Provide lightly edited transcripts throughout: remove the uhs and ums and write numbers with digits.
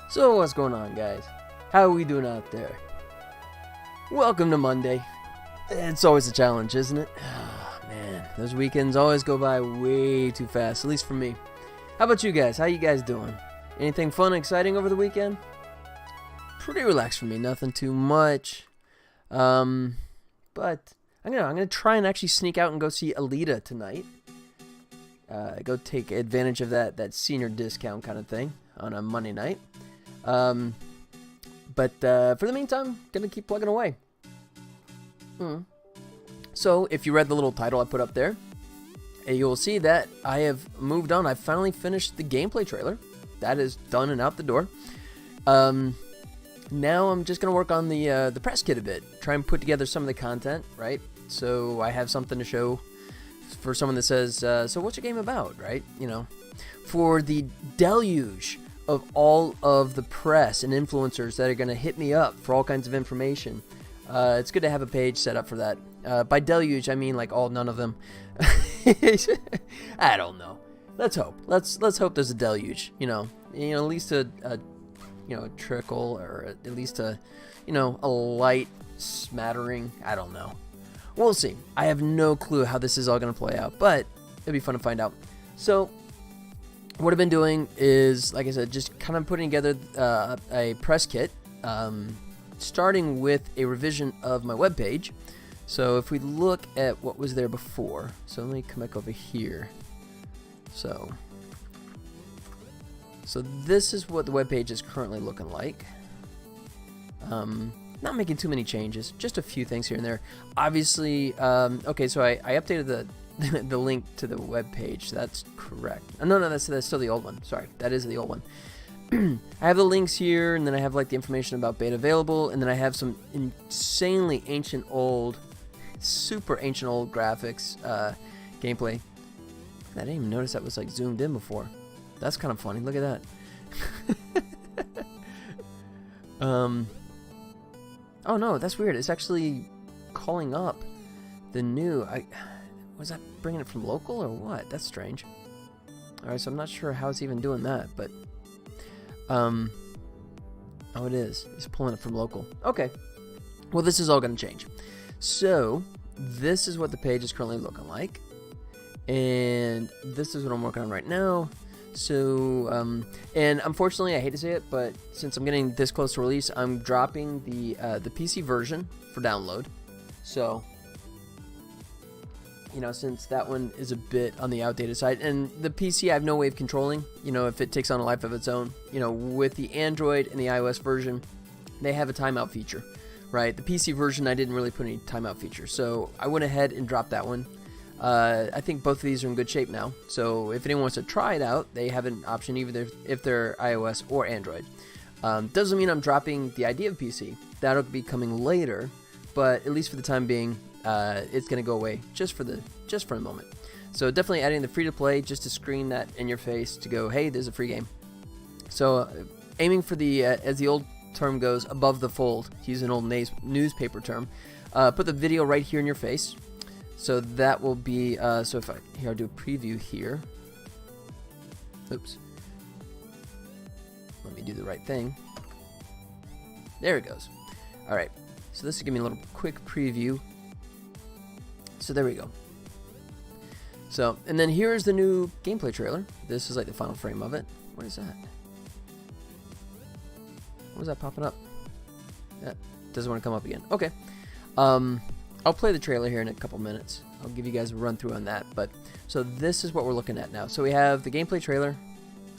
So what's going on, guys? How are we doing out there? Welcome to Monday. It's always a challenge, isn't it? Oh, man, those weekends always go by way too fast, at least for me. How about you guys? How you guys doing? Anything fun, exciting over the weekend? Pretty relaxed for me, nothing too much. But I'm gonna try and actually sneak out and go see Alita tonight. Go take advantage of that senior discount kind of thing on a Monday night. But for the meantime, gonna keep plugging away. So if you read the little title I put up there, you'll see that I have moved on. I finally finished the gameplay trailer. That is done and out the door. Now I'm just gonna work on the press kit a bit, try and put together some of the content, right? So I have something to show for someone that says, so what's your game about, right? You know, for the deluge of all of the press and influencers that are going to hit me up for all kinds of information. It's good to have a page set up for that. By deluge, I mean like all none of them. I don't know. Let's hope. Let's hope there's a deluge. You know, at least a trickle, or at least a light smattering. I don't know. We'll see. I have no clue how this is all going to play out, but it'll be fun to find out. So what I've been doing is, like I said, just kind of putting together a press kit, starting with a revision of my webpage. So if we look at what was there before, so let me come back over here. So this is what the webpage is currently looking like. Not making too many changes, just a few things here and there. Obviously, okay, so I updated the link to the web page. That's correct. No, that's still the old one. Sorry, that is the old one. I have the links here, and then I have like the information about beta available, and then I have some insanely super ancient old graphics, gameplay. I didn't even notice that was like zoomed in before. That's kind of funny. Look at that. Oh no, that's weird. It's actually calling up the new. Was that bringing it from local or what? That's strange. All right, so I'm not sure how it's even doing that, but oh, it is. It's pulling it from local. Okay. Well, this is all going to change. So this is what the page is currently looking like, and this is what I'm working on right now. So, and unfortunately, I hate to say it, but since I'm getting this close to release, I'm dropping the PC version for download. So, since that one is a bit on the outdated side, and the PC I have no way of controlling, if it takes on a life of its own. With the Android and the iOS version, they have a timeout feature, right? The PC version, I didn't really put any timeout feature, so I went ahead and dropped that one. I think both of these are in good shape now, so if anyone wants to try it out, they have an option either if they're iOS or Android. Doesn't mean I'm dropping the idea of PC. That'll be coming later, but at least for the time being, it's going to go away just for a moment. So definitely adding the free-to-play just to screen that in your face to go, hey, there's a free game. So aiming for the, as the old term goes, above the fold, to use an old newspaper term, put the video right here in your face. So that will be, so if I'll do a preview here. Oops. Let me do the right thing. There it goes. All right. So this will give me a little quick preview. So there we go. So, and then here's the new gameplay trailer. This is like the final frame of it. What is that? What was that popping up? That doesn't want to come up again. Okay. I'll play the trailer here in a couple minutes. I'll give you guys a run through on that. But so this is what we're looking at now. So we have the gameplay trailer.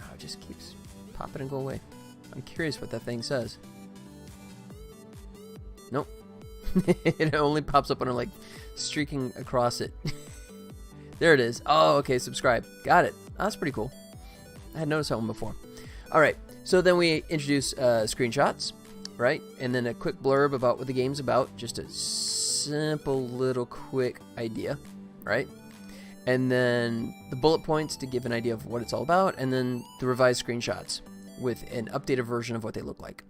Oh, it just keeps popping and go away. I'm curious what that thing says. Nope. It only pops up when I'm like streaking across it. There it is. Oh, okay. Subscribe. Got it. Oh, that's pretty cool. I had noticed that one before. All right. So then we introduce screenshots, right? And then a quick blurb about what the game's about. Just a simple little quick idea, right? And then the bullet points to give an idea of what it's all about. And then the revised screenshots with an updated version of what they look like.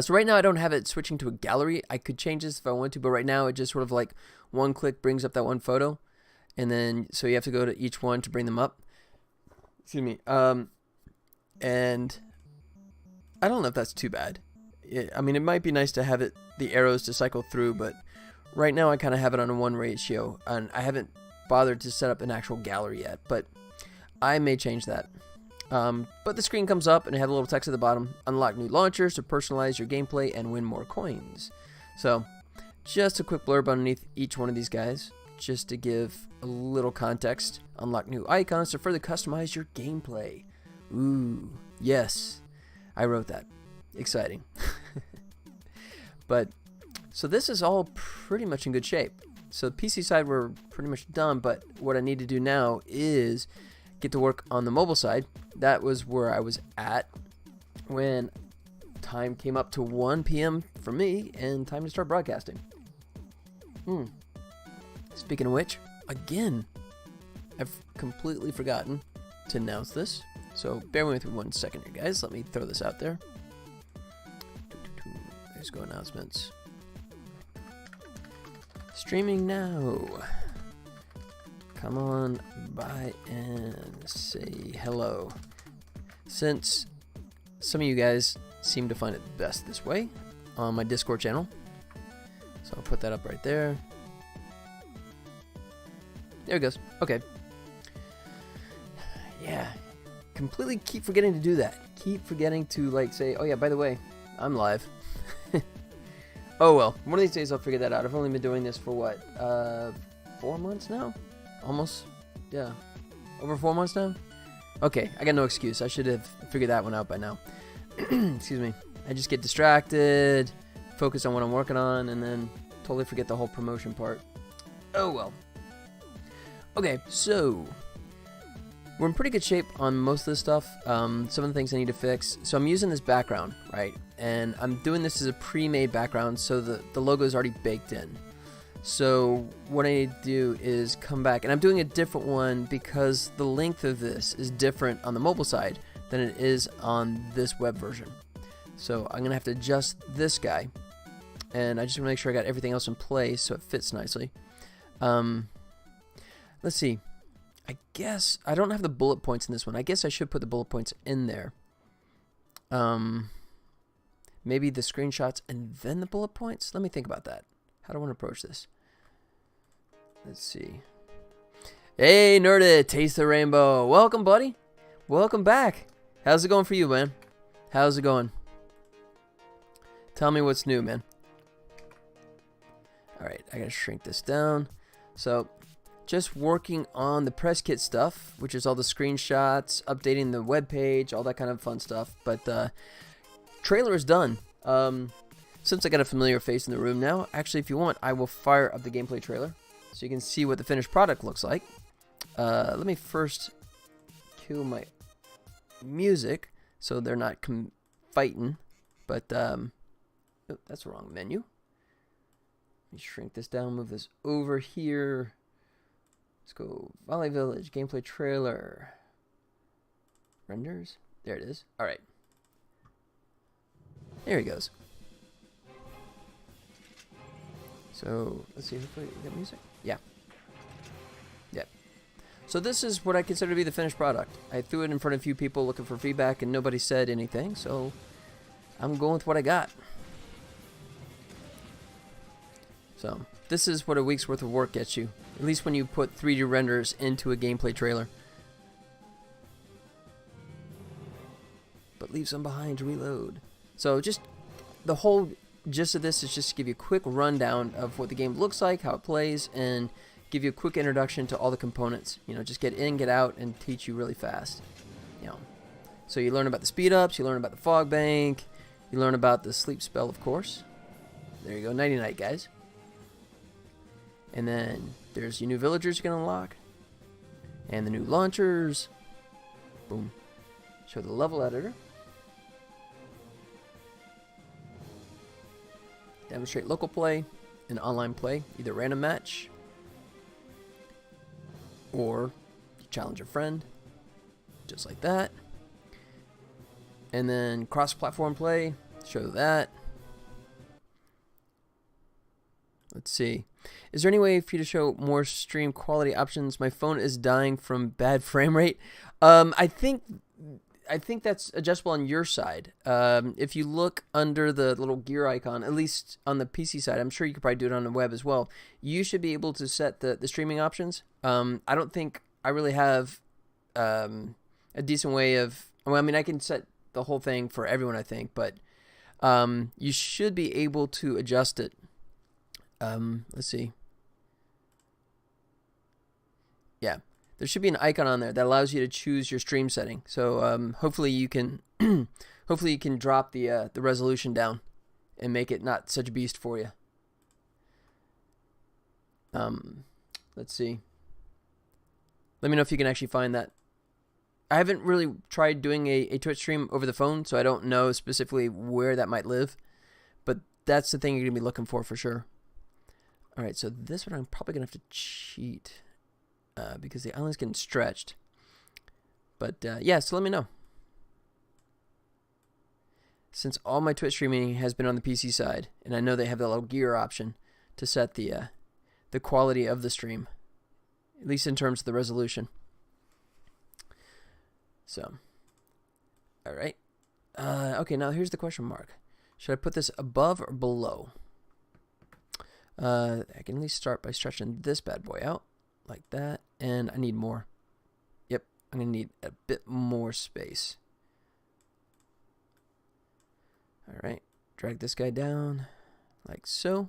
So right now I don't have it switching to a gallery. I could change this if I want to, but right now it just sort of like one click brings up that one photo. And then, so you have to go to each one to bring them up. Excuse me. And I don't know if that's too bad. I mean, it might be nice to have it, the arrows to cycle through, but right now I kind of have it on a 1 ratio, and I haven't bothered to set up an actual gallery yet, but I may change that. But the screen comes up and it has a little text at the bottom. Unlock new launchers to personalize your gameplay and win more coins. So, just a quick blurb underneath each one of these guys, just to give a little context. Unlock new icons to further customize your gameplay. Ooh, yes, I wrote that. Exciting. But, so this is all pretty much in good shape. So the PC side we're pretty much done, but what I need to do now is get to work on the mobile side. That was where I was at when time came up to 1 p.m. for me and time to start broadcasting. Speaking of which, again, I've completely forgotten to announce this. So bear with me 1 second here, guys. Let me throw this out there. There's go announcements. Streaming now. Come on by and say hello. Since some of you guys seem to find it best this way on my Discord channel. So I'll put that up right there. There it goes. Okay. Yeah. Completely keep forgetting to do that. Keep forgetting to like say, oh yeah, by the way, I'm live. Oh well, one of these days I'll figure that out. I've only been doing this for what, 4 months now? Almost, yeah, over 4 months now? Okay, I got no excuse. I should have figured that one out by now. Excuse me. I just get distracted, focus on what I'm working on, and then totally forget the whole promotion part. Oh well. Okay, so we're in pretty good shape on most of this stuff. Some of the things I need to fix. So I'm using this background, right? And I'm doing this as a pre-made background, so the logo is already baked in. So what I need to do is come back, and I'm doing a different one because the length of this is different on the mobile side than it is on this web version. So I'm gonna have to adjust this guy, and I just want to make sure I got everything else in place so it fits nicely. Let's see. I guess I don't have the bullet points in this one. I guess I should put the bullet points in there. Maybe the screenshots and then the bullet points. Let me think about that. How do I want to approach this? Let's see. Hey, Nerded, Taste the Rainbow. Welcome, buddy. Welcome back. How's it going for you, man? How's it going? Tell me what's new, man. All right, I gotta shrink this down. So, just working on the press kit stuff, which is all the screenshots, updating the web page, all that kind of fun stuff. But trailer is done. Since I got a familiar face in the room now, actually, if you want, I will fire up the gameplay trailer so you can see what the finished product looks like. Let me first cue my music so they're not fighting. But oh, that's the wrong menu. Let me shrink this down, move this over here. Let's go Volley Village, gameplay trailer. Renders? There it is. All right. There he goes. So, let's see, hopefully we got music? Yeah. Yeah. So this is what I consider to be the finished product. I threw it in front of a few people looking for feedback, and nobody said anything, so I'm going with what I got. So this is what a week's worth of work gets you, at least when you put 3D renders into a gameplay trailer. But leave some behind to reload. So just the whole gist of this is just to give you a quick rundown of what the game looks like, how it plays, and give you a quick introduction to all the components. You know, just get in, get out, and teach you really fast. You know, so you learn about the speed ups, you learn about the fog bank, you learn about the sleep spell, of course. There you go, nighty night, guys. And then there's your new villagers you can unlock, and the new launchers. Boom. Show the level editor. Demonstrate local play and online play, either random match or you challenge a friend, just like that. And then cross-platform play, show that. Let's see. Is there any way for you to show more stream quality options? My phone is dying from bad frame rate. I think that's adjustable on your side. If you look under the little gear icon, at least on the PC side, I'm sure you could probably do it on the web as well. You should be able to set the streaming options. I don't think I really have a decent way of... Well, I mean, I can set the whole thing for everyone, I think, but you should be able to adjust it. Let's see. Yeah. There should be an icon on there that allows you to choose your stream setting. So hopefully you can drop the resolution down and make it not such a beast for you. Let's see. Let me know if you can actually find that. I haven't really tried doing a Twitch stream over the phone, so I don't know specifically where that might live. But that's the thing you're going to be looking for sure. All right, so this one I'm probably going to have to cheat. Because the island's getting stretched. But yeah, so let me know. Since all my Twitch streaming has been on the PC side, and I know they have the little gear option to set the quality of the stream, at least in terms of the resolution. So, all right. Okay, now here's the question mark. Should I put this above or below? I can at least start by stretching this bad boy out. Like that, and I need more. Yep, I'm gonna need a bit more space. All right, drag this guy down like so,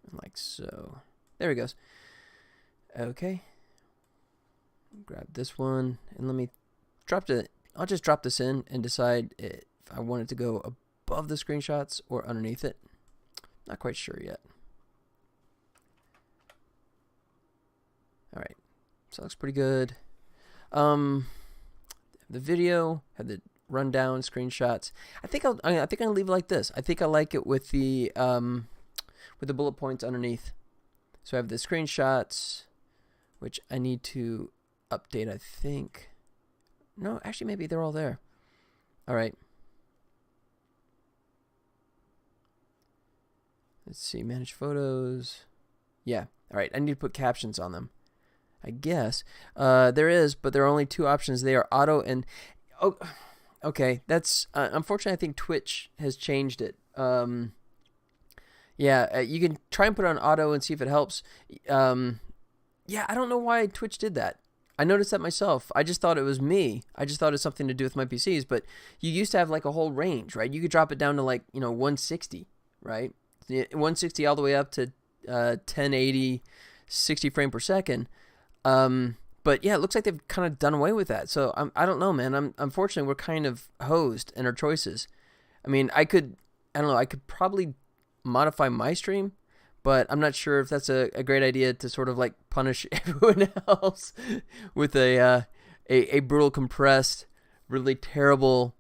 and like so. There he goes. Okay, grab this one, and let me drop it. I'll just drop this in and decide if I want it to go above the screenshots or underneath it. Not quite sure yet. All right, so that looks pretty good. The video had the rundown screenshots. I think I'll leave it like this. I think I like it with the bullet points underneath. So I have the screenshots, which I need to update. I think. No, actually, maybe they're all there. All right. Let's see. Manage photos. Yeah. All right. I need to put captions on them. I guess there is, but there are only two options. They are auto and okay. That's unfortunately. I think Twitch has changed it. Yeah, you can try and put it on auto and see if it helps. Yeah, I don't know why Twitch did that. I noticed that myself. I just thought it was me. I just thought it was something to do with my PCs. But you used to have like a whole range, right? You could drop it down to like 160, right? 160 all the way up to 1080, 60 frame per second. But yeah, it looks like they've kind of done away with that. So I don't know, man. Unfortunately, we're kind of hosed in our choices. I mean, I could probably modify my stream, but I'm not sure if that's a great idea to sort of like punish everyone else with a brutal, compressed, really terrible,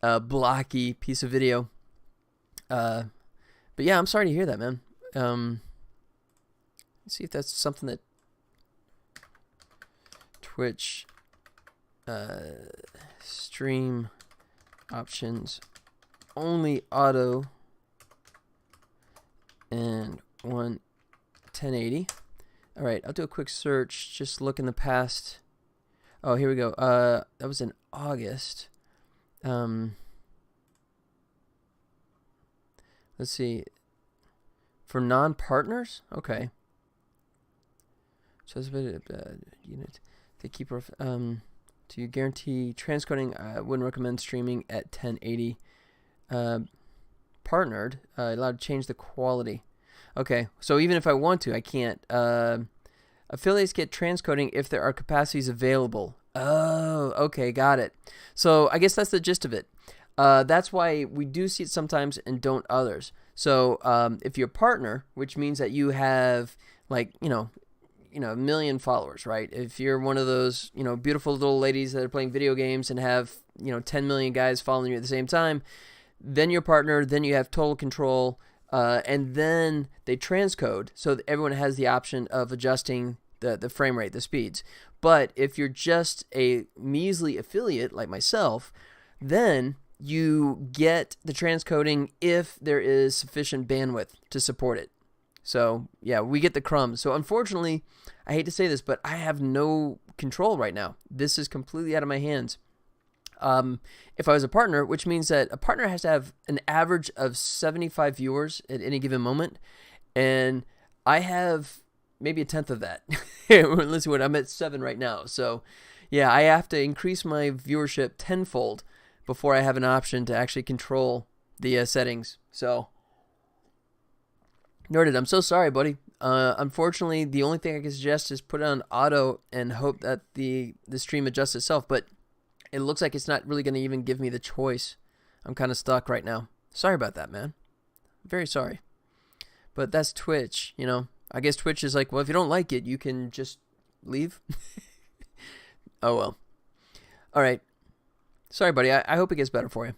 blocky piece of video. But yeah, I'm sorry to hear that, man. Let's see if that's something that Twitch stream options only auto and 1080. All right, I'll do a quick search. Just look in the past. Oh, here we go. That was in August. Let's see. For non-partners? Okay. So it's a bit unit. They keep to guarantee transcoding. I wouldn't recommend streaming at 1080. Partnered, allowed to change the quality. Okay, so even if I want to, I can't. Affiliates get transcoding if there are capacities available. Oh, okay, got it. So I guess that's the gist of it. That's why we do see it sometimes and don't others. So if you're a partner, which means that you have like, a million followers, right? If you're one of those, beautiful little ladies that are playing video games and have, 10 million guys following you at the same time, then you're a partner, then you have total control, and then they transcode so that everyone has the option of adjusting the frame rate, the speeds. But if you're just a measly affiliate like myself, then you get the transcoding if there is sufficient bandwidth to support it. So, yeah, we get the crumbs. So, unfortunately, I hate to say this, but I have no control right now. This is completely out of my hands. If I was a partner, which means that a partner has to have an average of 75 viewers at any given moment, and I have maybe a tenth of that. Let's see what I'm at 7 right now. So, yeah, I have to increase my viewership tenfold before I have an option to actually control the settings. So, Nerded, I'm so sorry, buddy. Unfortunately, the only thing I can suggest is put it on auto and hope that the stream adjusts itself, but it looks like it's not really going to even give me the choice. I'm kind of stuck right now. Sorry about that, man. Very sorry. But that's Twitch, I guess Twitch is like, well, if you don't like it, you can just leave. Oh, well. All right. Sorry, buddy. I hope it gets better for you.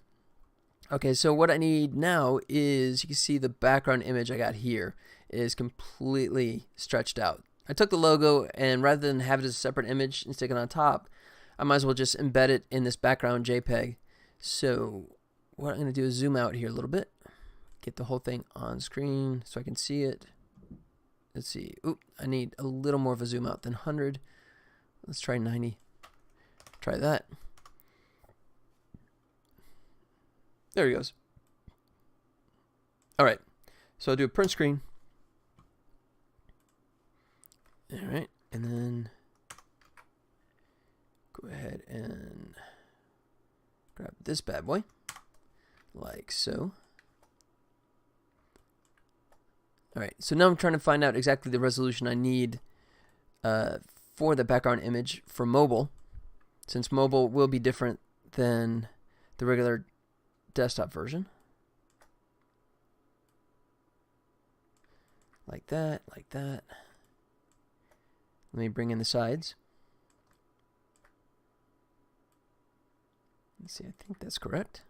Okay, so what I need now is, you can see the background image I got here is completely stretched out. I took the logo, and rather than have it as a separate image and stick it on top, I might as well just embed it in this background JPEG. So what I'm going to do is zoom out here a little bit, get the whole thing on screen so I can see it. Let's see. Oop, I need a little more of a zoom out than 100. Let's try 90. Try that. There he goes. All right. So I'll do a print screen. All right. And then go ahead and grab this bad boy, like so. All right, so now I'm trying to find out exactly the resolution I need for the background image for mobile, since mobile will be different than the regular desktop version. Like that, like that. Let me bring in the sides. Let's see, I think that's correct.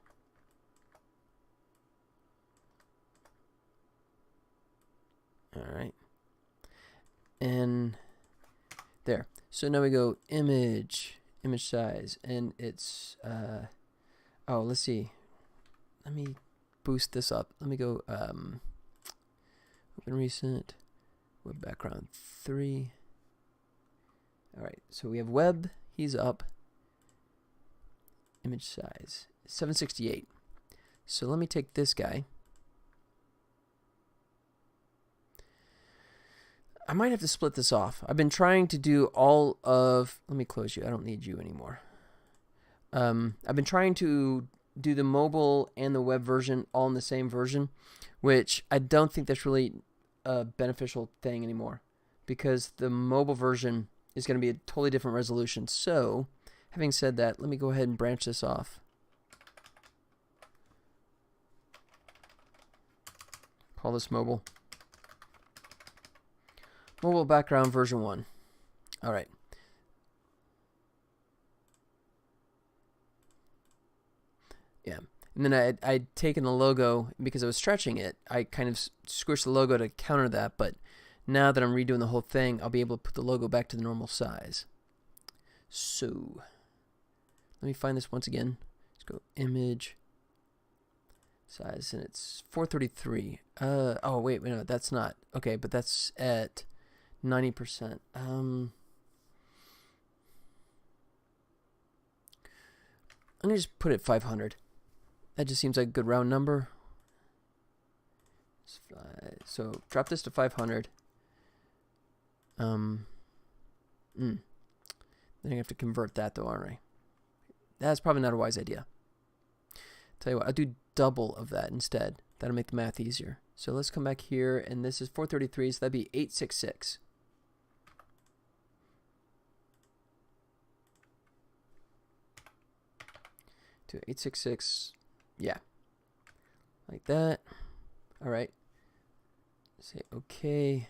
All right. And there. So now we go image size, and it's, oh, let's see. Let me boost this up. Let me go, open recent, web background 3. All right, so we have web, he's up. Image size, 768. So let me take this guy. I might have to split this off. I've been trying to do all of, let me close you, I don't need you anymore. I've been trying to do the mobile and the web version all in the same version, which I don't think that's really a beneficial thing anymore, because the mobile version is going to be a totally different resolution. So, having said that, let me go ahead and branch this off. Call this mobile. Mobile background version 1. All right. Yeah. And then I'd taken the logo, because I was stretching it, I kind of squished the logo to counter that, but now that I'm redoing the whole thing, I'll be able to put the logo back to the normal size. So, let me find this once again. Let's go image size, and it's 433. Oh, wait, no, that's not. Okay, but that's at 90%. I'm gonna just put it 500. That just seems like a good round number. So drop this to 500. Then I have to convert that though, aren't I? That's probably not a wise idea. Tell you what, I'll do double of that instead. That'll make the math easier. So let's come back here, and this is 433, so that'd be 866. To 866, yeah, like that. All right. Say okay.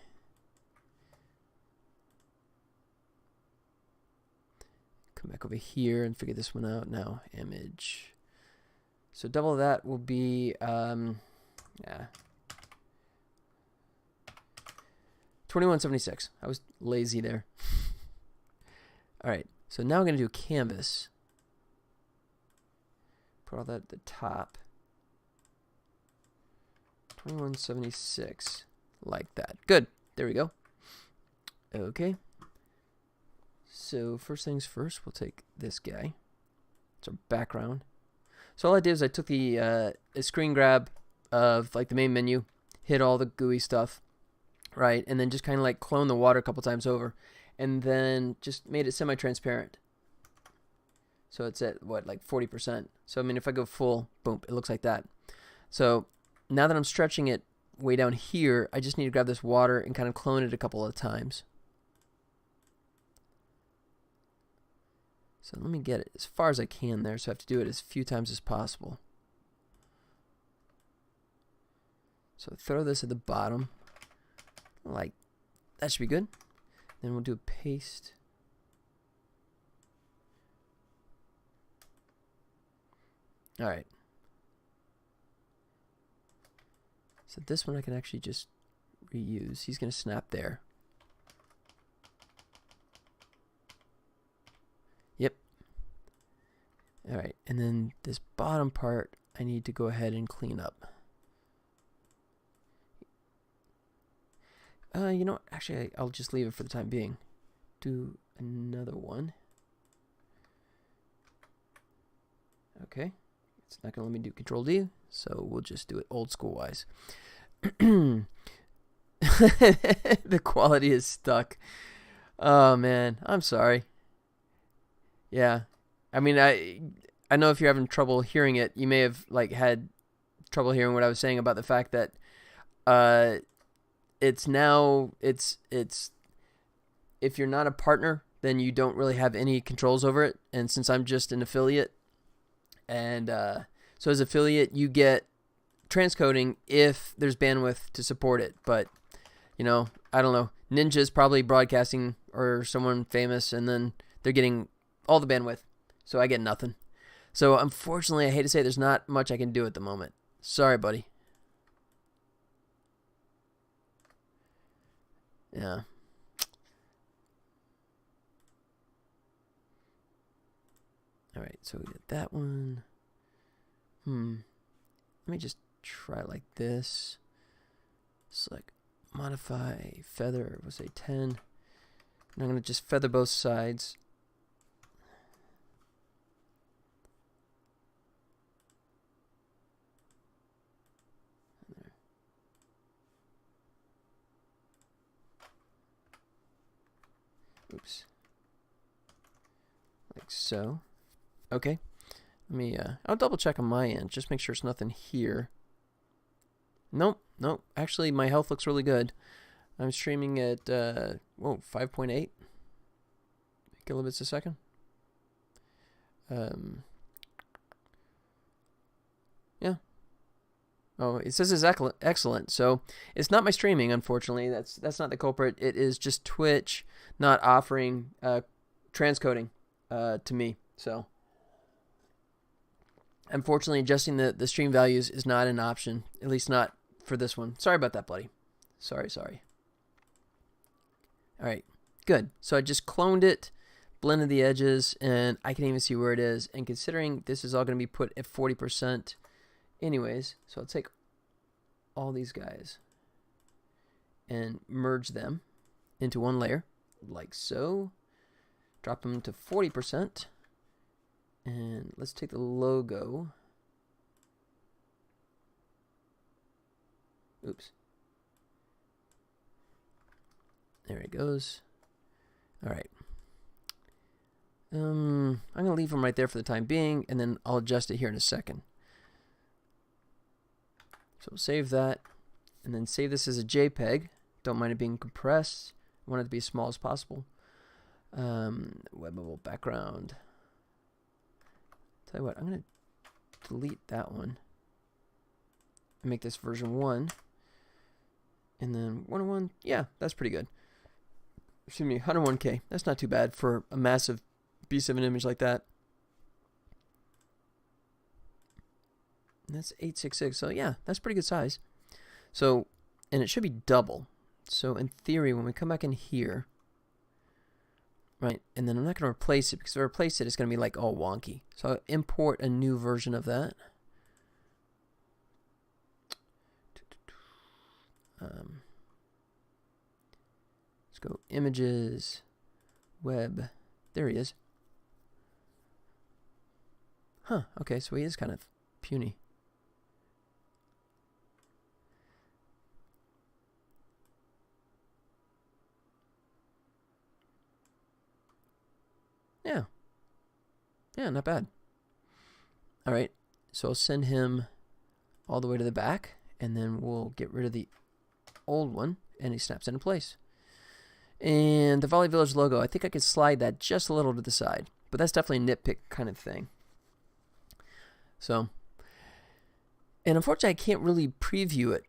Come back over here and figure this one out now. Image. So double that will be, yeah, 2176. I was lazy there. All right. So now I'm going to do canvas. Put all that at the top. 2176. Like that. Good. There we go. Okay. So first things first, we'll take this guy. It's our background. So all I did is I took the a screen grab of like the main menu, hit all the GUI stuff, right, and then just kind of like clone the water a couple times over, and then just made it semi-transparent. So it's at what, like 40%. So I mean, if I go full, boom, it looks like that. So now that I'm stretching it way down here, I just need to grab this water and kind of clone it a couple of times. So let me get it as far as I can there, so I have to do it as few times as possible. So throw this at the bottom, like that should be good. Then we'll do a paste. All right. So this one I can actually just reuse. He's going to snap there. Yep. All right. And then this bottom part I need to go ahead and clean up. You know what? Actually, I'll just leave it for the time being. Do another one. Okay. It's not going to let me do Control D, so we'll just do it old school wise. The quality is stuck. Oh man, I'm sorry. Yeah. I mean, I know if you're having trouble hearing it, you may have like had trouble hearing what I was saying about the fact that it's if you're not a partner, then you don't really have any controls over it. And since I'm just an affiliate, and so as affiliate, you get transcoding if there's bandwidth to support it. But, you know, I don't know. Ninja's probably broadcasting or someone famous, and then they're getting all the bandwidth. So I get nothing. So unfortunately, I hate to say there's not much I can do at the moment. Sorry, buddy. Yeah. All right, so we get that one. Let me just try it like this. Select modify feather, we'll say 10. And I'm going to just feather both sides. There. Oops. Like so. Okay. Let me, I'll double check on my end. Just make sure there's nothing here. Nope. Actually, my health looks really good. I'm streaming at, 5.8 kilobits a second. Yeah. Oh, it says it's excellent. So it's not my streaming, unfortunately. That's not the culprit. It is just Twitch not offering transcoding to me. So unfortunately, adjusting the stream values is not an option, at least not for this one. Sorry about that, buddy. Sorry. All right, good. So I just cloned it, blended the edges, and I can even see where it is. And considering this is all going to be put at 40% anyways, so I'll take all these guys and merge them. into one layer, like so. Drop them to 40%. And let's take the logo. Oops. There it goes. All right. I'm going to leave them right there for the time being, and then I'll adjust it here in a second. So we'll save that, and then save this as a JPEG. Don't mind it being compressed. I want it to be as small as possible. Web mobile background. Tell you what, I'm going to delete that one and make this version 1. And then 101, yeah, that's pretty good. Excuse me, 101K. That's not too bad for a massive piece of an image like that. And that's 866, so yeah, that's pretty good size. So, and it should be double. So in theory, when we come back in here, right, and then I'm not going to replace it, because if I replace it, it's going to be like all wonky. So I'll import a new version of that. Let's go images, web. There he is. Huh, okay, so he is kind of puny. Yeah. Yeah, not bad. All right, so I'll send him all the way to the back, and then we'll get rid of the old one, and he snaps into place. And the Volley Village logo, I think I could slide that just a little to the side, but that's definitely a nitpick kind of thing. So, and unfortunately, I can't really preview it.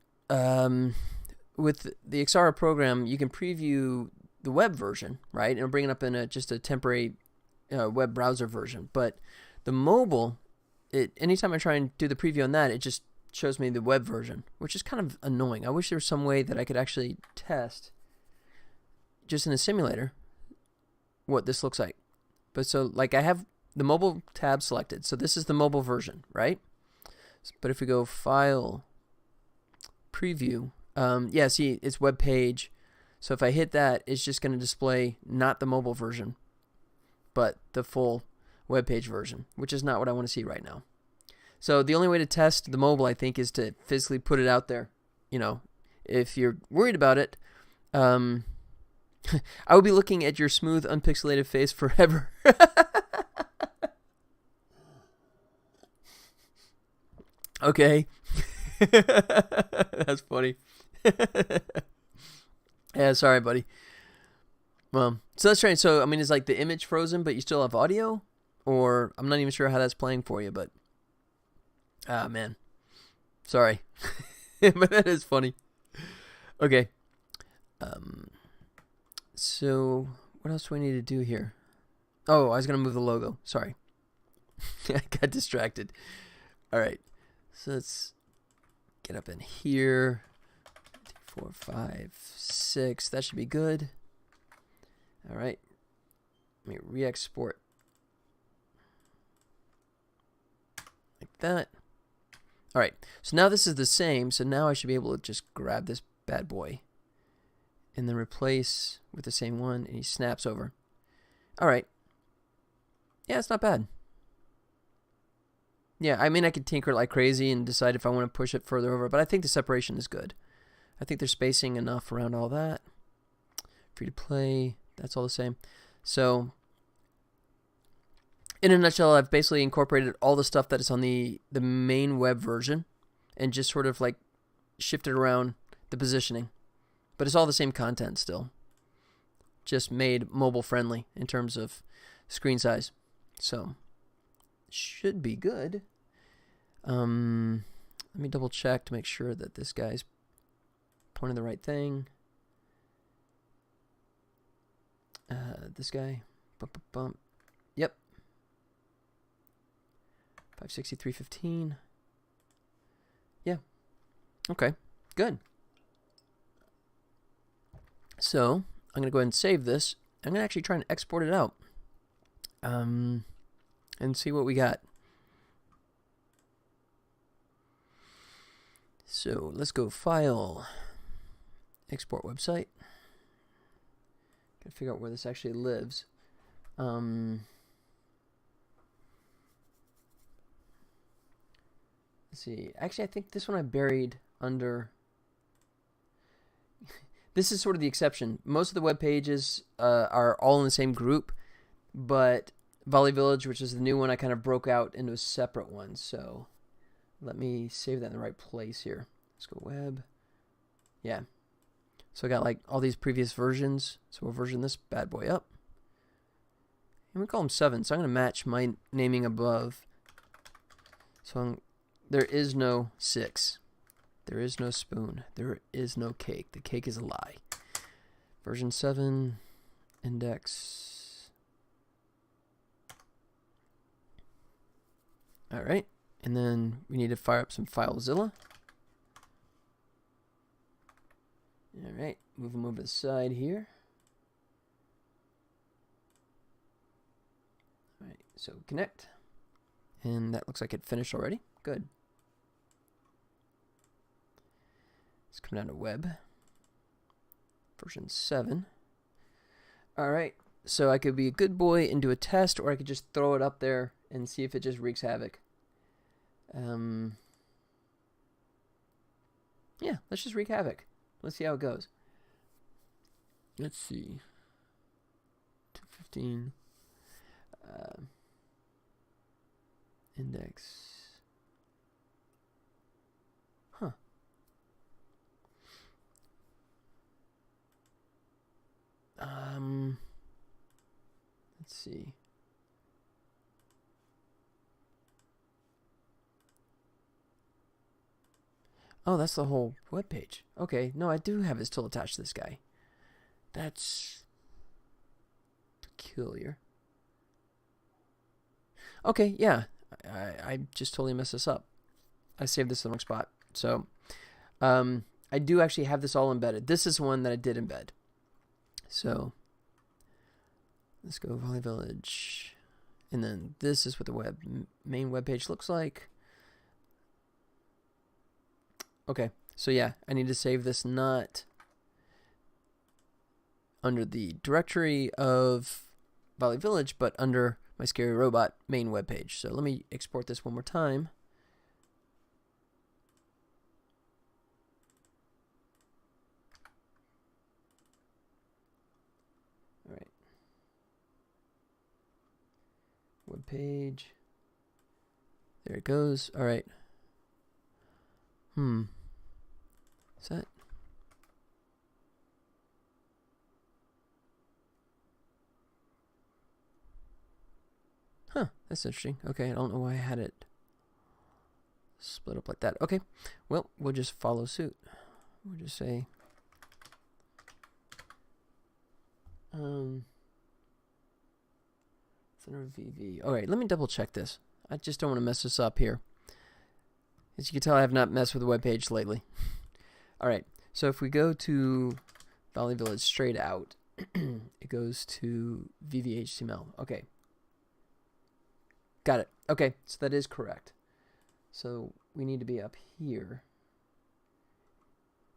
With the Xara program, you can preview the web version, right? And it'll bring it up in just a temporary web browser version. But the mobile, anytime I try and do the preview on that, it just shows me the web version, which is kind of annoying. I wish there was some way that I could actually test just in a simulator what this looks like. But so, like, I have the mobile tab selected. So this is the mobile version, right? But if we go File, Preview, yeah, see, it's web page. So if I hit that, it's just going to display not the mobile version, but the full web page version, which is not what I want to see right now. So the only way to test the mobile, I think, is to physically put it out there. You know, if you're worried about it, I will be looking at your smooth, unpixelated face forever. Okay. That's funny. Yeah, sorry, buddy. Well, so that's strange. So, I mean, is like the image frozen, but you still have audio? Or, I'm not even sure how that's playing for you, but... Ah, man. Sorry. But that is funny. Okay. So, what else do I need to do here? Oh, I was going to move the logo. Sorry. I got distracted. All right. So, let's get up in here. 4, 5, 6. That should be good. All right. Let me re-export. Like that. All right. So now this is the same. So now I should be able to just grab this bad boy and then replace with the same one, and he snaps over. All right. Yeah, it's not bad. Yeah, I mean, I could tinker like crazy and decide if I want to push it further over, but I think the separation is good. I think there's spacing enough around all that. Free to play, that's all the same. So, in a nutshell, I've basically incorporated all the stuff that is on the main web version and just sort of like shifted around the positioning. But it's all the same content still. Just made mobile friendly in terms of screen size. So, should be good. Let me double check to make sure that this guy's pointing the right thing. This guy. Bump, bump, bump. Yep. 563.15. Yeah. Okay. Good. So, I'm going to go ahead and save this. I'm going to actually try and export it out. And see what we got. So, let's go File, Export Website. Gotta figure out where this actually lives. Let's see. Actually, I think this one I buried under. This is sort of the exception. Most of the web pages are all in the same group, but Volley Village, which is the new one, I kind of broke out into a separate one. So let me save that in the right place here. Let's go web. Yeah. So I got like all these previous versions. So we'll version this bad boy up. And we call them 7. So I'm going to match my naming above. So there is no 6. There is no spoon. There is no cake. The cake is a lie. Version 7, index. All right. And then we need to fire up some FileZilla. All right. Move them over to the side here. All right. So connect. And that looks like it finished already. Good. Let's come down to web. Version 7. All right. So I could be a good boy and do a test, or I could just throw it up there and see if it just wreaks havoc. Yeah, let's just wreak havoc. Let's see how it goes. Let's see. 215. Index. Huh. Let's see. Oh, that's the whole web page. Okay, no, I do have it still attached to this guy. That's peculiar. Okay, yeah, I just totally messed this up. I saved this in the wrong spot. So, I do actually have this all embedded. This is one that I did embed. So, let's go Volley Village. And then this is what the main web page looks like. Okay, so yeah, I need to save this not under the directory of Volley Village, but under my Scary Robot main web page. So let me export this one more time. All right. Web page. There it goes. All right. Is that? Huh, that's interesting. Okay, I don't know why I had it split up like that. Okay, well, we'll just follow suit. We'll just say, center VV. All right, let me double check this. I just don't want to mess this up here. As you can tell, I have not messed with the web page lately. All right, so if we go to Volley Village straight out, it goes to VVHTML. Okay. Got it. Okay, so that is correct. So we need to be up here.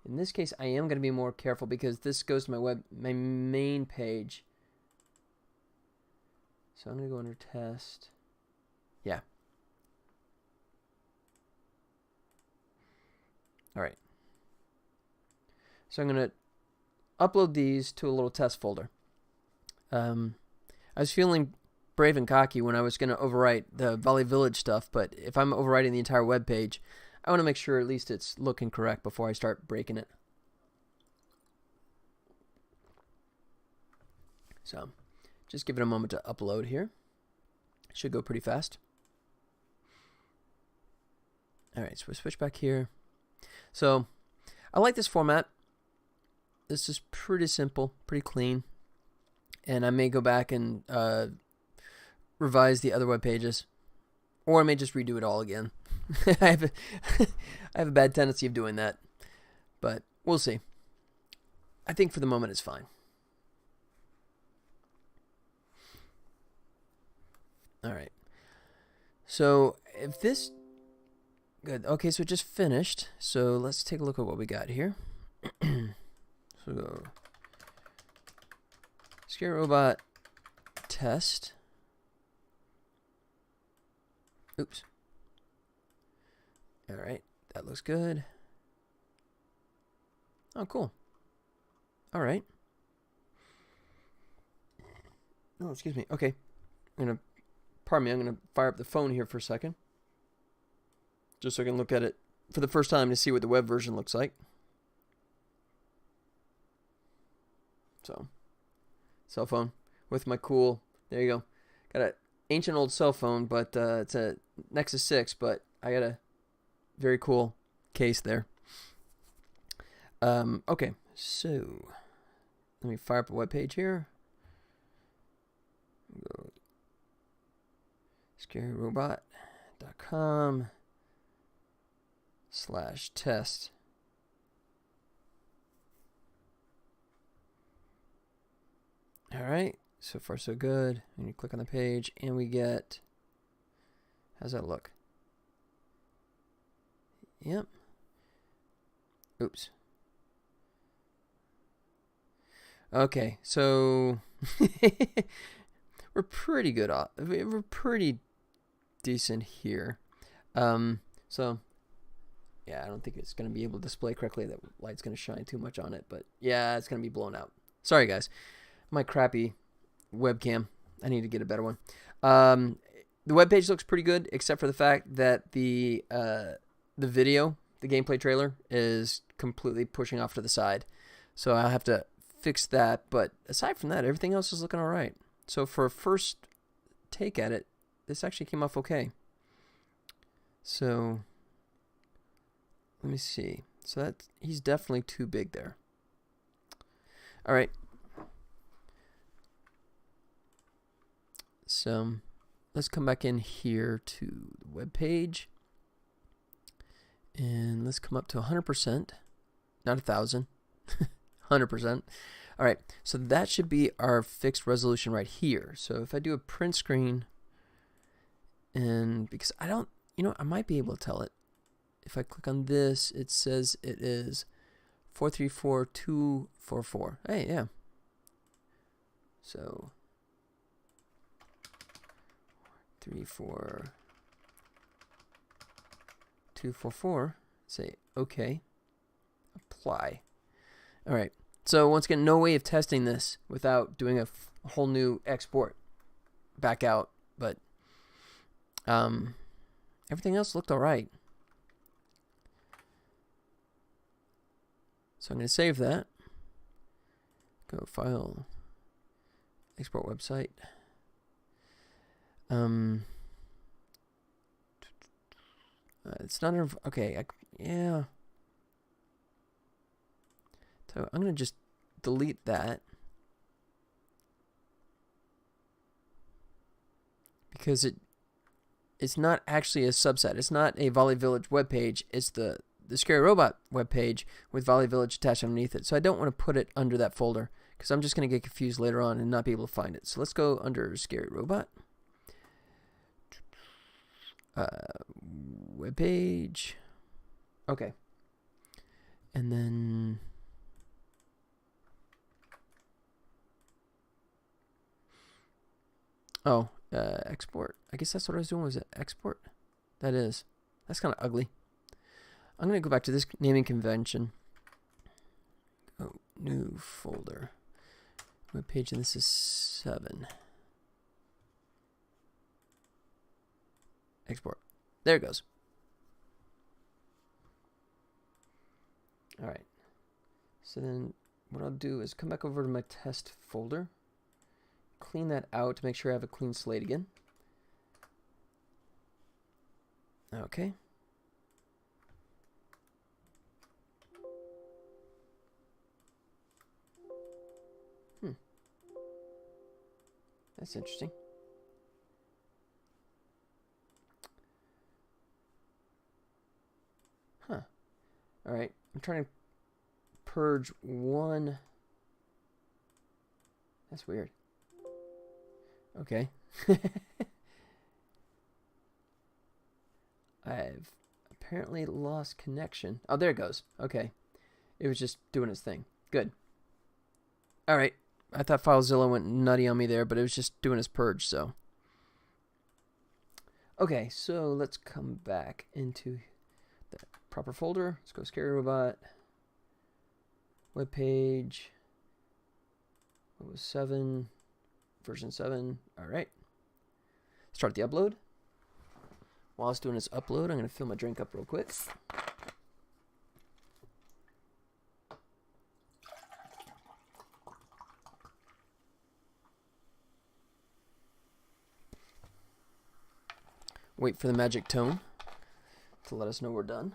In this case, I am going to be more careful because this goes to my main page. So I'm going to go under test. Yeah. All right. So I'm going to upload these to a little test folder. I was feeling brave and cocky when I was going to overwrite the Volley Village stuff, but if I'm overwriting the entire web page, I want to make sure at least it's looking correct before I start breaking it. So just give it a moment to upload here. It should go pretty fast. All right, so we switch back here. So I like this format. This is pretty simple, pretty clean. And I may go back and revise the other web pages, or I may just redo it all again. I have a bad tendency of doing that, but we'll see. I think for the moment it's fine. All right. So if this good, okay, so it just finished. So let's take a look at what we got here. So go Scary robot test. Oops. All right, that looks good. Oh, cool. All right. Oh, excuse me. Okay. Pardon me, I'm gonna fire up the phone here for a second. Just so I can look at it for the first time to see what the web version looks like. So, cell phone with my cool, there you go. Got an ancient old cell phone, but it's a Nexus 6, but I got a very cool case there. Okay, so let me fire up a web page here. Go scaryrobot.com/test. All right, so far so good. And you click on the page, and we get. How's that look? Yep. Oops. Okay, so we're pretty good off. We're pretty decent here. So yeah, I don't think it's gonna be able to display correctly. That light's gonna shine too much on it, but yeah, it's gonna be blown out. Sorry guys, my crappy webcam. I need to get a better one. The web page looks pretty good, except for the fact that the video, the gameplay trailer, is completely pushing off to the side. So I'll have to fix that. But aside from that, everything else is looking all right. So for a first take at it, this actually came off okay. So let me see. So that he's definitely too big there. All right. So let's come back in here to the web page. And let's come up to 100%, not 1,000, 100%. All right, so that should be our fixed resolution right here. So if I do a print screen, and because I don't, I might be able to tell it. If I click on this, it says it is 434244. Hey, yeah. So 34244. Say OK. Apply. All right. So once again, no way of testing this without doing a whole new export back out. But everything else looked all right. So I'm going to save that. Go File, Export Website. It's not okay. Yeah. So I'm going to just delete that because it's not actually a subset. It's not a Volley Village webpage. It's the Scary Robot webpage with Volley Village attached underneath it. So I don't want to put it under that folder because I'm just going to get confused later on and not be able to find it. So let's go under Scary Robot. Webpage. Okay. And then export. I guess that's what I was doing. Was it export? That is. That's kind of ugly. I'm going to go back to this naming convention. Oh, new folder. Web page, and this is 7. Export. There it goes. All right. So then what I'll do is come back over to my test folder. Clean that out to make sure I have a clean slate again. Okay. That's interesting. Huh. All right. I'm trying to purge one. That's weird. Okay. I've apparently lost connection. Oh, there it goes. Okay. It was just doing its thing. Good. All right. I thought FileZilla went nutty on me there, but it was just doing its purge, so. Okay, so let's come back into the proper folder. Let's go Scary Robot. Web page. What was 7? Version 7. All right. Start the upload. While it's doing its upload, I'm going to fill my drink up real quick. Wait for the magic tone to let us know we're done.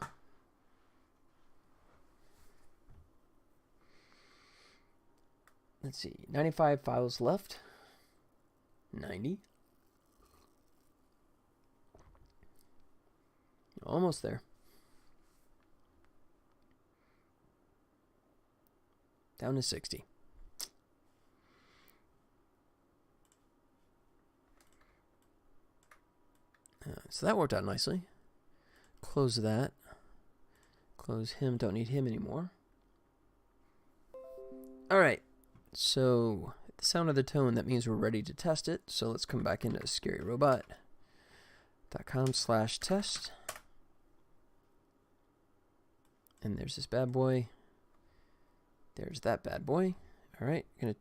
Let's see, 95 files left. 90. Almost there. Down to 60. So that worked out nicely. Close that. Close him. Don't need him anymore. All right. So the sound of the tone, that means we're ready to test it. So let's come back into scaryrobot.com/test. And there's this bad boy. There's that bad boy. All right. I'm going to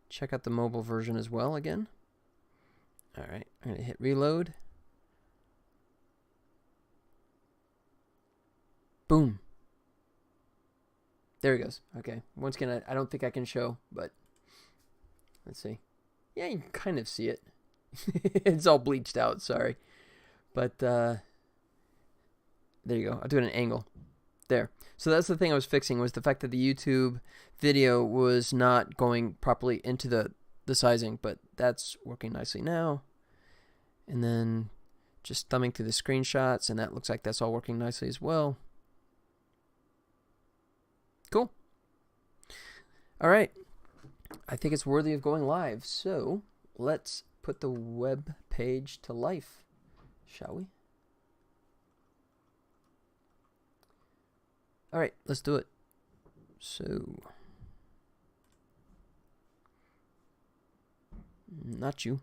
check out the mobile version as well again. All right. I'm going to hit reload. Boom. There he goes. Okay. Once again, I don't think I can show, but let's see. Yeah, you can kind of see it. It's all bleached out, sorry. But there you go. I'll do it at an angle. There. So that's the thing I was fixing, was the fact that the YouTube video was not going properly into the sizing, but that's working nicely now. And then just thumbing through the screenshots, and that looks like that's all working nicely as well. Cool. All right. I think it's worthy of going live. So let's put the web page to life, shall we? All right, let's do it. So, not you.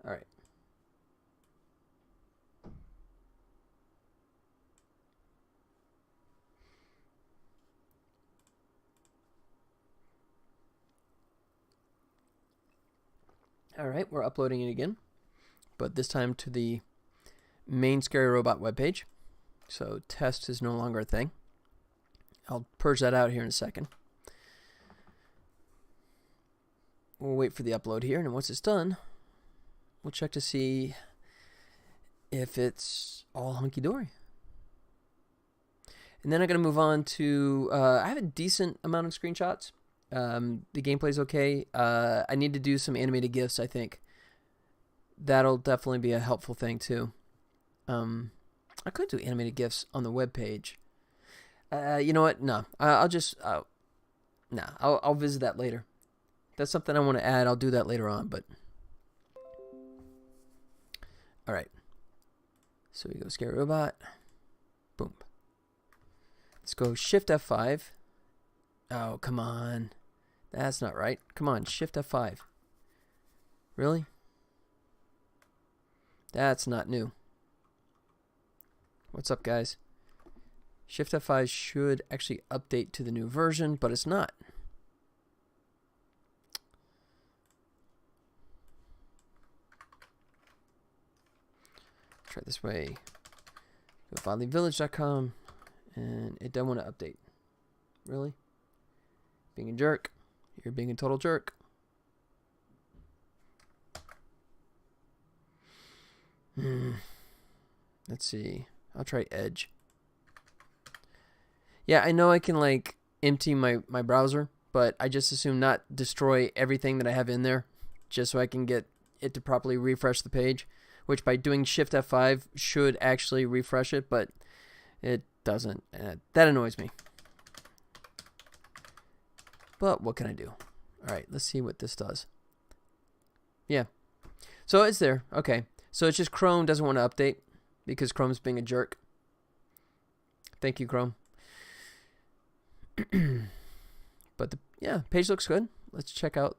All right. All right, we're uploading it again, but this time to the main Scary Robot webpage. So test is no longer a thing. I'll purge that out here in a second. We'll wait for the upload here, and once it's done, we'll check to see if it's all hunky-dory. And then I'm going to move on to, I have a decent amount of screenshots. The gameplay's okay. I need to do some animated GIFs, I think. That'll definitely be a helpful thing, too. I could do animated GIFs on the web page. You know what? No. I'll visit that later. If that's something I want to add, I'll do that later on, but... Alright. So we go Scary Robot. Boom. Let's go Shift F5. Oh, come on. That's not right. Come on, Shift F5. Really? That's not new. What's up, guys? Shift F5 should actually update to the new version, but it's not. Try this way. Go to volleyvillage.com, and it doesn't want to update. Really? Being a jerk. You're being a total jerk. Let's see. I'll try Edge. Yeah, I know I can like empty my browser, but I just assume not destroy everything that I have in there just so I can get it to properly refresh the page, which by doing Shift F5 should actually refresh it, but it doesn't. That annoys me. But what can I do? All right, let's see what this does. Yeah. So it's there. Okay. So it's just Chrome doesn't want to update because Chrome's being a jerk. Thank you, Chrome. But yeah, page looks good. Let's check out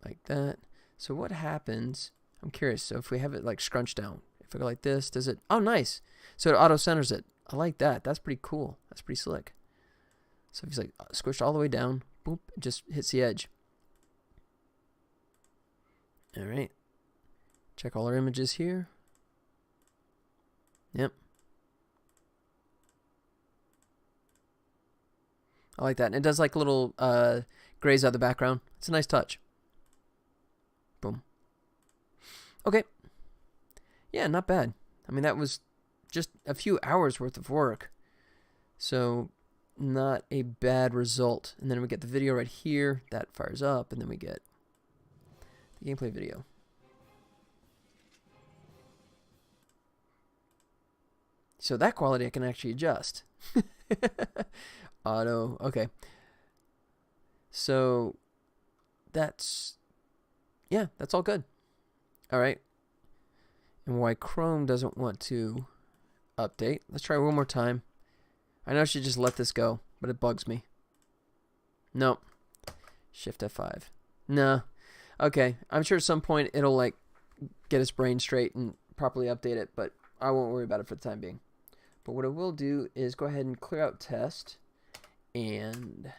like that. So what happens? I'm curious. So if we have it like scrunched down, if I go like this, does it? Oh, nice. So it auto centers it. I like that. That's pretty cool. That's pretty slick. So if he's like squished all the way down, boop, it just hits the edge. All right. Check all our images here. Yep. I like that. And it does like little grays out of the background. It's a nice touch. Boom. Okay. Yeah, not bad. I mean, that was just a few hours worth of work. So not a bad result. And then we get the video right here. That fires up. And then we get the gameplay video. So that quality I can actually adjust. Auto. Okay. So that's, yeah, that's all good. All right. And why Chrome doesn't want to update. Let's try one more time. I know I should just let this go, but it bugs me. Nope. Shift F5. No. Okay. I'm sure at some point it'll like get its brain straight and properly update it, but I won't worry about it for the time being. But what I will do is go ahead and clear out test. And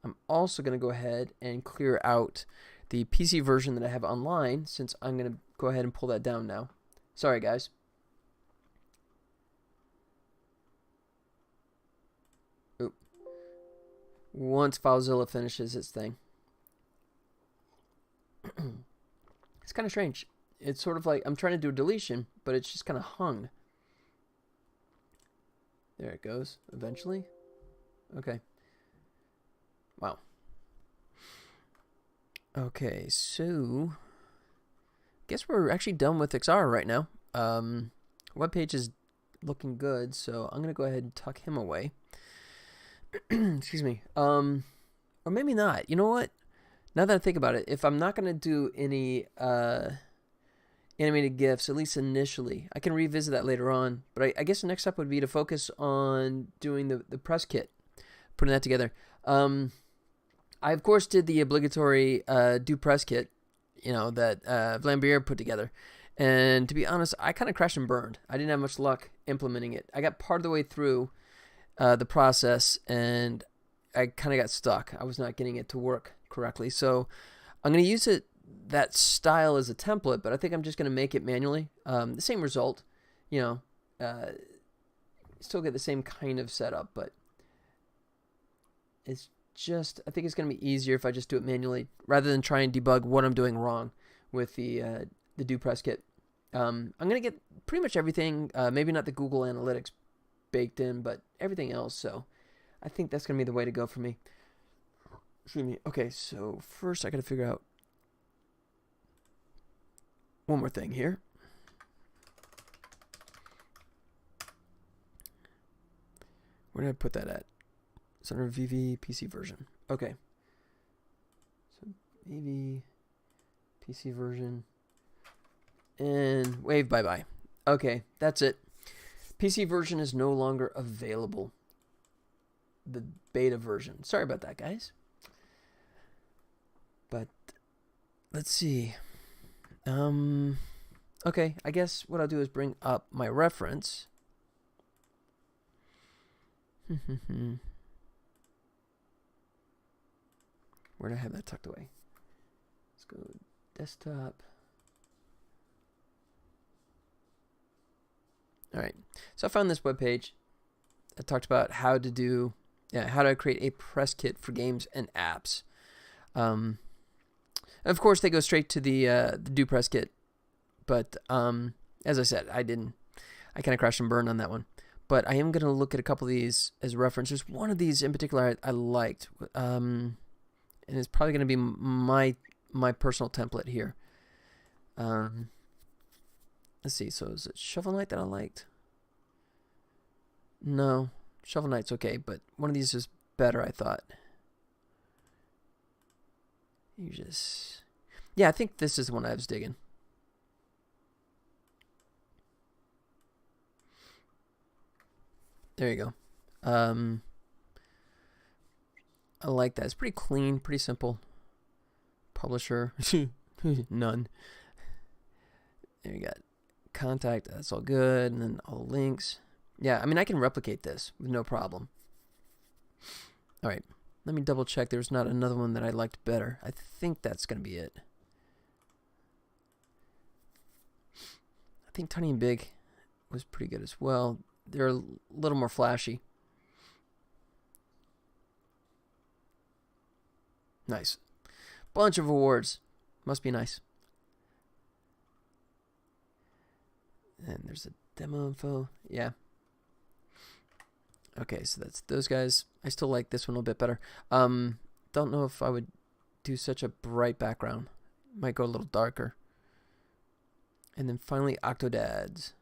I'm also going to go ahead and clear out the PC version that I have online, since I'm going to go ahead and pull that down now. Sorry, guys. Oop. Once FileZilla finishes its thing. It's kind of strange. It's sort of like I'm trying to do a deletion, but it's just kind of hung. There it goes, eventually. Okay. Wow. Okay, so guess we're actually done with XR right now. Webpage is looking good, so I'm gonna go ahead and tuck him away. Excuse me. Or maybe not. You know what? Now that I think about it, if I'm not gonna do any animated GIFs, at least initially, I can revisit that later on. But I guess the next step would be to focus on doing the press kit, putting that together. I of course did the obligatory do press kit, you know, that Vlambeer put together, and to be honest, I kind of crashed and burned. I didn't have much luck implementing it. I got part of the way through the process, and I kind of got stuck. I was not getting it to work correctly, so I'm going to use that style as a template, but I think I'm just going to make it manually. The same result, you know, still get the same kind of setup, but it's just, I think it's going to be easier if I just do it manually rather than try and debug what I'm doing wrong with the do press kit. I'm going to get pretty much everything, maybe not the Google Analytics baked in, but everything else. So I think that's going to be the way to go for me. Excuse me. Okay, so first I got to figure out one more thing here. Where did I put that at? It's under VV PC version. Okay. So VV PC version. And wave bye-bye. Okay, that's it. PC version is no longer available. The beta version. Sorry about that, guys. But let's see. Okay, I guess what I'll do is bring up my reference. Where did I have that tucked away? Let's go desktop. All right, so I found this webpage that talked about how to create a press kit for games and apps. Of course, they go straight to the do press kit, but as I said, I kind of crashed and burned on that one. But I am going to look at a couple of these as reference. There's one of these in particular I liked, and it's probably going to be my personal template here. Let's see. So is it Shovel Knight that I liked? No, Shovel Knight's okay, but one of these is better, I thought. Yeah, I think this is the one I was digging. There you go. I like that. It's pretty clean, pretty simple. Publisher, none. There you got contact. That's all good, and then all links. Yeah, I mean I can replicate this with no problem. All right, let me double check. There's not another one that I liked better. I think that's gonna be it. I think Tiny and Big was pretty good as well. They're a little more flashy. Nice. Bunch of awards. Must be nice. And there's a demo info. Yeah. Okay, so that's those guys. I still like this one a little bit better. Don't know if I would do such a bright background. Might go a little darker. And then finally, Octodads.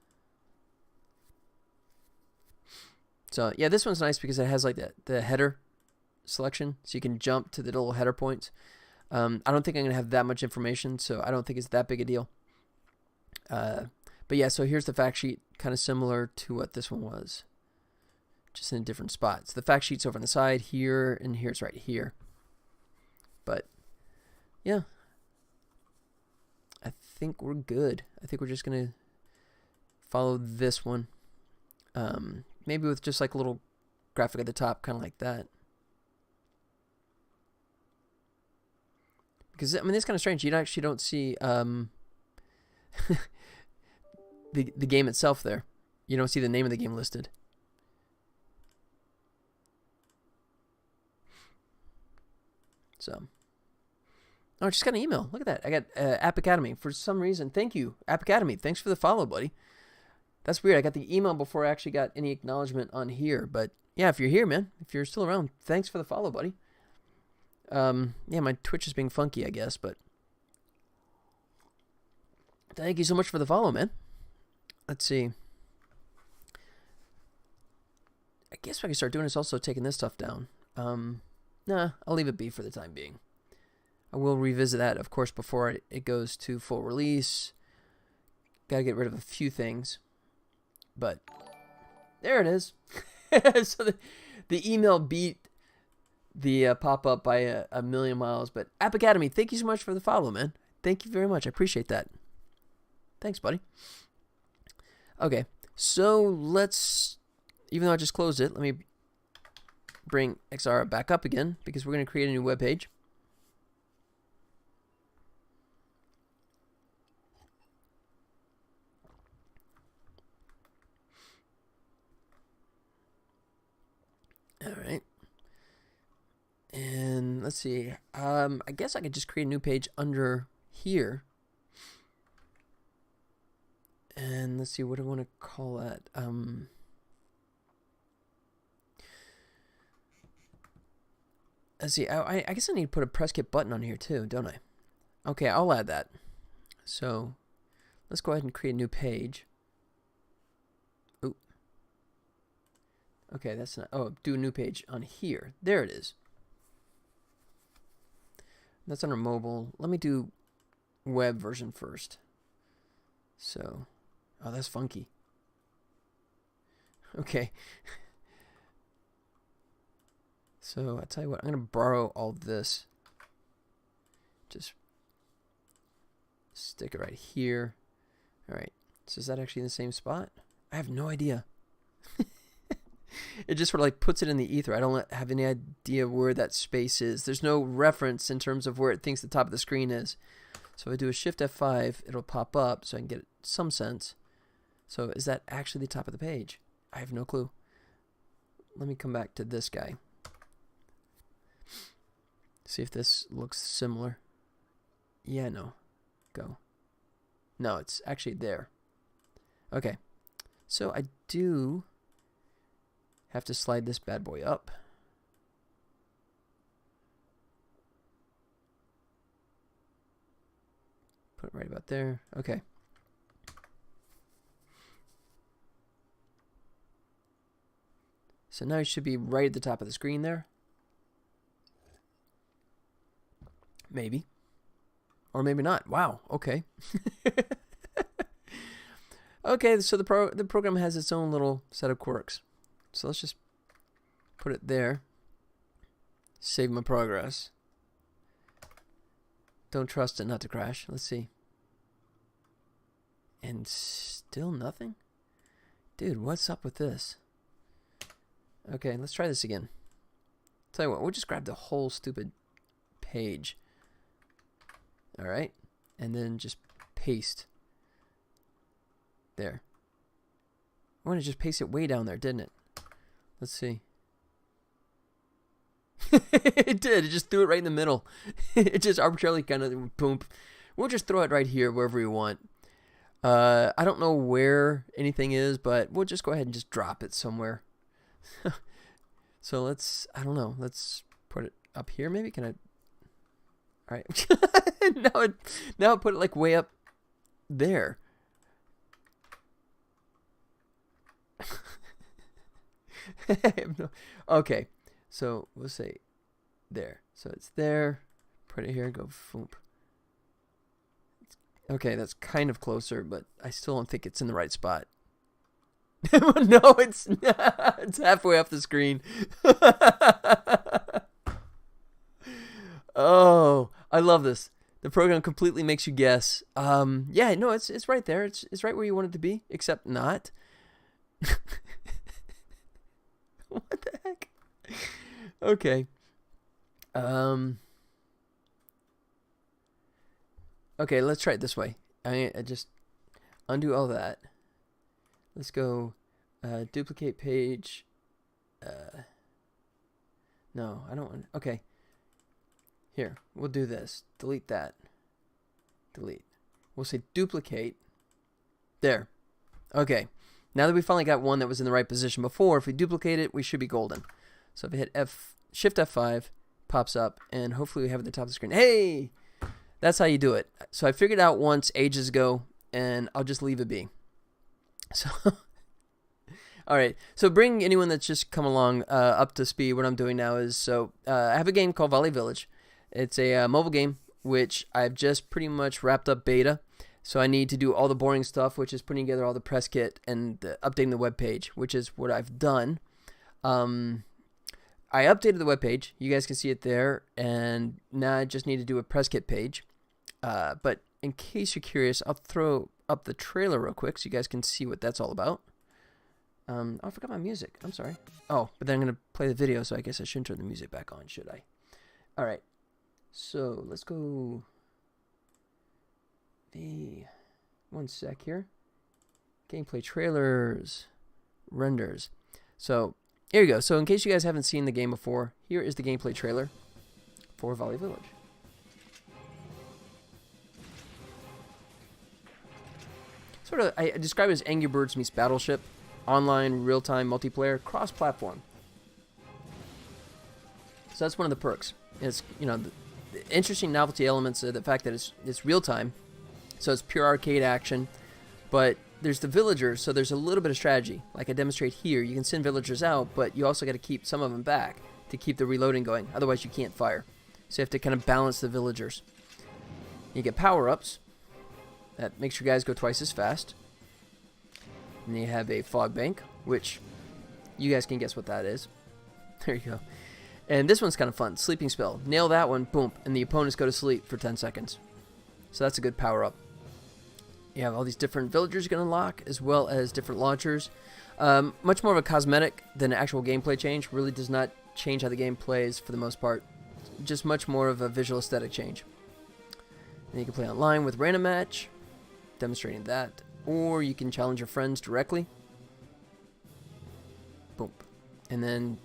So yeah, this one's nice because it has like the header selection, so you can jump to the little header points. I don't think I'm gonna have that much information, so I don't think it's that big a deal. But yeah, so here's the fact sheet, kind of similar to what this one was, just in a different spot. So the fact sheet's over on the side here, and here's right here. But yeah, I think we're good. I think we're just gonna follow this one. Maybe with just like a little graphic at the top, kind of like that. Because I mean, it's kind of strange. You actually don't see the game itself there. You don't see the name of the game listed. So, oh, I just got an email. Look at that. I got App Academy for some reason. Thank you, App Academy. Thanks for the follow, buddy. That's weird. I got the email before I actually got any acknowledgement on here. But yeah, if you're here, man, if you're still around, thanks for the follow, buddy. Yeah, my Twitch is being funky, I guess, but thank you so much for the follow, man. Let's see. I guess what I can start doing is also taking this stuff down. Nah, I'll leave it be for the time being. I will revisit that, of course, before it goes to full release. Gotta get rid of a few things. But there it is. So the email beat the pop-up by a million miles. But App Academy, thank you so much for the follow, man. Thank you very much. I appreciate that. Thanks, buddy. Okay, so let's, even though I just closed it, let me bring XR back up again because we're going to create a new web page. All right. And let's see. I guess I could just create a new page under here. And let's see, what do I want to call that? Let's see. I guess I need to put a press kit button on here too, don't I? Okay, I'll add that. So let's go ahead and create a new page. Ooh. Okay, that's not. Oh, do a new page on here. There it is. That's under mobile. Let me do web version first. So, oh, that's funky. Okay. So, I tell you what, I'm going to borrow all this. Just stick it right here. All right. So, is that actually in the same spot? I have no idea. It just sort of like puts it in the ether. I don't have any idea where that space is. There's no reference in terms of where it thinks the top of the screen is. So if I do a Shift F5, it'll pop up so I can get some sense. So is that actually the top of the page? I have no clue. Let me come back to this guy. See if this looks similar. Yeah, no. Go. No, it's actually there. Okay. So I do have to slide this bad boy up. Put it right about there. Okay. So now it should be right at the top of the screen there. Maybe. Or maybe not. Wow. Okay. Okay, so the program has its own little set of quirks. So let's just put it there. Save my progress. Don't trust it not to crash. Let's see. And still nothing? Dude, what's up with this? Okay, let's try this again. Tell you what, we'll just grab the whole stupid page. Alright. And then just paste. There. I want to just paste it way down there, didn't it? Let's see. It did. It just threw it right in the middle. It just arbitrarily kind of boom. We'll just throw it right here wherever we want. I don't know where anything is, but we'll just go ahead and just drop it somewhere. So let's, I don't know, let's put it up here maybe. Can I? All right. now I put it like way up there. Okay, so we'll say there. So it's there. Put it here. Go foop. Okay, that's kind of closer, but I still don't think it's in the right spot. No, it's not. It's halfway up the screen. Oh, I love this. The program completely makes you guess. Yeah, no, it's right there. It's right where you want it to be, except not. What the heck? Okay. Okay, let's try it this way. I just undo all that. Let's go duplicate page. No, I don't want. Okay. Here, we'll do this. Delete that. Delete. We'll say duplicate. There. Okay. Now that we finally got one that was in the right position before, if we duplicate it, we should be golden. So if I hit Shift F5, pops up, and hopefully we have it at the top of the screen. Hey! That's how you do it. So I figured it out once ages ago, and I'll just leave it be. So, all right. So bring anyone that's just come along up to speed. What I'm doing now is, so I have a game called Volley Village. It's a mobile game, which I've just pretty much wrapped up beta. So I need to do all the boring stuff, which is putting together all the press kit and updating the web page, which is what I've done. I updated the web page. You guys can see it there. And now I just need to do a press kit page. But in case you're curious, I'll throw up the trailer real quick so you guys can see what that's all about. Oh, I forgot my music. I'm sorry. Oh, but then I'm going to play the video, so I guess I shouldn't turn the music back on, should I? All right. So let's go. One sec here. Gameplay trailers. Renders. So here you go. So in case you guys haven't seen the game before, here is the gameplay trailer for Volley Village. Sort of, I describe it as Angry Birds meets Battleship, online, real-time, multiplayer, cross-platform. So that's one of the perks. It's, you know, the interesting novelty elements of the fact that it's real-time, so it's pure arcade action, but there's the villagers, so there's a little bit of strategy. Like I demonstrate here, you can send villagers out, but you also got to keep some of them back to keep the reloading going. Otherwise, you can't fire. So you have to kind of balance the villagers. You get power-ups. That makes your guys go twice as fast. And you have a fog bank, which you guys can guess what that is. There you go. And this one's kind of fun. Sleeping spell. Nail that one, boom, and the opponents go to sleep for 10 seconds. So that's a good power-up. You have all these different villagers you can unlock, as well as different launchers. Much more of a cosmetic than an actual gameplay change. Really does not change how the game plays for the most part. Just much more of a visual aesthetic change. And you can play online with random match, demonstrating that, or you can challenge your friends directly. Boom. And then,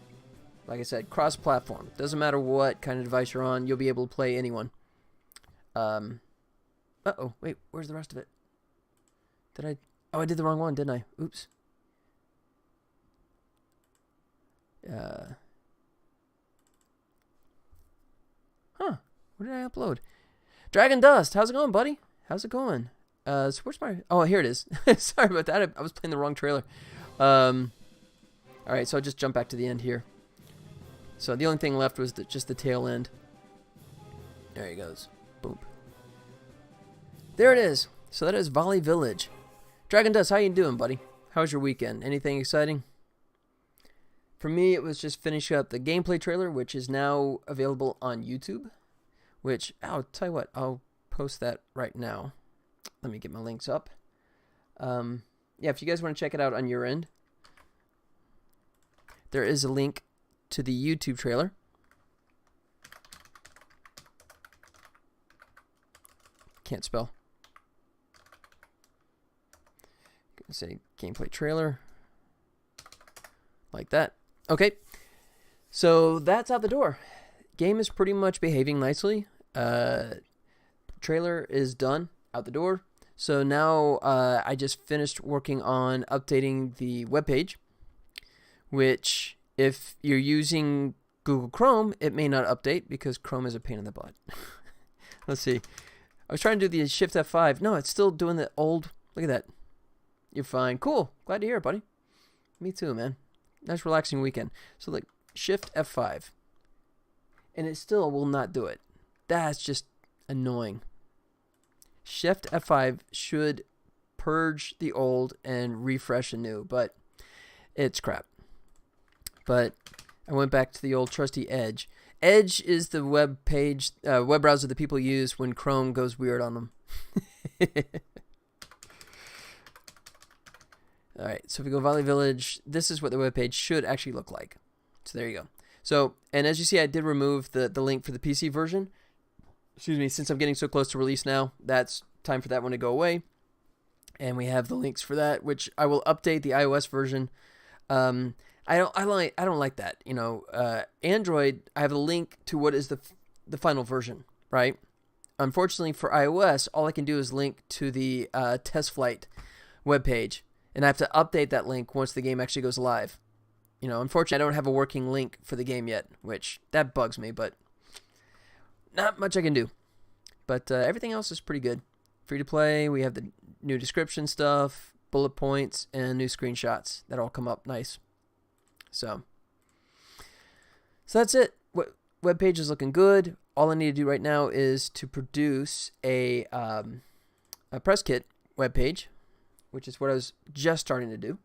like I said, cross-platform. Doesn't matter what kind of device you're on, you'll be able to play anyone. Uh-oh, wait, where's the rest of it? Oh, I did the wrong one, didn't I? Oops. What did I upload? Dragon Dust, how's it going, buddy? How's it going? So where's my... Oh, here it is. Sorry about that. I was playing the wrong trailer. Alright, so I'll just jump back to the end here. So the only thing left was just the tail end. There he goes. Boom. There it is. So that is Volley Village. Dragon Dust, how you doing, buddy? How's your weekend? Anything exciting? For me, it was just finishing up the gameplay trailer, which is now available on YouTube. Which, I'll tell you what, I'll post that right now. Let me get my links up. Yeah, if you guys want to check it out on your end, there is a link to the YouTube trailer. Can't spell. Gonna say gameplay trailer. Like that. Okay. So that's out the door. Game is pretty much behaving nicely. Trailer is done, out the door. So now I just finished working on updating the webpage, which if you're using Google Chrome, it may not update because Chrome is a pain in the butt. Let's see. I was trying to do the Shift F5. No, it's still doing the old. Look at that. You're fine. Cool. Glad to hear it, buddy. Me too, man. Nice relaxing weekend. So like Shift F5. And it still will not do it. That's just annoying. Shift F5 should purge the old and refresh the new, but it's crap. But I went back to the old trusty Edge. Edge is the web browser that people use when Chrome goes weird on them. All right, so if we go Volley Village, this is what the web page should actually look like. So there you go. So, and as you see, I did remove the link for the PC version. Excuse me, since I'm getting so close to release now, that's time for that one to go away. And we have the links for that, which I will update the iOS version. I don't like that. You know, Android, I have a link to what is the final version, right? Unfortunately for iOS, all I can do is link to the test flight webpage, and I have to update that link once the game actually goes live. You know, unfortunately, I don't have a working link for the game yet, which that bugs me, but not much I can do. But everything else is pretty good. Free to play. We have the new description stuff, bullet points, and new screenshots that all come up nice. So that's it. Web page is looking good. All I need to do right now is to produce a press kit web page, which is what I was just starting to do.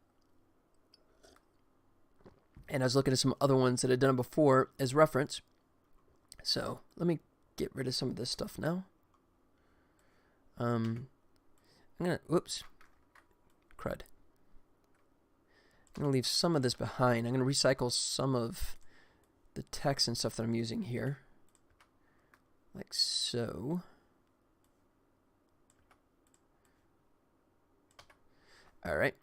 And I was looking at some other ones that I'd done before as reference. So let me get rid of some of this stuff now. I'm gonna, whoops, crud. I'm gonna leave some of this behind. I'm gonna recycle some of the text and stuff that I'm using here, like so. All right.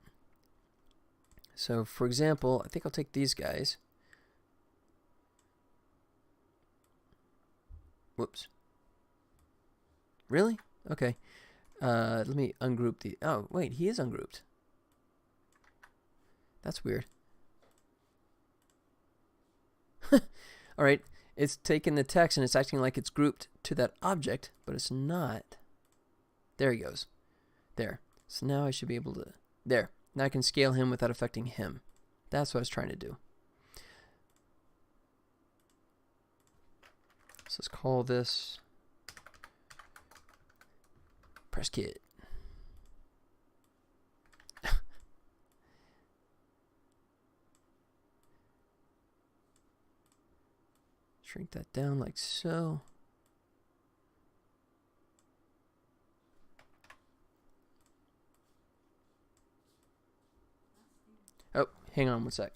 So, for example, I think I'll take these guys. Whoops. Really? Okay. Let me ungroup the... Oh, wait, he is ungrouped. That's weird. All right. It's taking the text and it's acting like it's grouped to that object, but it's not. There he goes. There. So now I should be able to... There. Now I can scale him without affecting him. That's what I was trying to do. So let's call this press kit. Shrink that down like so. Oh, hang on one sec.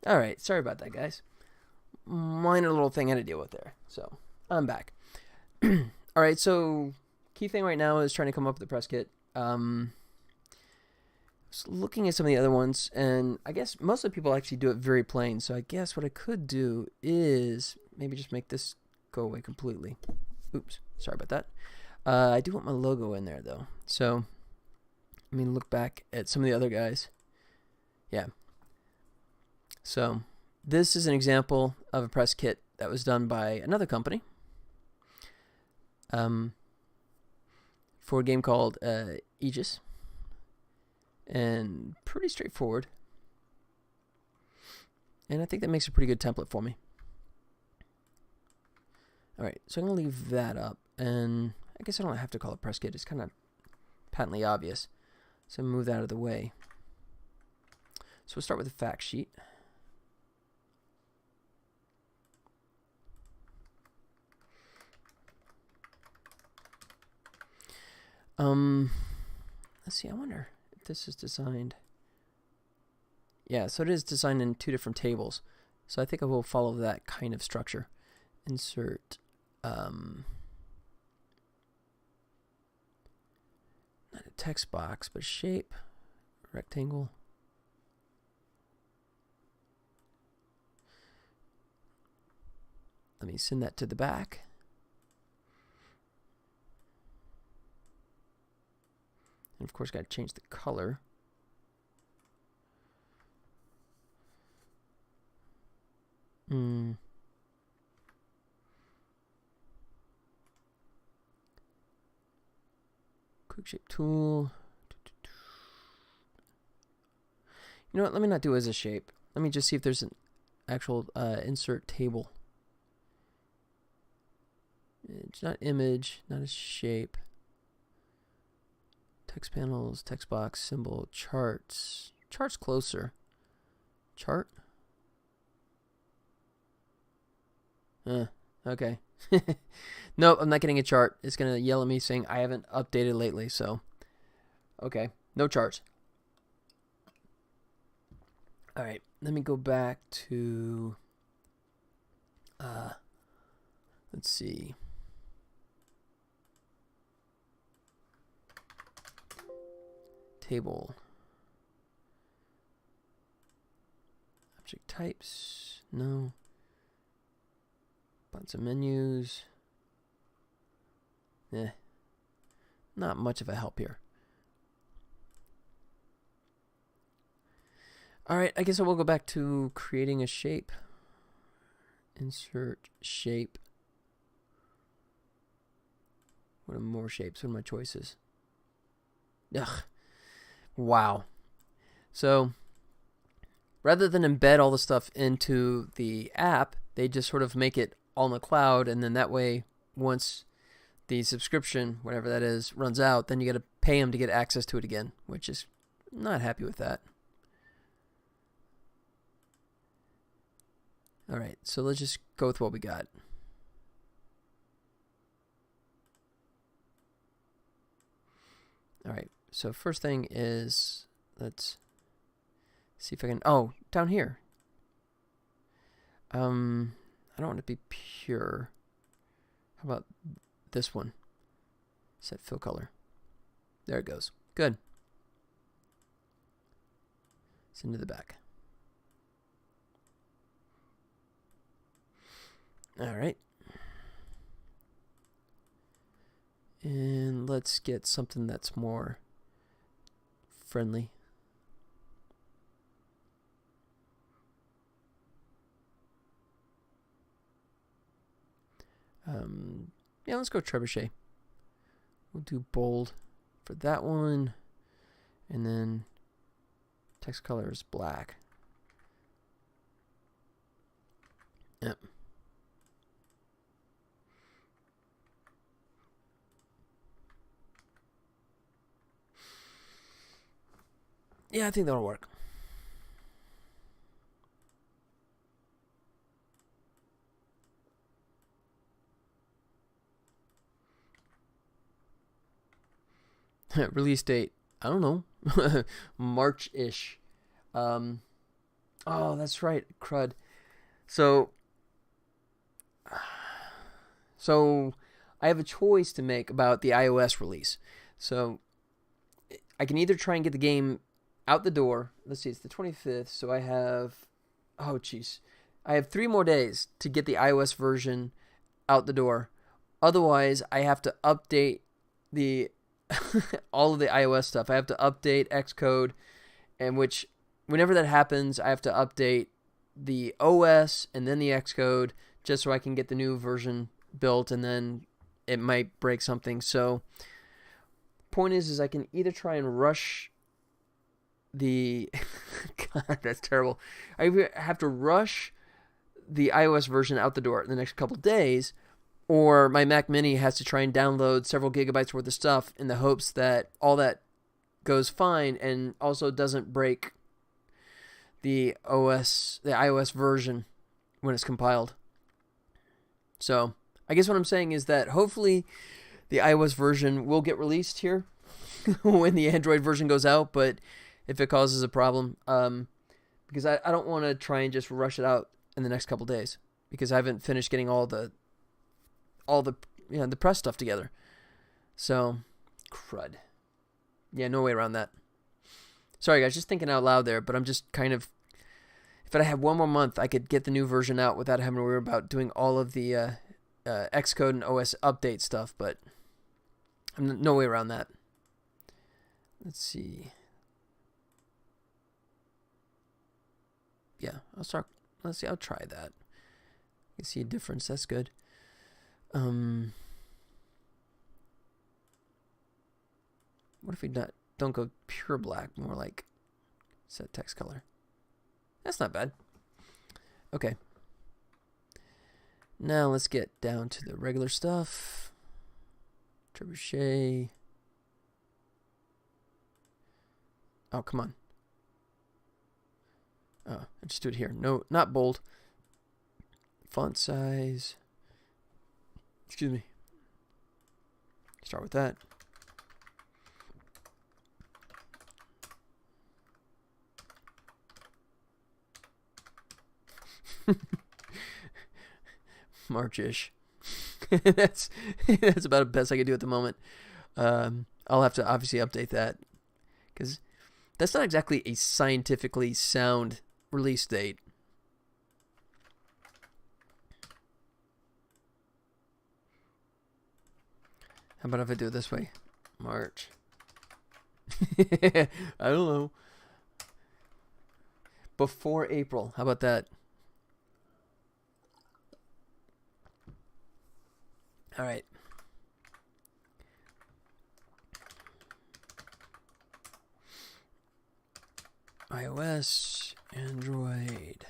All right, sorry about that, guys. Minor little thing I had to deal with there. So I'm back. All right, so key thing right now is trying to come up with the press kit. Just looking at some of the other ones, and I guess most of the people actually do it very plain. So I guess what I could do is maybe just make this go away completely. Oops, sorry about that. I do want my logo in there though. So let me look back at some of the other guys. Yeah. So this is an example of a press kit that was done by another company for a game called Aegis. And pretty straightforward. And I think that makes a pretty good template for me. Alright, so I'm going to leave that up. And I guess I don't have to call it press kit. It's kind of patently obvious. So move that out of the way. So we'll start with the fact sheet. Let's see, I wonder if this is designed. Yeah, so it is designed in two different tables. So I think I will follow that kind of structure. Insert, not a text box, but shape, rectangle. Let me send that to the back. And of course, got to change the color. Quick shape tool. You know what? Let me not do it as a shape. Let me just see if there's an actual insert table. It's not image, not a shape. Text panels, text box, symbol, charts. Charts closer. Chart? Okay. Nope, I'm not getting a chart. It's going to yell at me saying I haven't updated lately, so. Okay, no charts. Alright, let me go back to, let's see. Table. Object types, no. Bunch of menus. Not much of a help here. Alright, I guess I will go back to creating a shape. Insert shape. What are more shapes? What are my choices? Ugh. Wow. So, rather than embed all the stuff into the app, they just sort of make it all in the cloud, and then that way, once the subscription, whatever that is, runs out, then you got to pay them to get access to it again, which is not happy with that. Alright, so let's just go with what we got. Alright, so first thing is, let's see if I can, oh, down here. I don't want it to be pure. How about this one? Set fill color. There it goes. Good. Send to the back. Alright. And let's get something that's more friendly. Yeah, let's go trebuchet. We'll do bold for that one. And then text color is black. Yep. Yeah, I think that'll work. Release date, I don't know, March-ish. Oh, that's right. Crud. So, so I have a choice to make about the iOS release. So I can either try and get the game out the door. Let's see, it's the 25th, so I have, oh jeez, I have 3 more days to get the iOS version out the door. Otherwise, I have to update the all of the iOS stuff. I have to update Xcode, and which whenever that happens, I have to update the OS and then the Xcode just so I can get the new version built, and then it might break something. So point is I can either try and rush the God, that's terrible. I have to rush the iOS version out the door in the next couple days, or my Mac Mini has to try and download several gigabytes worth of stuff in the hopes that all that goes fine and also doesn't break the iOS version when it's compiled. So I guess what I'm saying is that hopefully the iOS version will get released here when the Android version goes out, but if it causes a problem, because I don't want to try and just rush it out in the next couple days because I haven't finished getting all the the press stuff together. So, crud. Yeah, no way around that. Sorry guys, just thinking out loud there, but I'm just kind of, if I had 1 more month, I could get the new version out without having to worry about doing all of the Xcode and OS update stuff, but I'm no way around that. Let's see. Yeah, let's see, I'll try that. You can see a difference, that's good. What if we don't go pure black, more like set text color? That's not bad. Okay. Now let's get down to the regular stuff. Trebuchet. Oh, come on. Oh, I just do it here. No, not bold. Font size. Excuse me. Start with that. March-ish. that's about the best I can do at the moment. I'll have to obviously update that because that's not exactly a scientifically sound release date. How about if I do it this way? March. I don't know. Before April. How about that? All right. iOS, Android.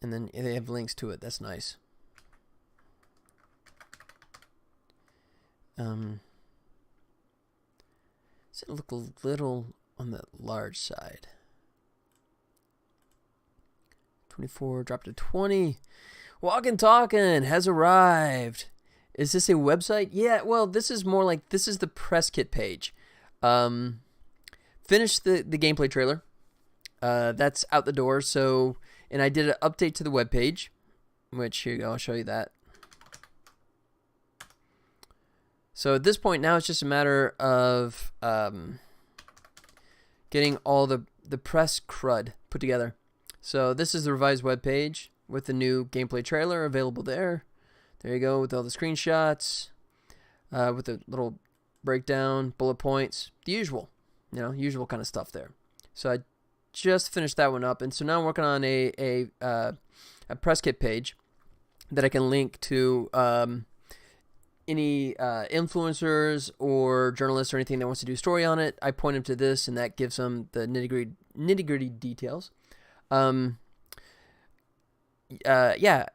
And then they have links to it. That's nice. Does it look a little on the large side? 24 dropped to 20. Walkin' Talkin' has arrived. Is this a website? Yeah, well, this is more like, this is the press kit page. Finished the gameplay trailer. That's out the door. So, and I did an update to the webpage, which here you go, I'll show you that. So at this point now it's just a matter of getting all the press crud put together. So this is the revised webpage with the new gameplay trailer available there. There you go, with all the screenshots, with the little breakdown, bullet points, the usual, usual kind of stuff there. So I just finished that one up, and so now I'm working on a press kit page that I can link to any influencers or journalists or anything that wants to do a story on it. I point them to this, and that gives them the nitty-gritty details. Yeah,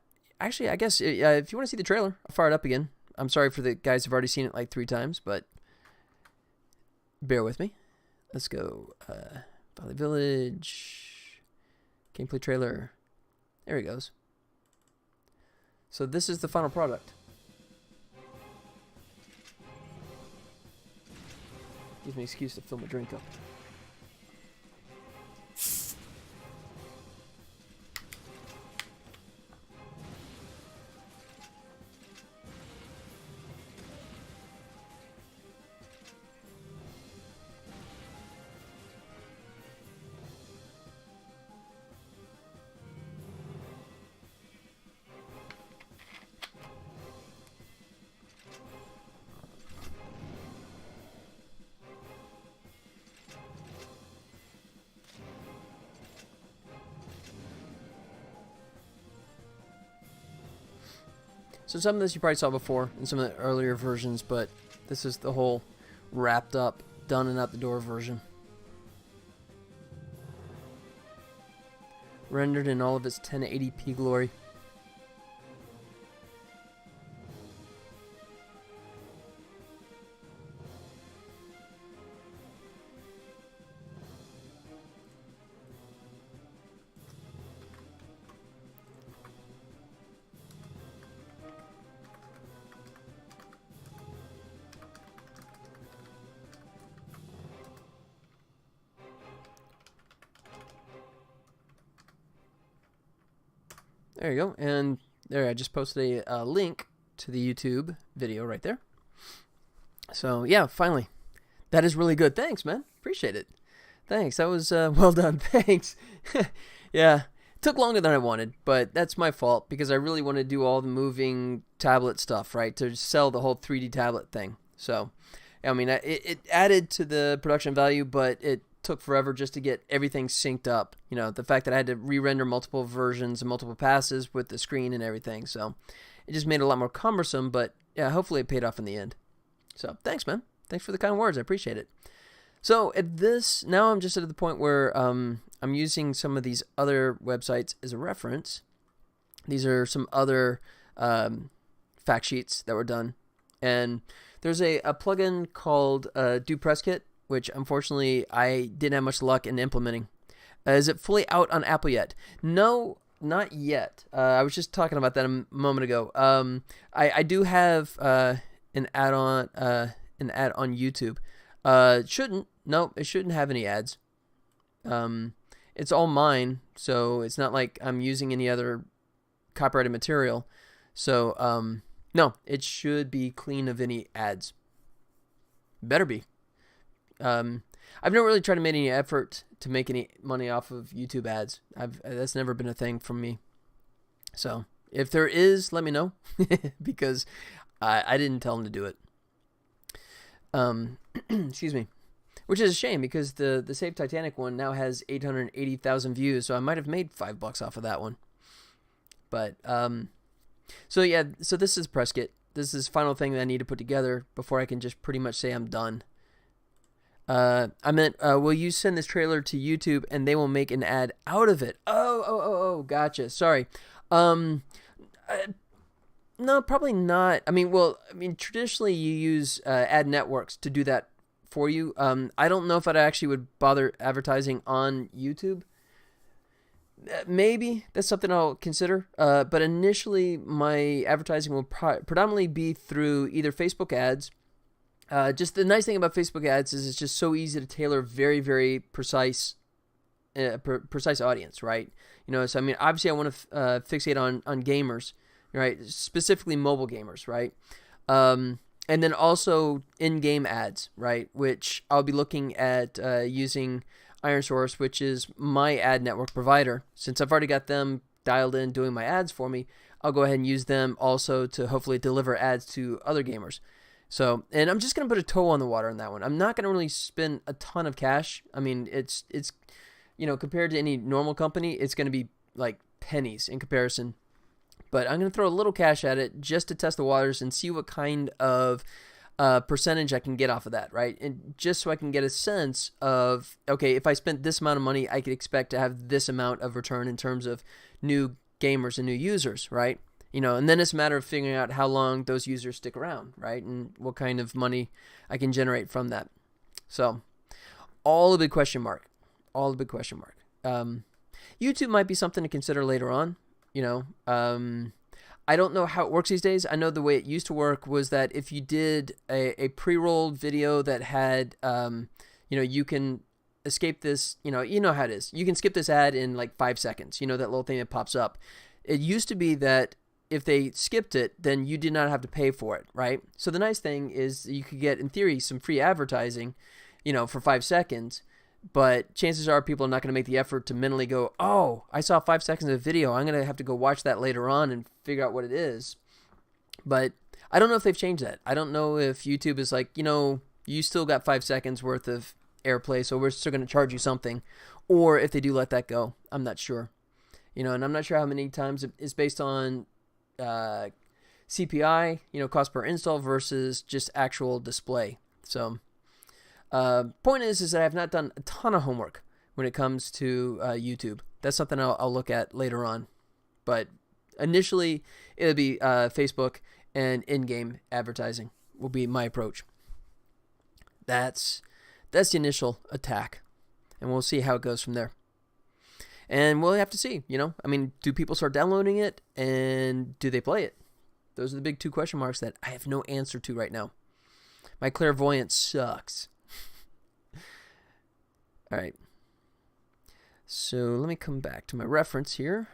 actually, I guess if you want to see the trailer, I'll fire it up again. I'm sorry for the guys who've already seen it like 3 times, but bear with me. Let's go. Volley Village. Gameplay trailer. There he goes. So this is the final product. Gives me an excuse to fill my drink up. So some of this you probably saw before in some of the earlier versions, but this is the whole wrapped up, done and out the door version. Rendered in all of its 1080p glory. There you go, and there I just posted a link to the YouTube video right there. So yeah, finally, that is really good. Thanks, man. Appreciate it. Thanks. That was well done. Thanks. Yeah, it took longer than I wanted, but that's my fault because I really want to do all the moving tablet stuff, right? To sell the whole 3D tablet thing. So, I mean, it added to the production value, but it took forever just to get everything synced up. You know, the fact that I had to re-render multiple versions and multiple passes with the screen and everything. So it just made it a lot more cumbersome, but yeah, hopefully it paid off in the end. So thanks, man. Thanks for the kind words. I appreciate it. So at this, now I'm just at the point where I'm using some of these other websites as a reference. These are some other fact sheets that were done. And there's a plugin called Do Press Kit, which unfortunately I didn't have much luck in implementing. Is it fully out on Apple yet? No, not yet. I was just talking about that a moment ago. I do have an ad on YouTube. It shouldn't have any ads. It's all mine, so it's not like I'm using any other copyrighted material. So no, it should be clean of any ads. Better be. I've never really tried to make any effort to make any money off of YouTube ads. That's never been a thing from me. So if there is, let me know because I didn't tell them to do it. Excuse me. Which is a shame because the Save Titanic one now has 880,000 views, so I might have made $5 off of that one. But so yeah, so this is press kit. This is the final thing that I need to put together before I can just pretty much say I'm done. I meant, will you send this trailer to YouTube and they will make an ad out of it? Oh, gotcha. Sorry. No, probably not. Traditionally you use ad networks to do that for you. I don't know if I actually would bother advertising on YouTube. Maybe that's something I'll consider. But initially my advertising will predominantly be through either Facebook ads. Just the nice thing about Facebook ads is it's just so easy to tailor very, very precise audience, right? You know, so I mean, obviously I want to fixate on gamers, right? Specifically mobile gamers, right? And then also in-game ads, right? Which I'll be looking at using IronSource, which is my ad network provider. Since I've already got them dialed in doing my ads for me, I'll go ahead and use them also to hopefully deliver ads to other gamers. So, and I'm just going to put a toe on the water on that one. I'm not going to really spend a ton of cash. I mean, it's compared to any normal company, it's going to be like pennies in comparison. But I'm going to throw a little cash at it just to test the waters and see what kind of percentage I can get off of that, right? And just so I can get a sense of, okay, if I spent this amount of money, I could expect to have this amount of return in terms of new gamers and new users, right? You know, and then it's a matter of figuring out how long those users stick around, right? And what kind of money I can generate from that. So, all a big question mark. All a big question mark. YouTube might be something to consider later on. You know, I don't know how it works these days. I know the way it used to work was that if you did a pre-rolled video that had, you can escape this, you know how it is. You can skip this ad in like 5 seconds. You know, that little thing that pops up. It used to be that if they skipped it, then you did not have to pay for it, right? So the nice thing is you could get, in theory, some free advertising, for 5 seconds, but chances are people are not going to make the effort to mentally go, oh, I saw 5 seconds of video. I'm going to have to go watch that later on and figure out what it is. But I don't know if they've changed that. I don't know if YouTube is like, you still got 5 seconds worth of airplay, so we're still going to charge you something. Or if they do let that go. I'm not sure. And I'm not sure how many times it's based on CPI, cost per install versus just actual display. So point is that I've not done a ton of homework when it comes to YouTube. That's something I'll look at later on. But initially, it'll be Facebook and in-game advertising will be my approach. That's the initial attack, and we'll see how it goes from there. And we'll have to see, do people start downloading it, and do they play it? Those are the big 2 question marks that I have no answer to right now. My clairvoyance sucks. All right. So let me come back to my reference here.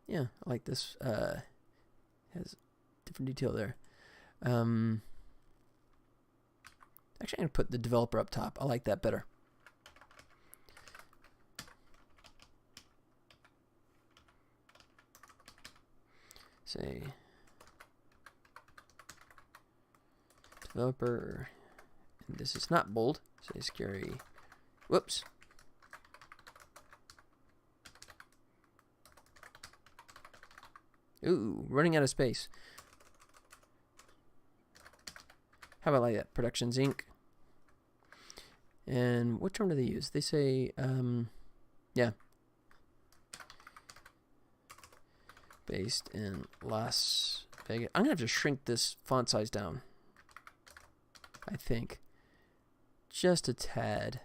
Yeah, I like this. Has different detail there. Actually, I'm going to put the developer up top. I like that better. Say developer, and this is not bold. Say scary. Whoops. Ooh, running out of space. How about like that? Productions Inc. And what term do they use? They say, yeah. Based in Las Vegas. I'm going to have to shrink this font size down. I think. Just a tad.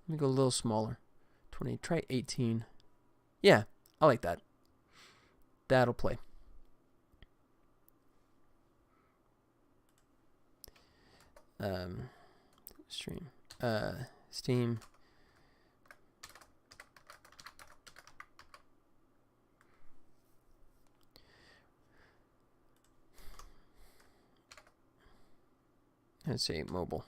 Let me go a little smaller. 20. Try 18. Yeah, I like that. That'll play. Stream. Steam. Let's say mobile.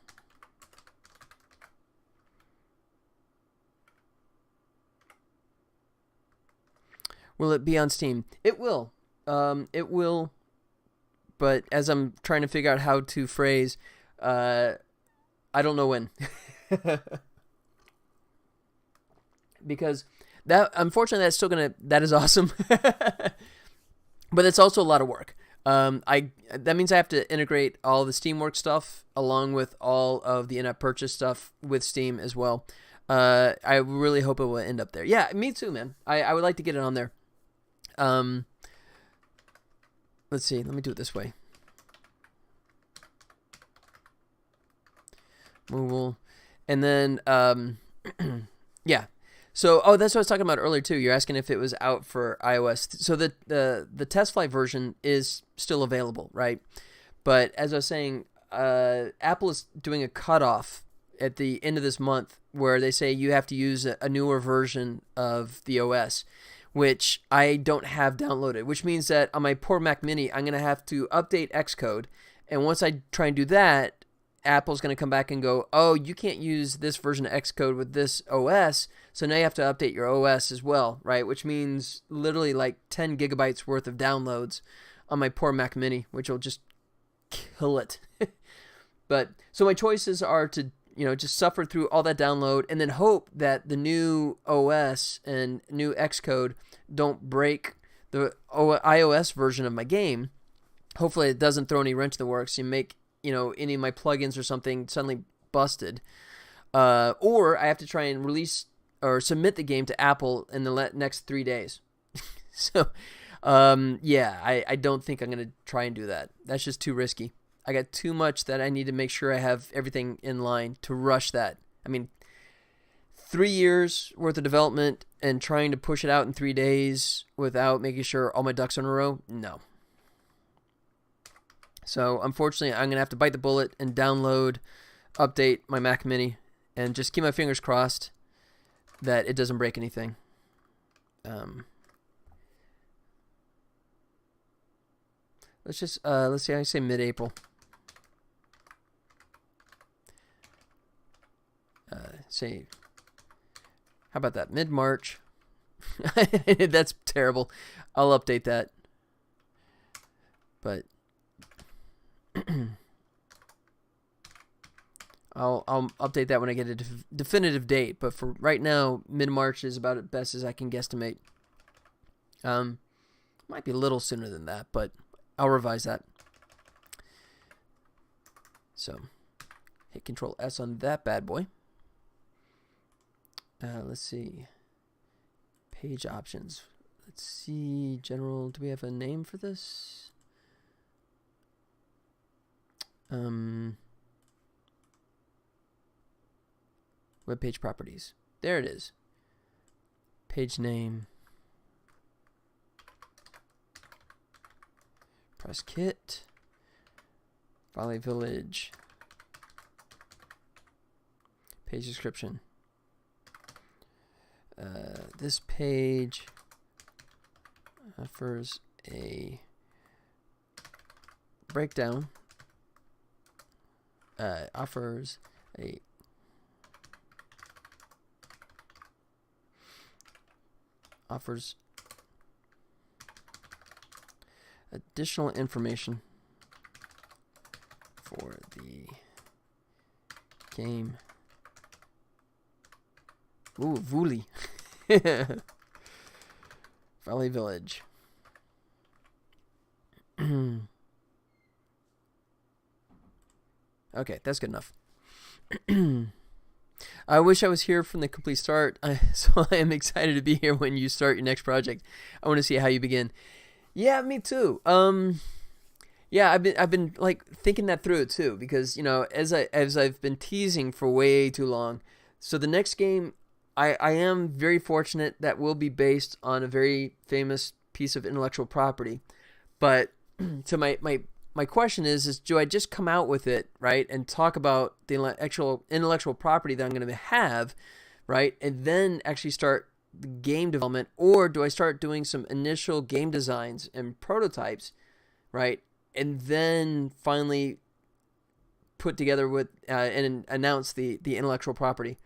Will it be on Steam? It will. It will. But as I'm trying to figure out how to phrase, I don't know when. Because that, unfortunately, that's still that is awesome. But it's also a lot of work. That means I have to integrate all the Steamworks stuff along with all of the in-app purchase stuff with Steam as well. I really hope it will end up there. Yeah, me too, man. I would like to get it on there. Let's see. Let me do it this way. Mobile, and then yeah. So, that's what I was talking about earlier too. You're asking if it was out for iOS. So the test flight version is still available, right? But as I was saying, Apple is doing a cutoff at the end of this month where they say you have to use a newer version of the OS, which I don't have downloaded, which means that on my poor Mac Mini, I'm going to have to update Xcode. And once I try and do that, Apple's going to come back and go, oh, you can't use this version of Xcode with this OS, so now you have to update your OS as well, right? Which means literally like 10 gigabytes worth of downloads on my poor Mac Mini, which will just kill it. But so my choices are to, just suffer through all that download and then hope that the new OS and new Xcode don't break the iOS version of my game. Hopefully it doesn't throw any wrench in the works and make any of my plugins or something suddenly busted. Or I have to try and release or submit the game to Apple in the next 3 days. So, yeah, I don't think I'm going to try and do that. That's just too risky. I got too much that I need to make sure I have everything in line to rush that. I mean, 3 years worth of development and trying to push it out in 3 days without making sure all my ducks are in a row? No. So, unfortunately, I'm going to have to bite the bullet and download, update my Mac Mini, and just keep my fingers crossed that it doesn't break anything. Let's see, I say mid-April. Say, how about that? Mid-March. That's terrible. I'll update that. But I'll update that when I get a definitive date. But for right now, mid-March is about as best as I can guesstimate. Might be a little sooner than that, but I'll revise that. So hit Control S on that bad boy. Let's see. Page options. Let's see. General. Do we have a name for this? Web page properties. There it is. Page name. Press kit. Volley Village. Page description. This page offers a breakdown. Offers additional information for the game. Ooh, Volley. Volley Village. Okay, that's good enough. I wish I was here from the complete start, so I am excited to be here when you start your next project. I want to see how you begin. Yeah, me too. Yeah, I've been like thinking that through too, because as I've been teasing for way too long. So the next game, I am very fortunate that will be based on a very famous piece of intellectual property. But so my question is do I just come out with it, right, and talk about the actual intellectual property that I'm going to have, right, and then actually start the game development, or do I start doing some initial game designs and prototypes, right, and then finally put together with and announce the intellectual property?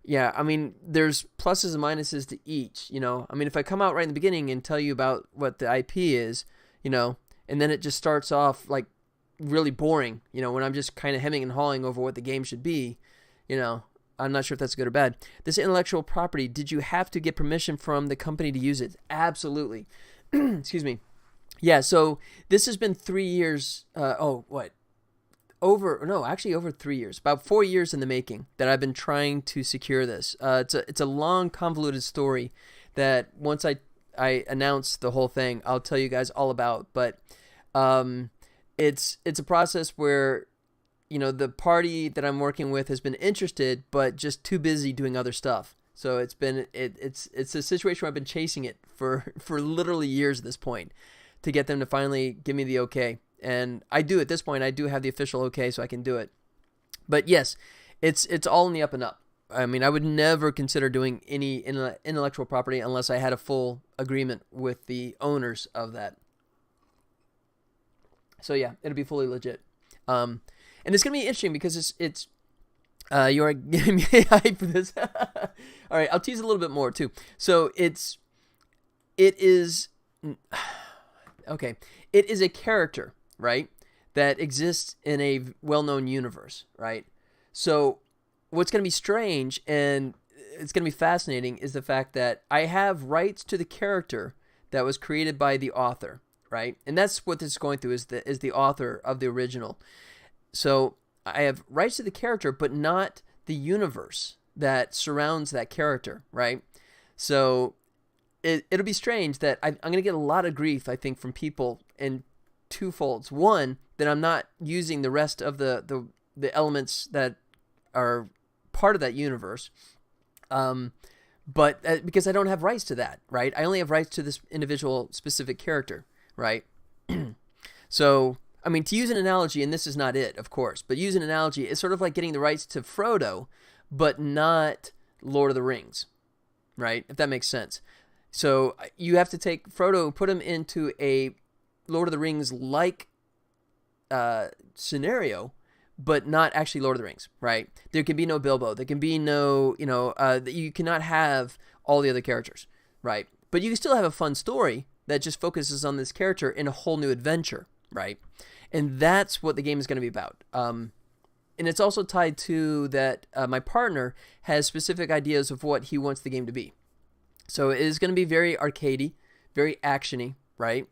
Yeah, I mean, there's pluses and minuses to each, I mean, if I come out right in the beginning and tell you about what the IP is, and then it just starts off like really boring, when I'm just kind of hemming and hawing over what the game should be, I'm not sure if that's good or bad. This intellectual property, did you have to get permission from the company to use it? Absolutely. Excuse me. Yeah, so this has been 3 years, over 3 years, about 4 years in the making that I've been trying to secure this. It's a long, convoluted story that once I announce the whole thing, I'll tell you guys all about. But it's a process where the party that I'm working with has been interested, but just too busy doing other stuff. So it's a situation where I've been chasing it for literally years at this point to get them to finally give me the okay. And I do at this point. I do have the official okay, so I can do it. But yes, it's all in the up and up. I mean, I would never consider doing any intellectual property unless I had a full agreement with the owners of that. So yeah, it'll be fully legit. And it's gonna be interesting because it's you're getting me hype for this. All right, I'll tease a little bit more too. So it is okay. It is a character, right, that exists in a well-known universe, right? So what's going to be strange and it's going to be fascinating is the fact that I have rights to the character that was created by the author, right? And that's what this is going through is the author of the original. So I have rights to the character, but not the universe that surrounds that character, right? So it'll be strange that I'm going to get a lot of grief, I think, from people in two folds. One, that I'm not using the rest of the elements that are part of that universe, but because I don't have rights to that, right? I only have rights to this individual specific character, right? So, I mean, to use an analogy, and this is not it, of course, but use an analogy, it's sort of like getting the rights to Frodo, but not Lord of the Rings, right? If that makes sense. So you have to take Frodo, put him into a Lord of the Rings-like scenario, but not actually Lord of the Rings, right? There can be no Bilbo. There can be no, you cannot have all the other characters, right? But you can still have a fun story that just focuses on this character in a whole new adventure, right? And that's what the game is going to be about. And it's also tied to that my partner has specific ideas of what he wants the game to be. So it is going to be very arcadey, very actiony, right?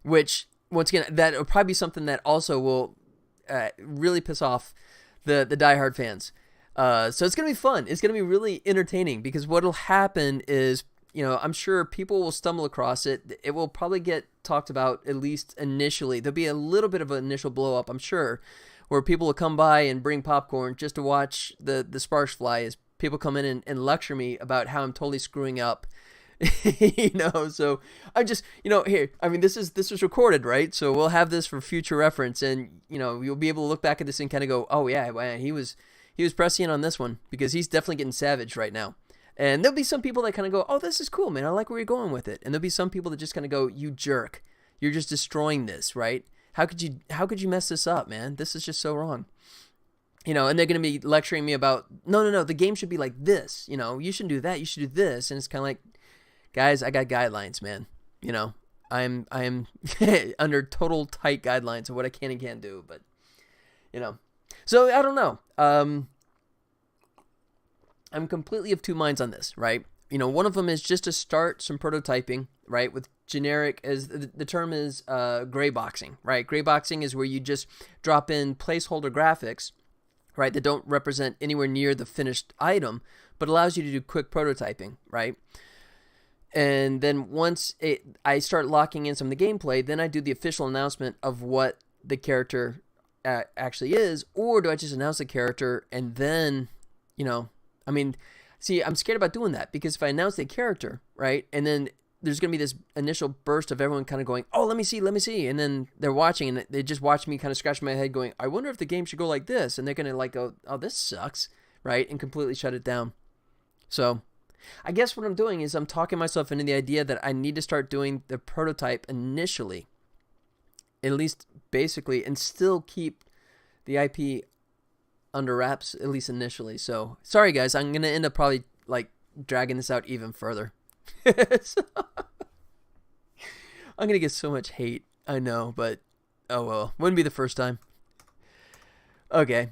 Which, once again, that will probably be something that also will really piss off the diehard fans. So it's going to be fun. It's going to be really entertaining, because what will happen is, I'm sure people will stumble across it. It will probably get talked about, at least initially. There'll be a little bit of an initial blow up, I'm sure, where people will come by and bring popcorn just to watch the sparks fly as people come in and lecture me about how I'm totally screwing up. So I just, here, I mean, this is recorded, right? So we'll have this for future reference, and, you'll be able to look back at this and kind of go, oh yeah, man, he was prescient on this one, because he's definitely getting savage right now. And there'll be some people that kind of go, oh, this is cool, man. I like where you're going with it. And there'll be some people that just kind of go, you jerk. You're just destroying this, right? How could you mess this up, man? This is just so wrong. And they're going to be lecturing me about, no, the game should be like this. You shouldn't do that. You should do this. And it's kind of like, guys, I got guidelines, man. I am under total tight guidelines of what I can and can't do. But, so I don't know. I'm completely of two minds on this, right? One of them is just to start some prototyping, right? With generic, as the term is gray boxing, right? Gray boxing is where you just drop in placeholder graphics, right, that don't represent anywhere near the finished item, but allows you to do quick prototyping, right? And then once I start locking in some of the gameplay, then I do the official announcement of what the character actually is. Or do I just announce the character and then, see, I'm scared about doing that, because if I announce the character, right, and then there's going to be this initial burst of everyone kind of going, oh, let me see, and then they're watching, and they just watch me kind of scratch my head going, I wonder if the game should go like this, and they're going to go, oh, this sucks, right, and completely shut it down. So I guess what I'm doing is I'm talking myself into the idea that I need to start doing the prototype initially, at least basically, and still keep the IP under wraps, at least initially. So sorry guys, I'm going to end up probably dragging this out even further. So, I'm going to get so much hate, I know, but oh well, wouldn't be the first time. Okay.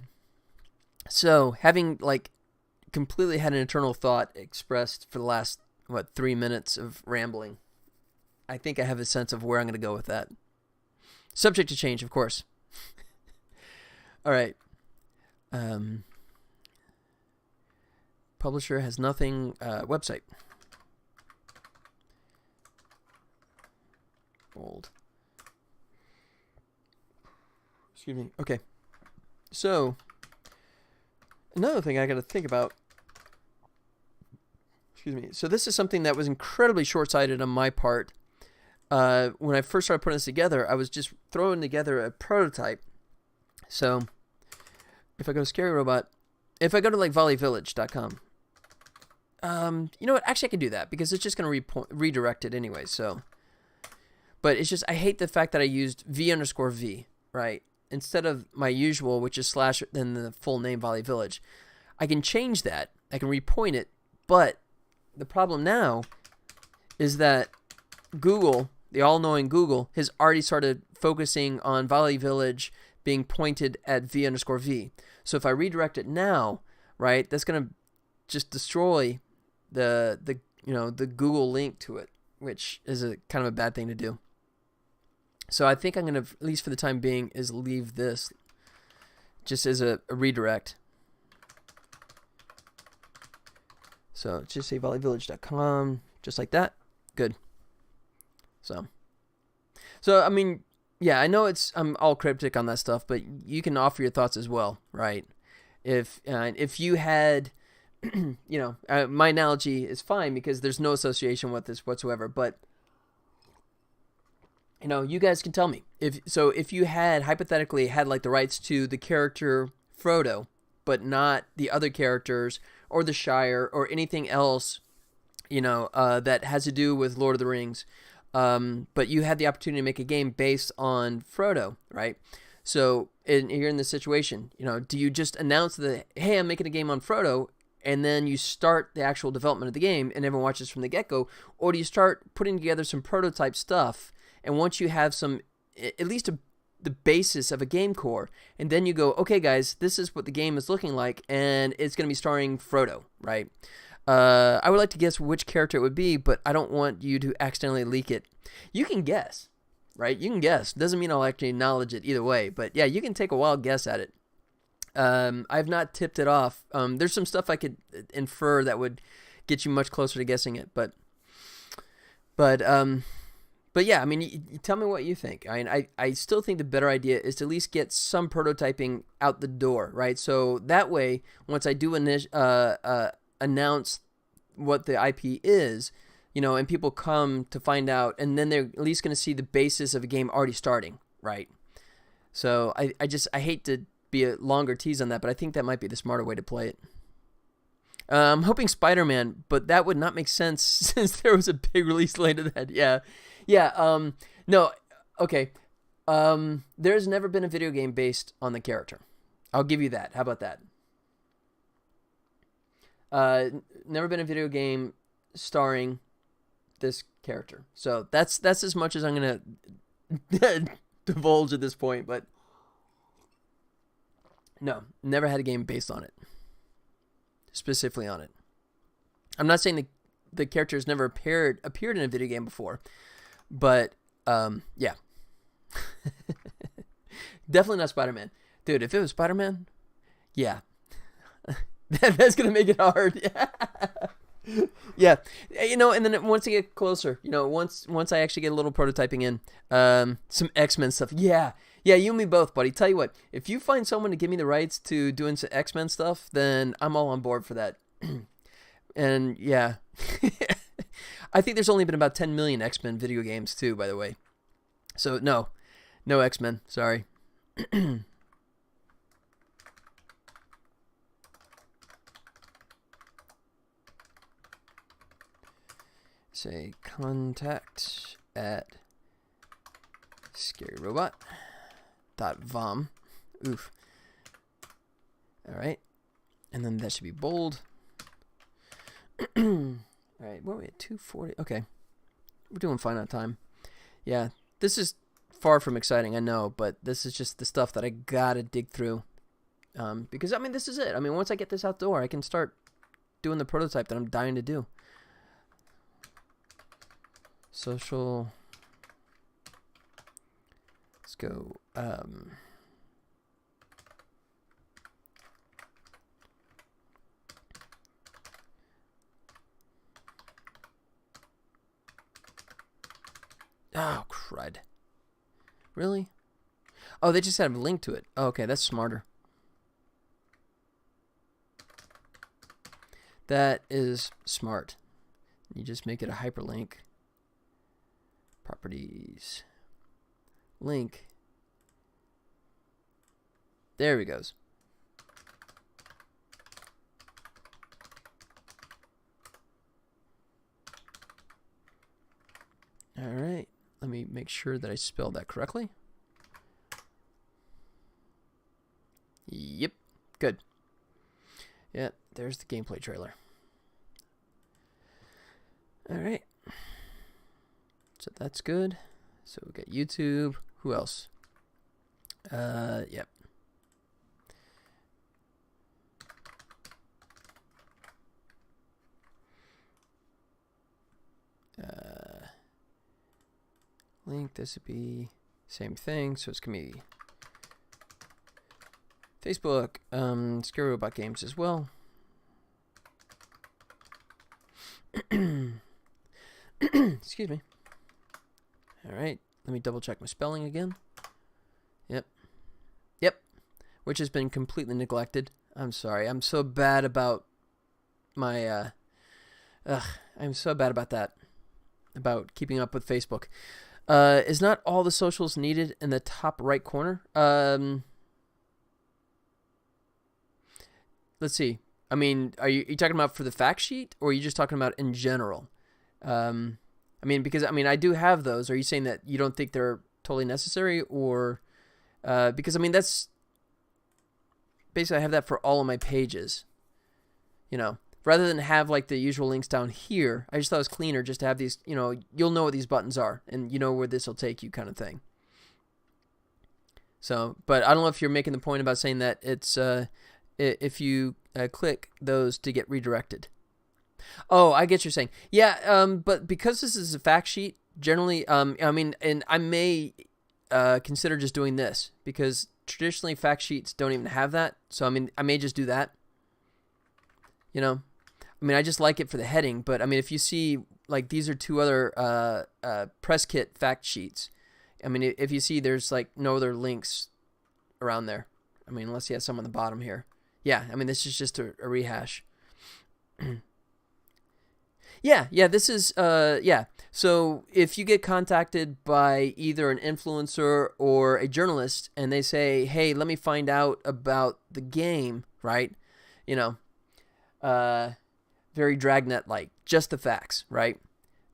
So, having completely had an internal thought expressed for the last 3 minutes of rambling, I think I have a sense of where I'm going to go with that. Subject to change, of course. All right. Publisher has nothing. Website. Bold. Excuse me. Okay. So, another thing I got to think about. Excuse me. So this is something that was incredibly short-sighted on my part. When I first started putting this together, I was just throwing together a prototype. So, if I go to Scary Robot, if I go to volleyvillage.com, you know what? Actually, I can do that, because it's just going to redirect it anyway. So, but it's just, I hate the fact that I used v_v, right? Instead of my usual, which is / then the full name Volley Village. I can change that. I can repoint it. But the problem now is that Google, the all-knowing Google, has already started focusing on Volley Village being pointed at v_v. So if I redirect it now, right, that's going to just destroy the Google link to it, which is a kind of a bad thing to do. So I think I'm going to, at least for the time being, is leave this just as a redirect. So just say volleyvillage.com, just like that. Good. So I mean, yeah, I know I'm all cryptic on that stuff, but you can offer your thoughts as well, right? If you had, my analogy is fine because there's no association with this whatsoever, but you guys can tell me if you had hypothetically had the rights to the character Frodo, but not the other characters or the Shire or anything else, that has to do with Lord of the Rings. But you had the opportunity to make a game based on Frodo, right? So you're in this situation, do you just announce hey, I'm making a game on Frodo, and then you start the actual development of the game and everyone watches from the get-go, or do you start putting together some prototype stuff, and once you have some, at least the basis of a game core, and then you go, okay guys, this is what the game is looking like, and it's going to be starring Frodo, right? I would like to guess which character it would be, but I don't want you to accidentally leak it. You can guess, right? You can guess. Doesn't mean I'll actually acknowledge it either way, but yeah, you can take a wild guess at it. I've not tipped it off. There's some stuff I could infer that would get you much closer to guessing it, but yeah, I mean, you tell me what you think. I mean, I still think the better idea is to at least get some prototyping out the door, right? So that way, once I do announce what the IP is, and people come to find out, and then they're at least going to see the basis of a game already starting, right? So I hate to be a longer tease on that, but I think that might be the smarter way to play it. I'm hoping Spider-Man, but that would not make sense since there was a big release later that. Yeah. No. Okay. There's never been a video game based on the character. I'll give you that. How about that? Never been a video game starring this character. So that's as much as I'm gonna divulge at this point. But no, never had a game based on it. Specifically on it. I'm not saying the character has never appeared in a video game before, but yeah. Definitely not Spider-Man. Dude, if it was Spider-Man, yeah. That's going to make it hard. Yeah. And then once I get closer, once I actually get a little prototyping in, some X-Men stuff. Yeah, you and me both, buddy. Tell you what, if you find someone to give me the rights to doing some X-Men stuff, then I'm all on board for that. And yeah, I think there's only been about 10 million X-Men video games too, by the way. So no X-Men, sorry. Say contact at scaryrobot.vom. Oof. All right. And then that should be bold. All right. What are we at? 2:40. Okay. We're doing fine on time. Yeah. This is far from exciting, I know, but this is just the stuff that I gotta dig through. Because, I mean, this is it. I mean, once I get this out the door, I can start doing the prototype that I'm dying to do. Social. Let's go. Oh, crud. Really? Oh, they just have a link to it. Oh, okay, that's smarter. That is smart. You just make it a hyperlink. Properties. Link. There he goes. All right. Let me make sure that I spelled that correctly. Yep. Good. Yeah, there's the gameplay trailer. All right. So that's good. So we got YouTube. Who else? Yep. Link, this would be same thing. So it's gonna be Facebook, Scary Robot Games as well. Excuse me. All right, let me double check my spelling again. Yep, which has been completely neglected. I'm sorry. I'm so bad about my, I'm so bad about that, about keeping up with Facebook. Is not all the socials needed in the top right corner? Let's see. I mean, are you talking about for the fact sheet, or are you just talking about in general? I mean, because, I mean, I do have those. Are you saying that you don't think they're totally necessary, or, because, I mean, that's, basically I have that for all of my pages, rather than have like the usual links down here. I just thought it was cleaner just to have these, you'll know what these buttons are, and you know where this will take you kind of thing. So, but I don't know if you're making the point about saying that it's, if you click those to get redirected. Oh, I get what you're saying. Yeah, but because this is a fact sheet, generally, I mean, and I may consider just doing this because traditionally fact sheets don't even have that. So, I mean, I may just do that. You know, I mean, I just like it for the heading, but I mean, if you see, like, these are two other press kit fact sheets. I mean, if you see, there's like no other links around there. I mean, unless you have some on the bottom here. Yeah, I mean, this is just a rehash. Yeah, this is, yeah. So if you get contacted by either an influencer or a journalist and they say, hey, let me find out about the game, right? You know, very Dragnet-like, just the facts, right?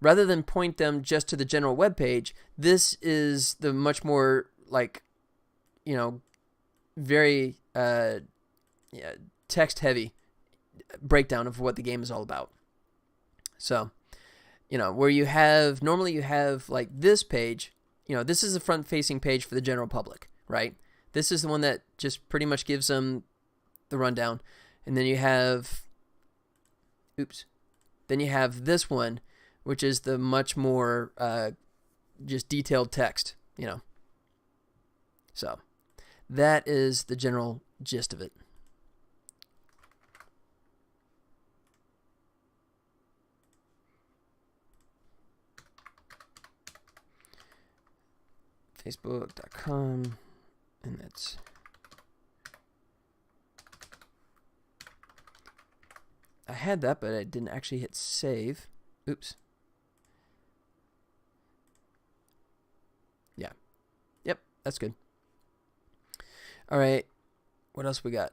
Rather than point them just to the general webpage, this is the much more, like, you know, very text-heavy breakdown of what the game is all about. So, you know, where you have, normally you have like this page, you know, this is the front facing page for the general public, right? This is the one that just pretty much gives them the rundown. And then you have, then you have this one, which is the much more just detailed text, you know. So that is the general gist of it. Facebook.com, and that's I had that, but I didn't actually hit save. Oops. Yeah. Yep, that's good. All right. What else we got?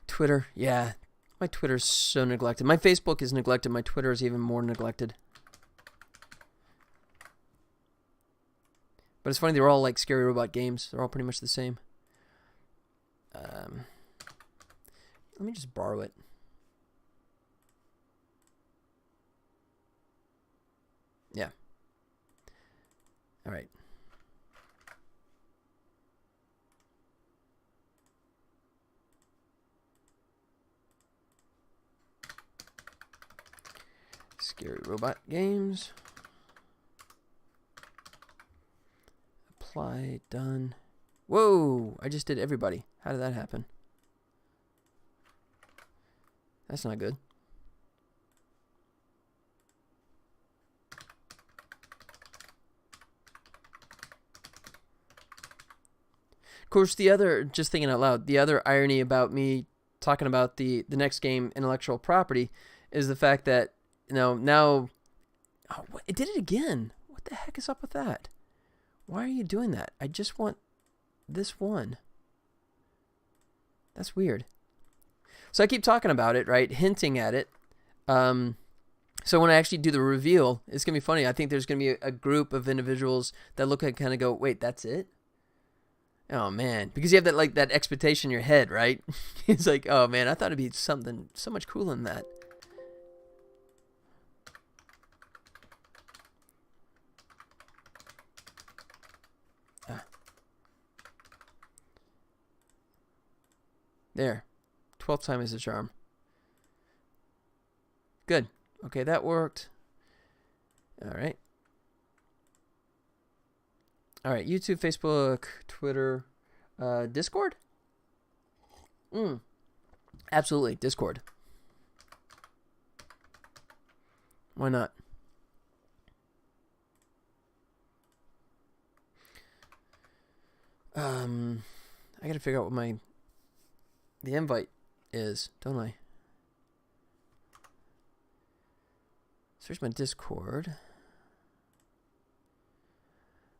Twitter. Yeah. My Twitter's so neglected. My Facebook is neglected. My Twitter is even more neglected. But it's funny, they're all like Scary Robot games. They're all pretty much the same. Let me just borrow it. Yeah. All right. Scary Robot games. Apply, done. Whoa, I just did everybody. How did that happen? That's not good. Of course, the other, just thinking out loud, the other irony about me talking about the next game, intellectual property, is the fact that, you know, now, oh, it did it again. What the heck is up with that? Why are you doing that? I just want this one. That's weird. So I keep talking about it, right? Hinting at it. So when I actually do the reveal, it's going to be funny. I think there's going to be a group of individuals that look at kind of go, wait, that's it? Oh, man. Because you have that, like, that expectation in your head, right? It's like, oh, man, I thought it'd be something so much cooler than that. There. 12th time is a charm. Good. Okay, that worked. All right. All right, YouTube, Facebook, Twitter, Discord? Absolutely, Discord. Why not? I gotta figure out what the invite is, don't I? Search my Discord.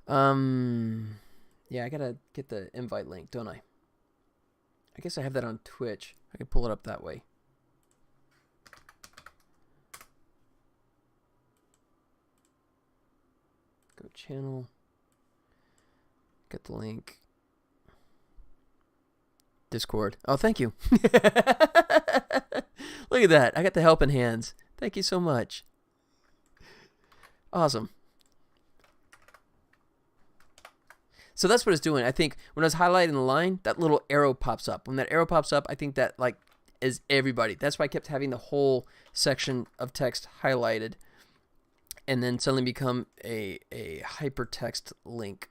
Yeah, I gotta get the invite link, don't I? I guess I have that on Twitch. I can pull it up that way. Go channel. Get the link. Discord. Oh, thank you. Look at that. I got the helping hands. Thank you so much. Awesome. So that's what it's doing. I think when I was highlighting the line, that little arrow pops up. When that arrow pops up, I think that, like, is everybody. That's why I kept having the whole section of text highlighted and then suddenly become a hypertext link.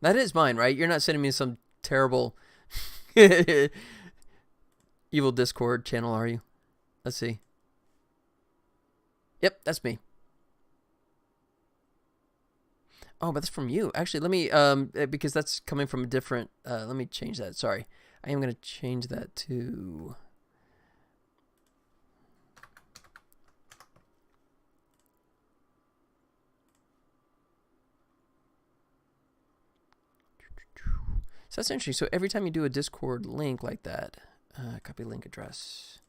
That is mine, right? You're not sending me some terrible evil Discord channel, are you? Let's see. Yep, that's me. Oh, but that's from you. Actually, let me, because that's coming from a different, let me change that. Sorry. I am going to change that to... So that's interesting. So every time you do a Discord link like that, copy link address.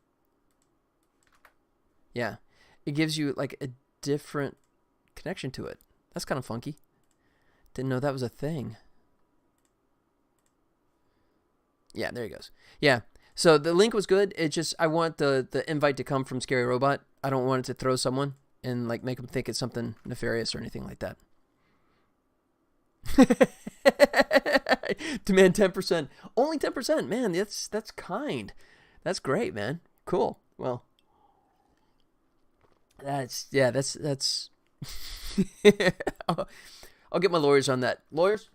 Yeah. It gives you like a different connection to it. That's kind of funky. Didn't know that was a thing. Yeah, there he goes. Yeah. So the link was good. It just, I want the invite to come from Scary Robot. I don't want it to throw someone and like make them think it's something nefarious or anything like that. Demand 10%. Only 10%. Man, that's kind. That's great, man. Cool. Well, that's I'll get my lawyers on that. Lawyers?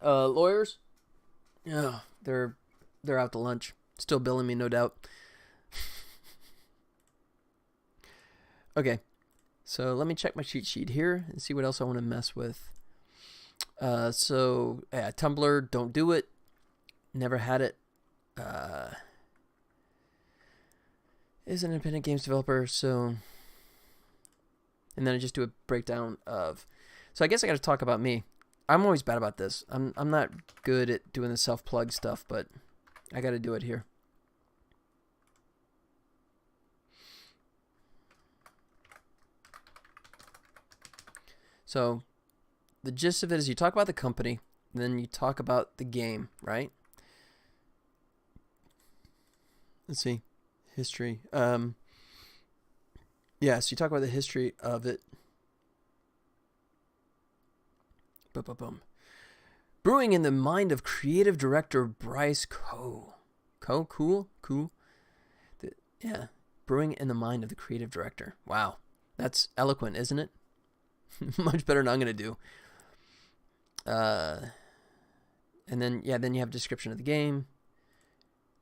Lawyers? Yeah, they're out to lunch. Still billing me, no doubt. Okay. So let me check my cheat sheet here and see what else I want to mess with. So Tumblr, don't do it. Never had it. Is an independent games developer, so... And then I just do a breakdown of... So I guess I got to talk about me. I'm always bad about this. I'm not good at doing the self-plug stuff, but I got to do it here. So the gist of it is you talk about the company, then you talk about the game, right? Let's see. History. Yeah, so you talk about the history of it. Boom, boom, boom. Brewing in the mind of creative director Bryce Coe. Cool? Yeah. Brewing in the mind of the creative director. Wow. That's eloquent, isn't it? Much better than I'm going to do. And then you have a description of the game.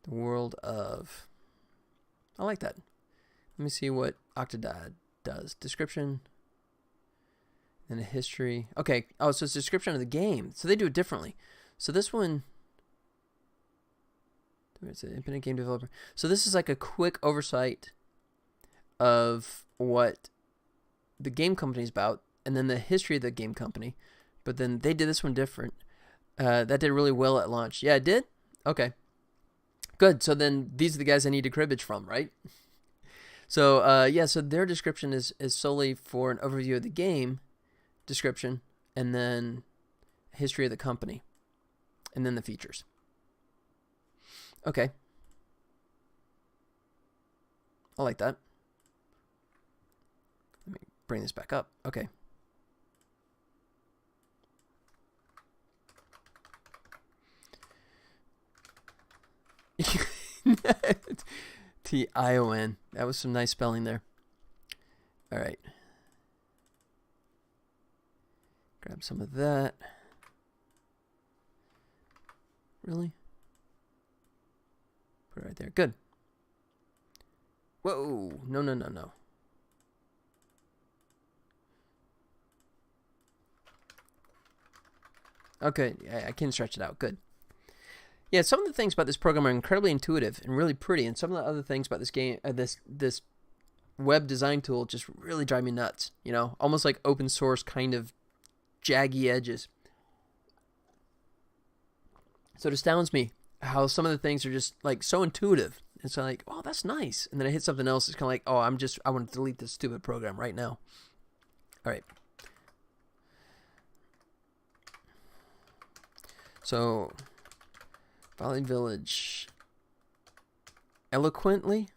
The world of... I like that. Let me see what Octodad does. Description. And a history. Okay. Oh, so it's a description of the game. So they do it differently. So this one... It's an independent game developer. So this is like a quick oversight of what the game company is about, and then the history of the game company. But then they did this one different. That did really well at launch. Yeah, it did? Okay. Good. So then these are the guys I need to cribbage from, right? So, yeah, so their description is solely for an overview of the game description, and then history of the company, and then the features. Okay. I like that. Let me bring this back up. Okay. Tion. That was some nice spelling there. All right. Grab some of that. Really? Put it right there. Good. Whoa. No. Okay. I can stretch it out. Good. Yeah, some of the things about this program are incredibly intuitive and really pretty, and some of the other things about this game, this web design tool, just really drive me nuts. You know, almost like open source kind of jaggy edges. So it astounds me how some of the things are just like so intuitive. It's like, oh, that's nice, and then I hit something else. It's kind of like, oh, I want to delete this stupid program right now. All right. So. Volley Village. Eloquently?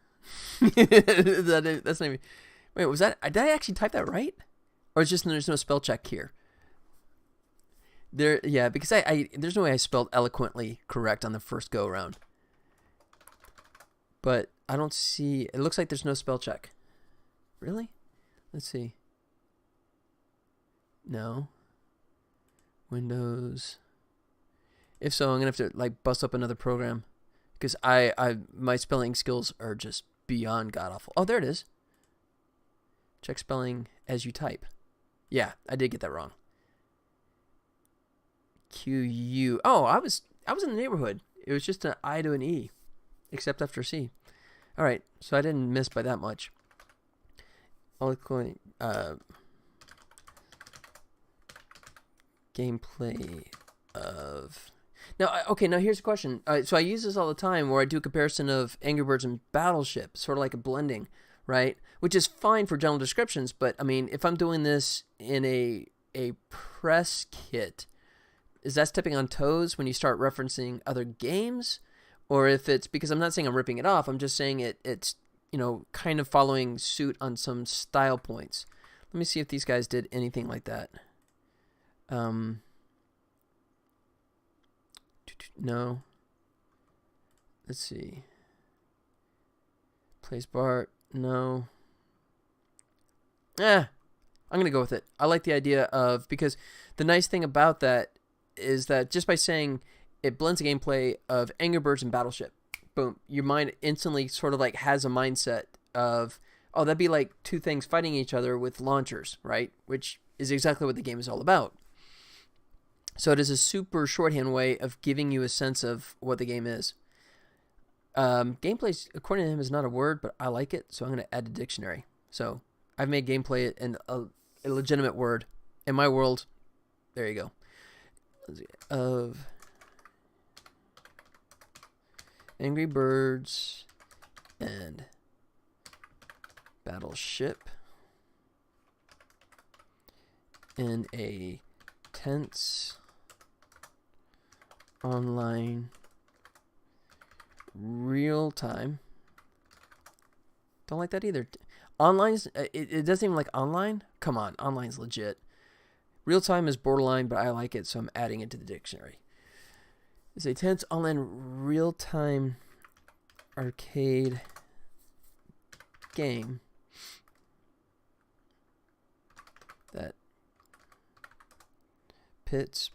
That's not even... Wait, was that... Did I actually type that right? Or it's just there's no spell check here? Yeah, because I there's no way I spelled eloquently correct on the first go around. But I don't see, it looks like there's no spell check. Really? Let's see. No. Windows. If so, I'm gonna have to like bust up another program, because my spelling skills are just beyond god awful. Oh, there it is. Check spelling as you type. Yeah, I did get that wrong. QU. Oh, I was in the neighborhood. It was just an I to an E, except after C. All right, so I didn't miss by that much. Gameplay of. Now, okay, now here's a question. So I use this all the time where I do a comparison of Angry Birds and Battleship, sort of like a blending, right? Which is fine for general descriptions, but I mean, if I'm doing this in a press kit, is that stepping on toes when you start referencing other games? Or if it's, because I'm not saying I'm ripping it off, I'm just saying it's, you know, kind of following suit on some style points. Let me see if these guys did anything like that. No. Let's see. Plays Bart. No. I'm going to go with it. I like the idea of, because the nice thing about that is that just by saying it blends the gameplay of Angry Birds and Battleship, boom, your mind instantly sort of like has a mindset of, oh, that'd be like two things fighting each other with launchers, right? Which is exactly what the game is all about. So it is a super shorthand way of giving you a sense of what the game is. Gameplay, according to him, is not a word, but I like it, so I'm going to add to dictionary. So I've made gameplay a legitimate word. In my world, there you go. Of Angry Birds and Battleship in a tense online real time. Don't like that either. Online's it doesn't even like online. Come on, online's legit. Real time is borderline, but I like it, so I'm adding it to the dictionary. It's a tense online real time arcade game that pits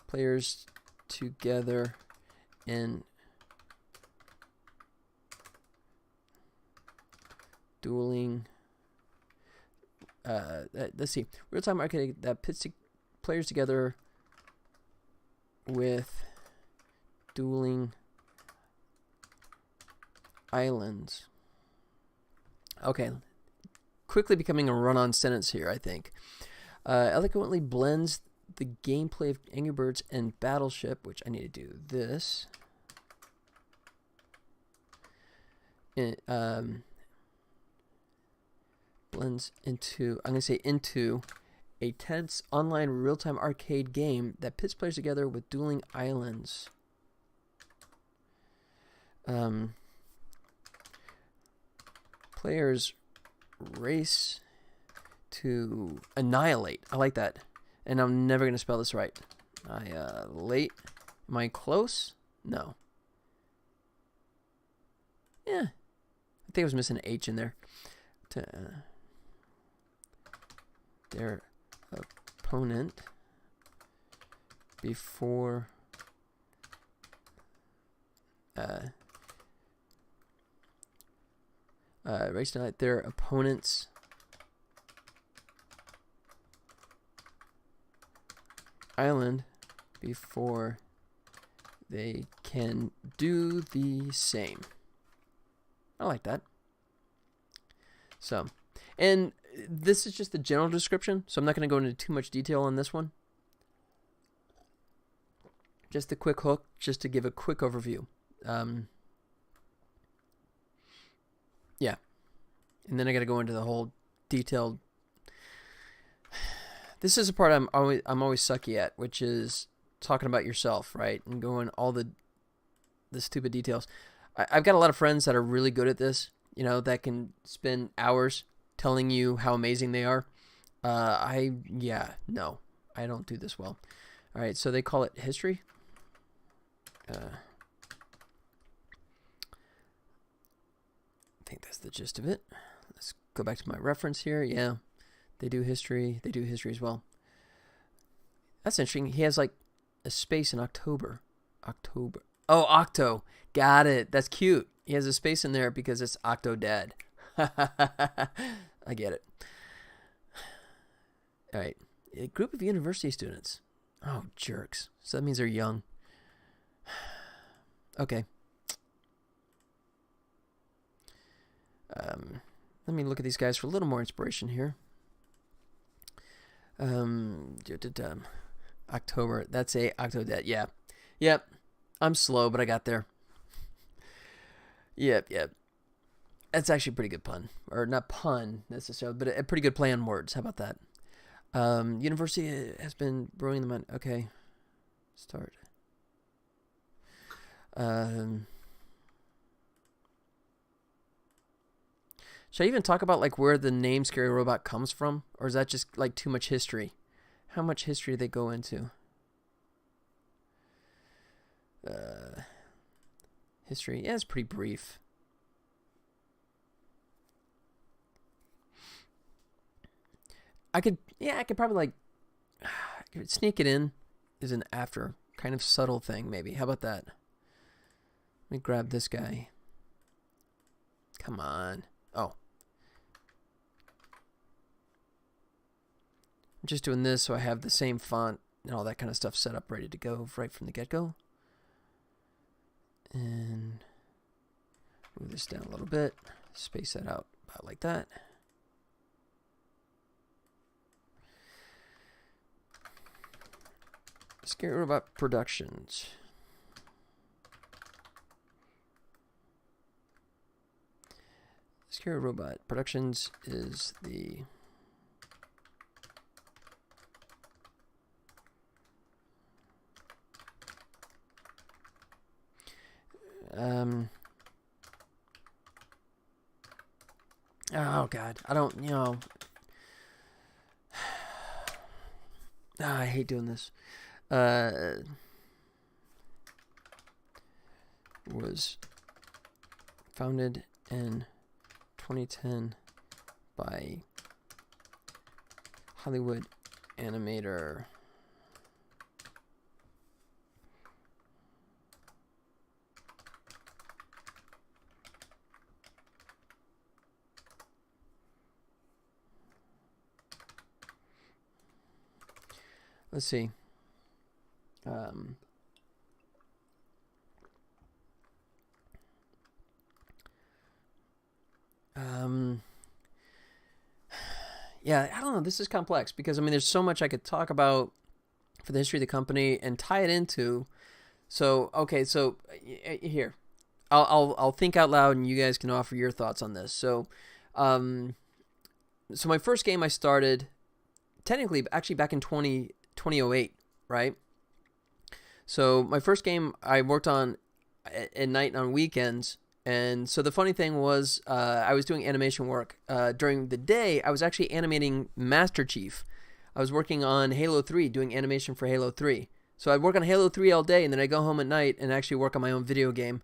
players together in dueling. Let's see. Real-time arcade that pits players together with dueling islands. Okay. Quickly becoming a run-on sentence here, I think. Eloquently blends the gameplay of Angry Birds and Battleship, which I need to do this. Blends into, I'm going to say into, a tense online real-time arcade game that pits players together with dueling islands. Players race to annihilate. I like that. And I'm never going to spell this right. Late. Am I close? No. Yeah. I think I was missing an H in there. Their opponent before race tonight. Their opponents island before they can do the same. I like that. So, and this is just the general description, so I'm not going to go into too much detail on this one. Just a quick hook, just to give a quick overview. Yeah. And then I got to go into the whole detailed. This is a part I'm always sucky at, which is talking about yourself, right? And going all the stupid details. I've got a lot of friends that are really good at this, you know, that can spend hours telling you how amazing they are. No. I don't do this well. All right, so they call it history. I think that's the gist of it. Let's go back to my reference here. Yeah, they do history. They do history as well. That's interesting. He has like a space in October. October. Oh, Octo. Got it. That's cute. He has a space in there because it's Octodad. I get it. All right. A group of university students. Oh, jerks. So that means they're young. Okay. Let me look at these guys for a little more inspiration here. October. That's a Octodad. Yeah. Yep. I'm slow, but I got there. Yep. That's actually a pretty good pun. Or not pun, necessarily, but a pretty good play on words. How about that? University has been brewing the mind. Okay. Start. Should I even talk about like where the name Scary Robot comes from? Or is that just like too much history? How much history do they go into? History. Yeah, it's pretty brief. I could probably like sneak it in as an after kind of subtle thing maybe. How about that? Let me grab this guy. Come on. Oh. I'm just doing this so I have the same font and all that kind of stuff set up ready to go right from the get-go. And move this down a little bit. Space that out about like that. Scary Robot Productions. Scary Robot Productions is the oh God, I don't, I hate doing this. Was founded in 2010 by Hollywood animator let's see. Yeah, I don't know. This is complex because I mean, there's so much I could talk about for the history of the company and tie it into. So okay, so here, I'll think out loud and you guys can offer your thoughts on this. So, so my first game I started technically actually back in 2008, right? So my first game I worked on at night and on weekends. And so the funny thing was I was doing animation work. During the day, I was actually animating Master Chief. I was working on Halo 3, doing animation for Halo 3. So I'd work on Halo 3 all day, and then I'd go home at night and actually work on my own video game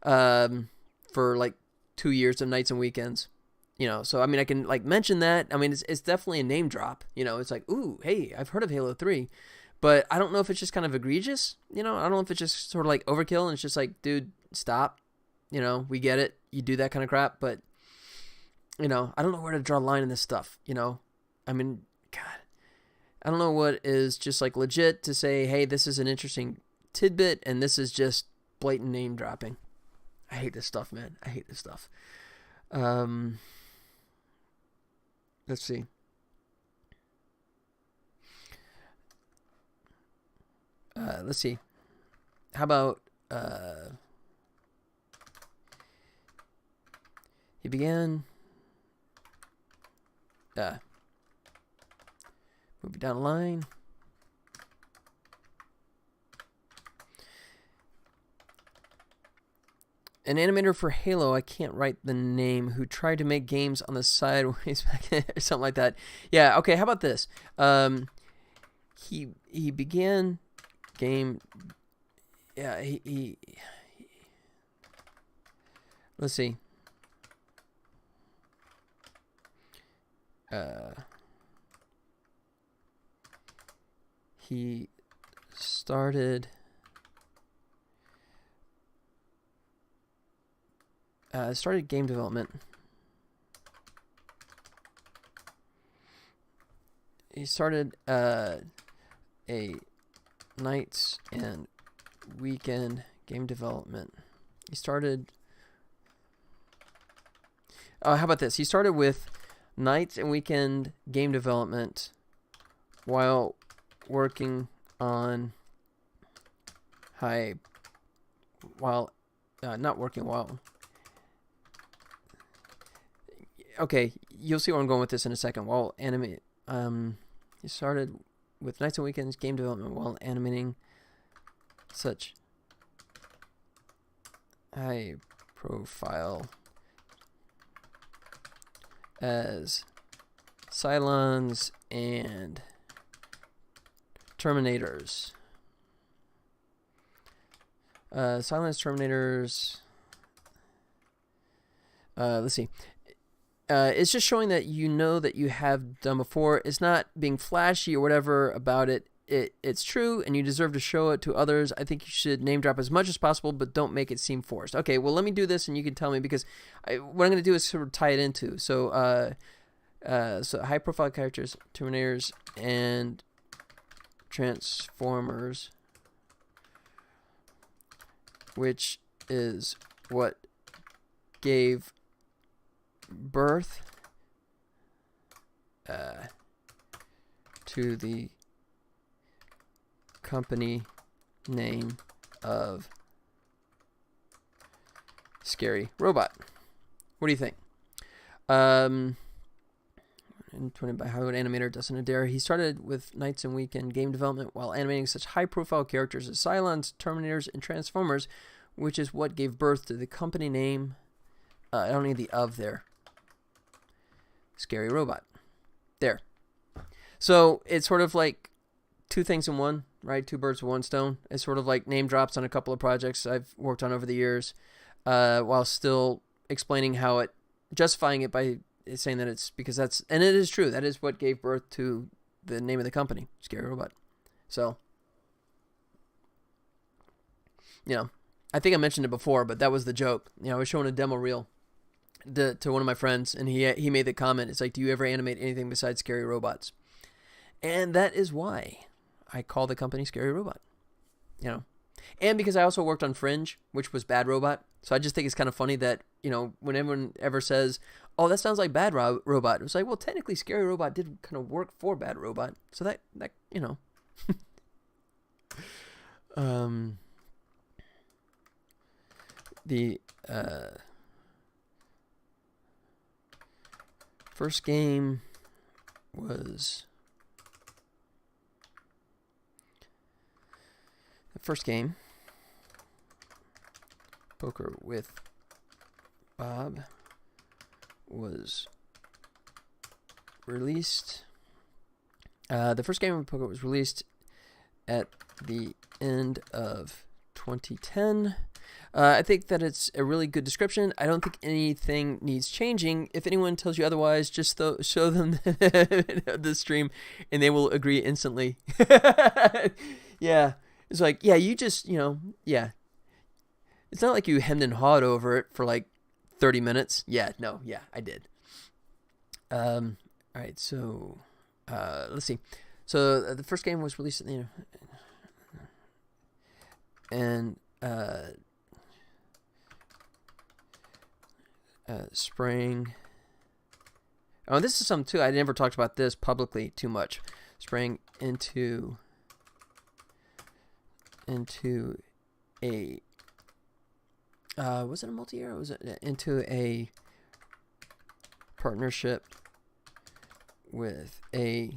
for like 2 years of nights and weekends. So I mean, I can like mention that. I mean, it's definitely a name drop. It's like, ooh, hey, I've heard of Halo 3. But I don't know if it's just kind of egregious. I don't know if it's just sort of like overkill and it's just like, dude, stop. We get it. You do that kind of crap, but, I don't know where to draw the line in this stuff, I mean, God, I don't know what is just like legit to say, hey, this is an interesting tidbit and this is just blatant name dropping. I hate this stuff, man. I hate this stuff. Let's see. Let's see. How about, he began, moving down the line. An animator for Halo, I can't write the name, who tried to make games on the sideways or something like that. Yeah, okay, how about this? he began game. Yeah, he let's see. He started game development. He started a nights and weekend game development. He started. How about this? He started with nights and weekend game development while working on not working while. Okay, you'll see where I'm going with this in a second. While animate, he started with nights and weekends game development while animating such high profile as Cylons and Terminators. Cylons, Terminators. Let's see. It's just showing that you know that you have done before. It's not being flashy or whatever about it. It's true, and you deserve to show it to others. I think you should name drop as much as possible, but don't make it seem forced. Okay, well, let me do this, and you can tell me, because what I'm going to do is sort of tie it into. So high-profile characters, Terminators, and Transformers, which is what gave birth to the company name of Scary Robot. What do you think? Invented by Hollywood animator Dustin Adair, he started with nights and weekend game development while animating such high-profile characters as Cylons, Terminators, and Transformers, which is what gave birth to the company name. I don't need the of there. Scary Robot. There. So it's sort of like two things in one, right? Two birds with one stone. It's sort of like name drops on a couple of projects I've worked on over the years, while still explaining how it, justifying it by saying that it's because that's, and it is true, that is what gave birth to the name of the company, Scary Robot. So, I think I mentioned it before, but that was the joke. I was showing a demo reel to one of my friends, and he made the comment, it's like, do you ever animate anything besides Scary Robots? And that is why I call the company Scary Robot. And because I also worked on Fringe, which was Bad Robot. So I just think it's kind of funny that, when everyone ever says, oh, that sounds like Bad Robot, it was like, well, technically Scary Robot did kind of work for Bad Robot. So that the first game was Poker with Bob, was released. The first game of poker was released at the end of 2010. I think that it's a really good description. I don't think anything needs changing. If anyone tells you otherwise, just show them the stream, and they will agree instantly. Yeah. It's like, yeah, you just, yeah. It's not like you hemmed and hawed over it for like 30 minutes. Yeah, no, yeah, I did. All right, so let's see. So the first game was released, and sprang. Oh, this is something too. I never talked about this publicly too much. Sprang into a was it a multi-year, or was it into a partnership with a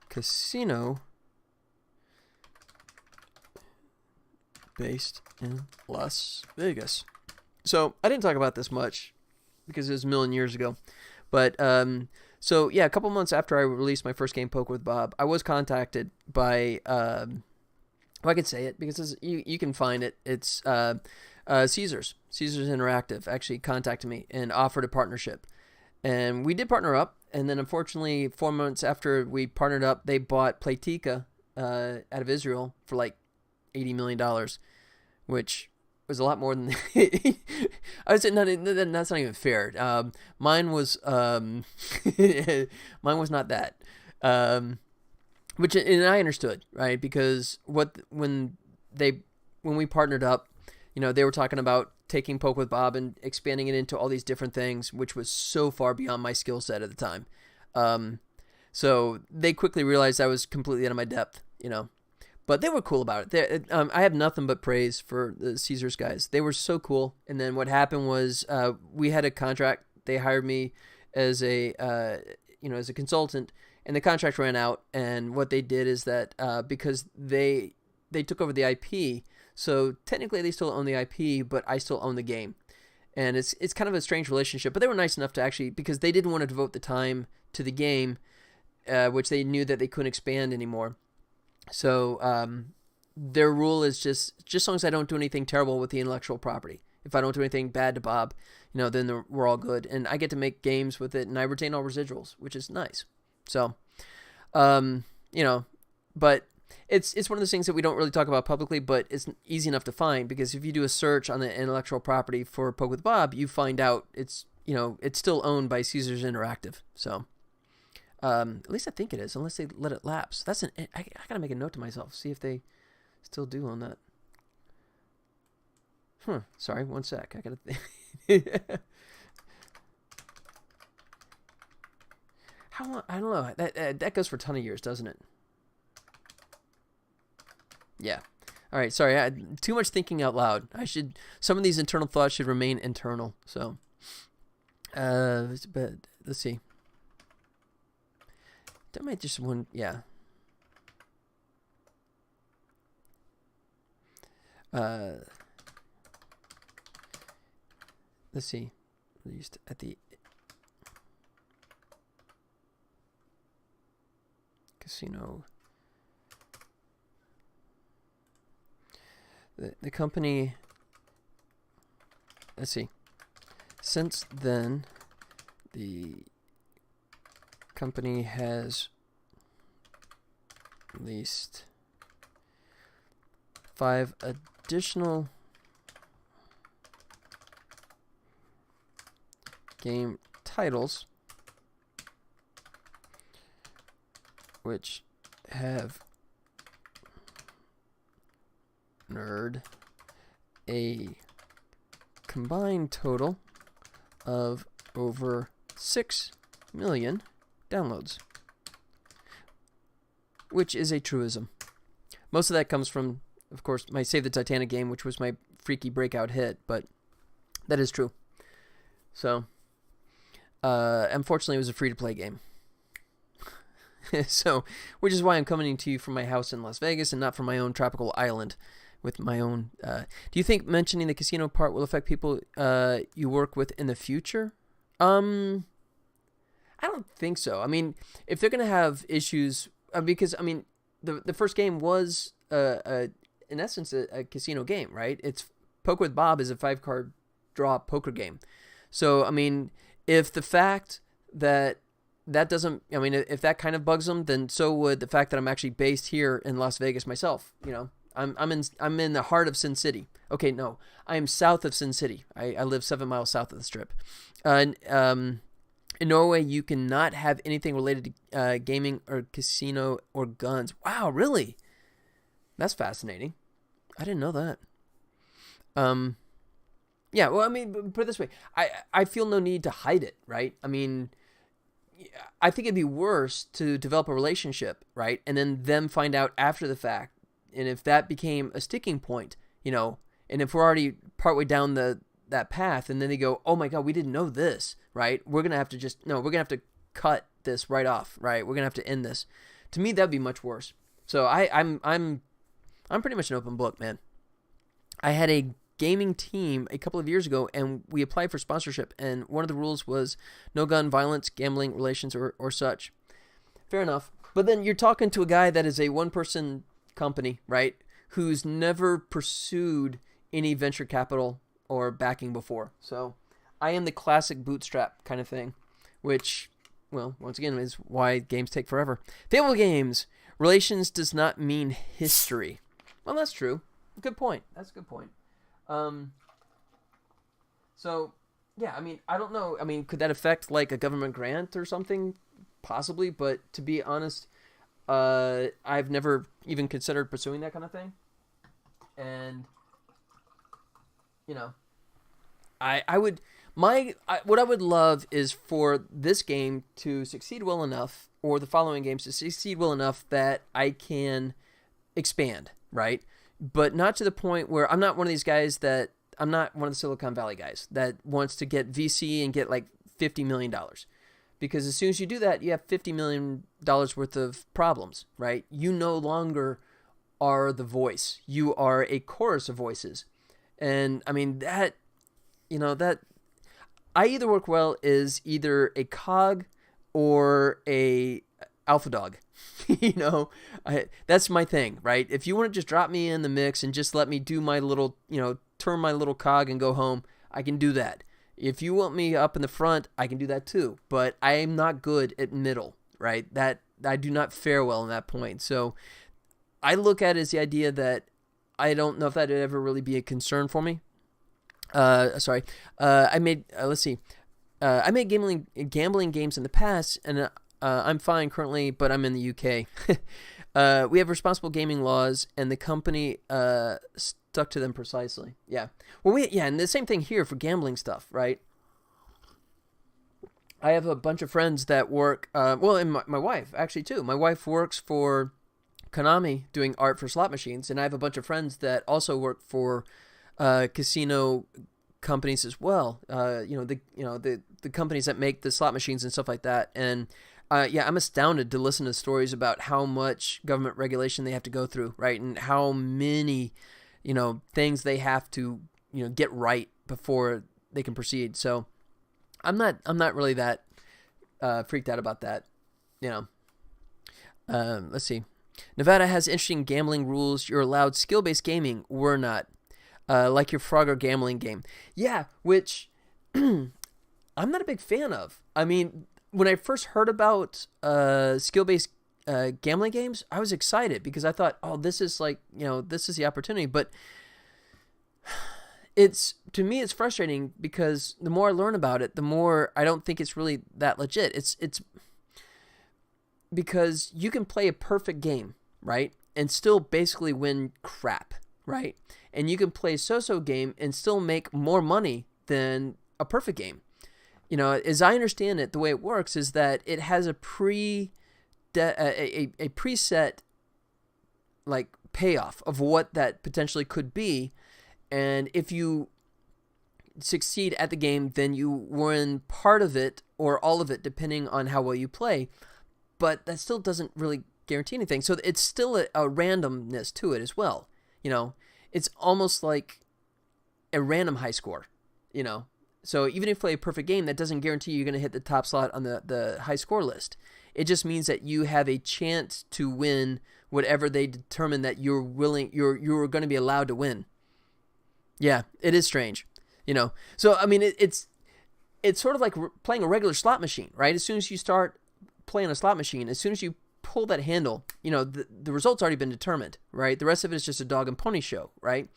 casino based in Las Vegas. So I didn't talk about this much because it was a million years ago. But so yeah, a couple months after I released my first game, Poker with Bob, I was contacted by well, I could say it because you can find it. It's Caesars Interactive actually contacted me and offered a partnership, and we did partner up. And then unfortunately, 4 months after we partnered up, they bought Playtika out of Israel for like $80 million, which was a lot more than I would say. That's not even fair. Mine was mine was not that. Which, and I understood, right? Because when we partnered up, they were talking about taking Poke with Bob and expanding it into all these different things, which was so far beyond my skill set at the time. So they quickly realized I was completely out of my depth, But they were cool about it. I have nothing but praise for the Caesars guys. They were so cool. And then what happened was we had a contract. They hired me as a as a consultant, and the contract ran out. And what they did is that because they took over the IP, so technically they still own the IP, but I still own the game. And it's kind of a strange relationship. But they were nice enough to actually, because they didn't want to devote the time to the game, which they knew that they couldn't expand anymore. So their rule is just as long as I don't do anything terrible with the intellectual property. If I don't do anything bad to Bob, then we're all good. And I get to make games with it, and I retain all residuals, which is nice. So, but it's one of those things that we don't really talk about publicly, but it's easy enough to find, because if you do a search on the intellectual property for Poke with Bob, you find out it's still owned by Caesars Interactive. So. At least I think it is, unless they let it lapse. I gotta make a note to myself, see if they still do own that. Sorry, one sec. I gotta think. How long? I don't know. That goes for a ton of years, doesn't it? Yeah. All right. Sorry. Too much thinking out loud. Some of these internal thoughts should remain internal. So, but let's see. That might just one, yeah. Let's see. Released at the casino. The company. Let's see. Since then, the company has released 5 additional game titles, which have earned a combined total of over 6 million downloads, which is a truism. Most of that comes from, of course, my Save the Titanic game, which was my freaky breakout hit, but that is true. So, unfortunately, it was a free-to-play game. So, which is why I'm coming to you from my house in Las Vegas and not from my own tropical island with my own... do you think mentioning the casino part will affect people you work with in the future? I don't think so. I mean, if they're going to have issues, because, I mean, the first game was, in essence, a casino game, right? It's Poker with Bob is a 5-card draw poker game. So, I mean, if the fact that doesn't, I mean, if that kind of bugs them, then so would the fact that I'm actually based here in Las Vegas myself. I'm in the heart of Sin City. Okay, no, I am south of Sin City. I live 7 miles south of the Strip. In Norway, you cannot have anything related to gaming or casino or guns. Wow, really? That's fascinating. I didn't know that. Yeah, well, I mean, put it this way. I feel no need to hide it, right? I mean, I think it'd be worse to develop a relationship, right? And then them find out after the fact. And if that became a sticking point, and if we're already partway down that path, and then they go, oh my God, we didn't know this, right? We're going to have to cut this right off, right? We're going to have to end this. To me, that'd be much worse. So I'm pretty much an open book, man. I had a gaming team a couple of years ago, and we applied for sponsorship, and one of the rules was no gun violence, gambling, relations, or such. Fair enough. But then you're talking to a guy that is a one-person company, right, who's never pursued any venture capital or backing before. So I am the classic bootstrap kind of thing, which, well, once again, is why games take forever. Fable games. Relations does not mean history. Well, that's true. Good point. That's a good point. So, yeah, I mean, I don't know. I mean, could that affect, like, a government grant or something? Possibly, but to be honest, I've never even considered pursuing that kind of thing. And, you know, what I would love is for this game to succeed well enough, or the following games to succeed well enough that I can expand, right? But not to the point where I'm not one of these guys that, I'm not one of the Silicon Valley guys that wants to get VC and get like $50 million. Because as soon as you do that, you have $50 million worth of problems, right? You no longer are the voice. You are a chorus of voices. And I mean, that, you know, that I either work well as either a cog or a alpha dog. You know, that's my thing, right? If you want to just drop me in the mix and just let me do my little, you know, turn my little cog and go home, I can do that. If you want me up in the front, I can do that too. But I am not good at middle, right? That I do not fare well in that point. So I look at it as the idea that I don't know if that would ever really be a concern for me. I made gambling games in the past, and I'm fine currently, but I'm in the UK. We have responsible gaming laws, and the company stuck to them precisely. Yeah. Well, and the same thing here for gambling stuff, right? I have a bunch of friends that work, and my wife, actually, too. My wife works for Konami doing art for slot machines, and I have a bunch of friends that also work for casino companies as well. The companies that make the slot machines and stuff like that. And I'm astounded to listen to stories about how much government regulation they have to go through, right? And how many, things they have to, get right before they can proceed. So I'm not really that freaked out about that. Let's see. Nevada has interesting gambling rules. You're allowed skill-based gaming. We're not. Like your Frogger gambling game. Yeah, which I'm not a big fan of. I mean, when I first heard about skill-based gambling games, I was excited because I thought, oh, this is like, this is the opportunity. But to me, it's frustrating because the more I learn about it, the more I don't think it's really that legit. It's because you can play a perfect game, right? And still basically win crap, right? And you can play a so-so game and still make more money than a perfect game. As I understand it, the way it works is that it has a preset like payoff of what that potentially could be, and if you succeed at the game, then you win part of it or all of it, depending on how well you play. But that still doesn't really guarantee anything. So it's still a randomness to it as well. It's almost like a random high score, So even if you play a perfect game, that doesn't guarantee you're going to hit the top slot on the high score list. It just means that you have a chance to win whatever they determine that you're going to be allowed to win. Yeah, it is strange, So, I mean, it's sort of like playing a regular slot machine, right? As soon as you start playing a slot machine, as soon as you pull that handle, the result's already been determined, right? The rest of it is just a dog and pony show, right?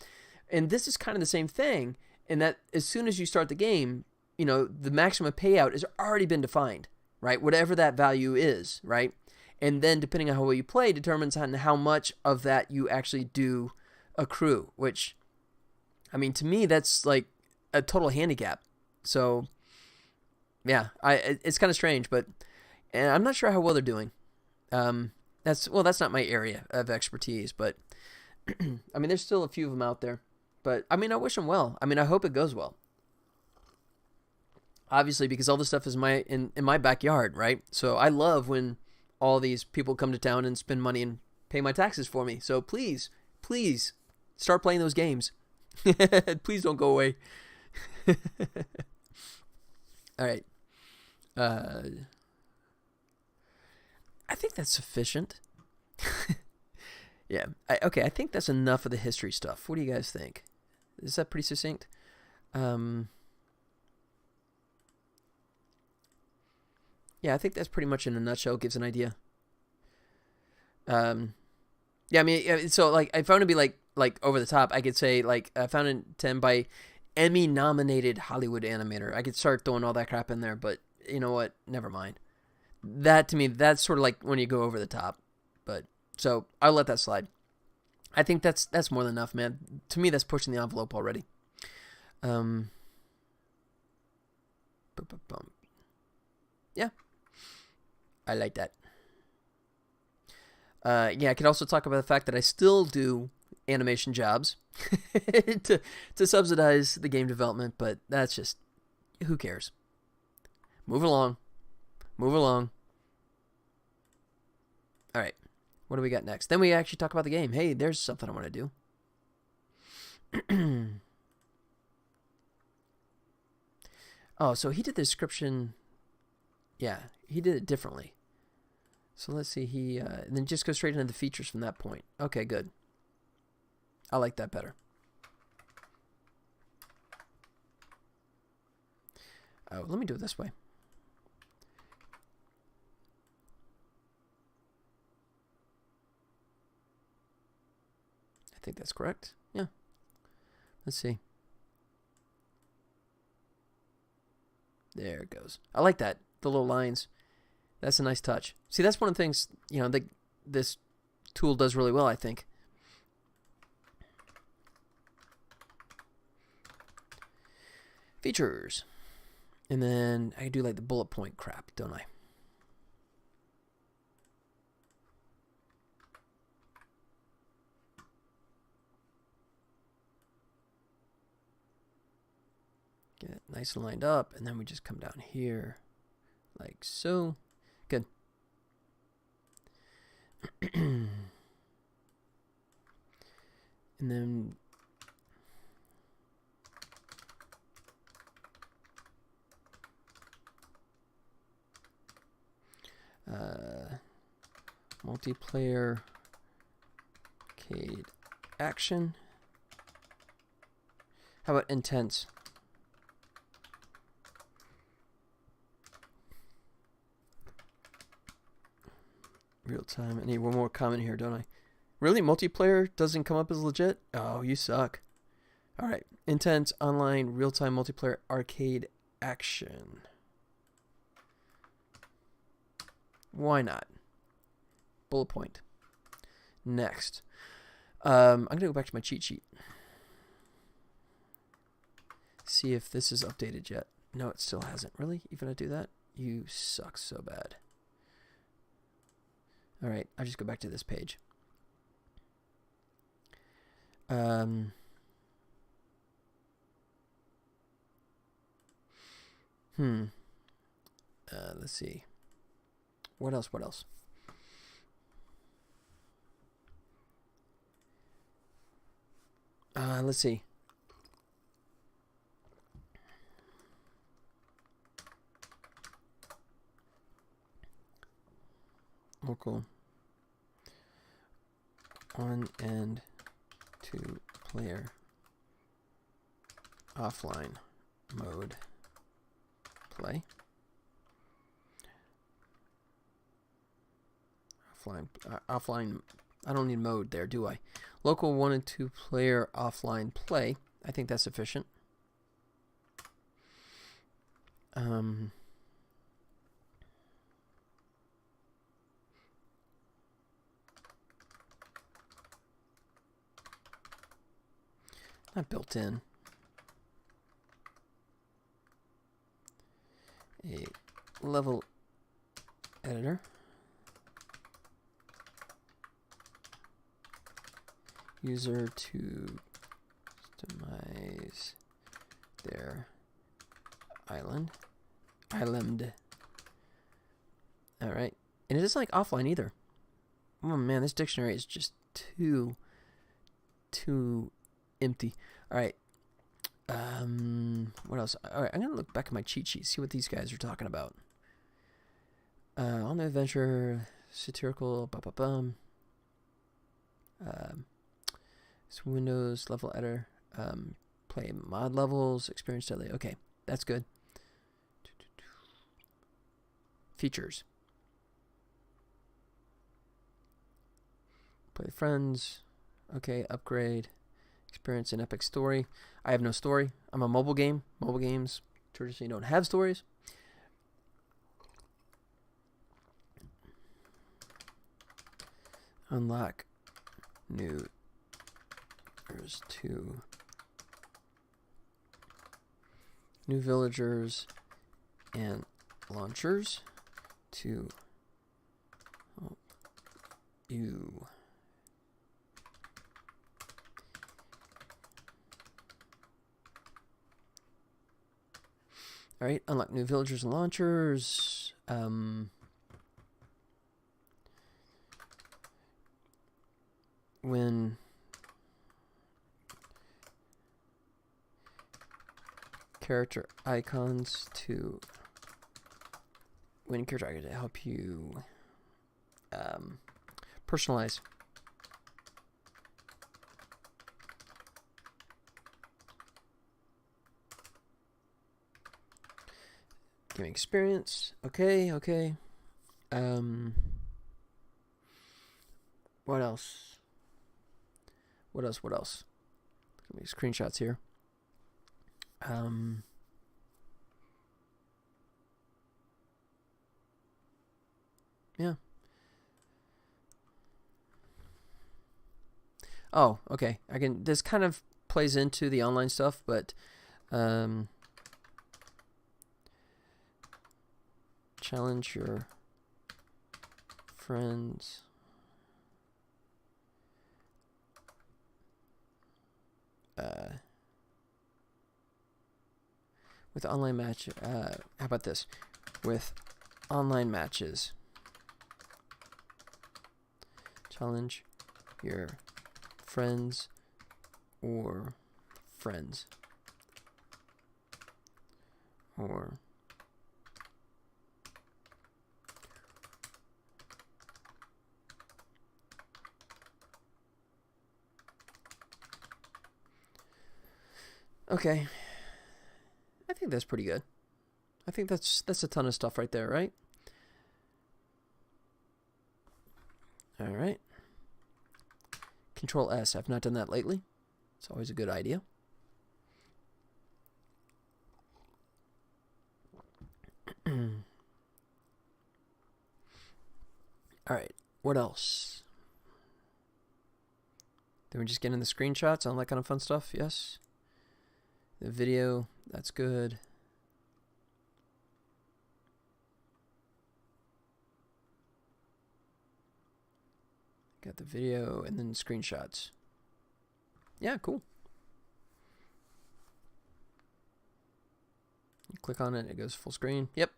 And this is kind of the same thing in that as soon as you start the game, the maximum payout has already been defined, right? Whatever that value is, right? And then depending on how well you play determines on how much of that you actually do accrue, which, I mean, to me, that's like a total handicap. So, yeah, it's kind of strange, but and I'm not sure how well they're doing. That's not my area of expertise, but I mean, there's still a few of them out there. But I mean, I wish them well. I mean, I hope it goes well. Obviously, because all this stuff is in my backyard, right? So I love when all these people come to town and spend money and pay my taxes for me. So please start playing those games. Please don't go away. All right. I think that's sufficient. Yeah. Okay, I think that's enough of the history stuff. What do you guys think? Is that pretty succinct? Yeah, I think that's pretty much in a nutshell. Gives an idea. Yeah, I mean, so like, if I want to be like over the top, I could say like found in 10 by Emmy-nominated Hollywood animator. I could start throwing all that crap in there, but you know what? Never mind. That to me, that's sort of like when you go over the top. But so I'll let that slide. I think that's more than enough, man. To me, that's pushing the envelope already. Yeah, I like that. Yeah, I could also talk about the fact that I still do animation jobs to subsidize the game development, but that's just, who cares? Move along. Move along. All right. What do we got next? Then we actually talk about the game. Hey, there's something I want to do. Oh, so he did the description. Yeah, he did it differently. So let's see. He and then just go straight into the features from that point. Okay, good. I like that better. Oh, let me do it this way. I think that's correct. Yeah. Let's see. There it goes. I like that. The little lines. That's a nice touch. See, that's one of the things, you know, that this tool does really well, I think. Features. And then I do like the bullet point crap, don't I? Get it nice and lined up, and then we just come down here like so. Good. And then multiplayer arcade action. How about intense? Real time. I need one more comment here, don't I? Really? Multiplayer doesn't come up as legit? Oh, you suck. Alright. Intense online real-time multiplayer arcade action. Why not? Bullet point. Next. I'm going to go back to my cheat sheet. See if this is updated yet. No, it still hasn't. Really? You're going to do that? You suck so bad. Alright, I'll just go back to this page. Let's see. What else? Let's see. Local 1 and 2 player offline mode play. Offline. I don't need mode there, do I? Local 1 and 2 player offline play. I think that's sufficient. Not built in. A level editor. User to customize their island. Alright. And it isn't like offline either. Oh man, this dictionary is just too empty. All right. What else? All right, I'm gonna look back at my cheat sheet, see what these guys are talking about. On the adventure, satirical, it's Windows level editor. Play mod levels, experience deadly. Okay, that's good. Features. Play with friends. Okay, upgrade. Experience an epic story. I have no story. I'm a mobile game. Mobile games traditionally don't have stories. Unlock new new villagers and launchers to help you. All right, unlock new villagers and launchers. When character icons to help you personalize. Game experience. Okay. What else? What else? Let me screenshots here. Yeah. Oh, okay. This kind of plays into the online stuff, but challenge your friends. With online match, how about this? With online matches, challenge your friends or friends or okay. I think that's pretty good. I think that's a ton of stuff right there, right? All right. Control S. I've not done that lately. It's always a good idea. All right. What else? Then we just get in the screenshots, all that kind of fun stuff. Yes. The video, that's good. Got the video and then screenshots. Yeah, cool. You click on it, it goes full screen. Yep.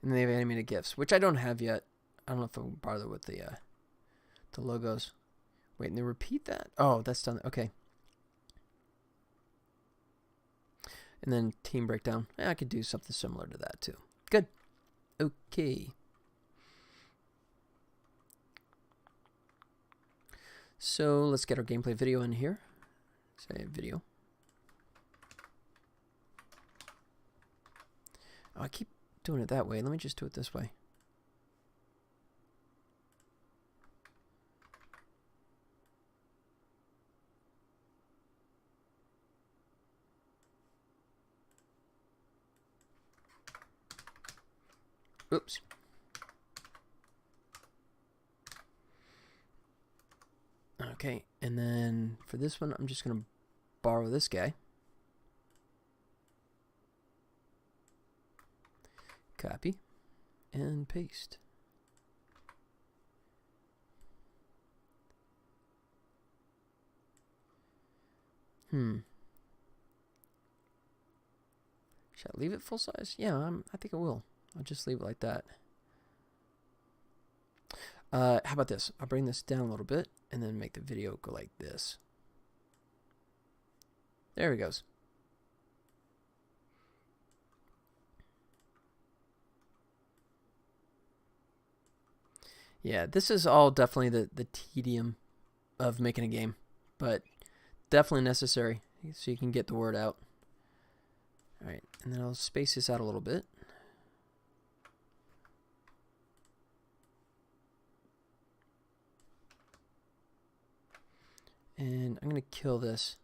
And they have animated GIFs, which I don't have yet. I don't know if I'll bother with the logos. Wait, and they repeat that? Oh, that's done. Okay. And then team breakdown. I could do something similar to that too. Good. Okay. So let's get our gameplay video in here. Say video. Oh, I keep doing it that way. Let me just do it this way. Oops. Okay, and then for this one, I'm just going to borrow this guy. Copy and paste. Should I leave it full size? Yeah, I think I will. I'll just leave it like that. How about this? I'll bring this down a little bit and then make the video go like this. There he goes. Yeah, this is all definitely the tedium of making a game, but definitely necessary so you can get the word out. All right, and then I'll space this out a little bit. And I'm going to kill this.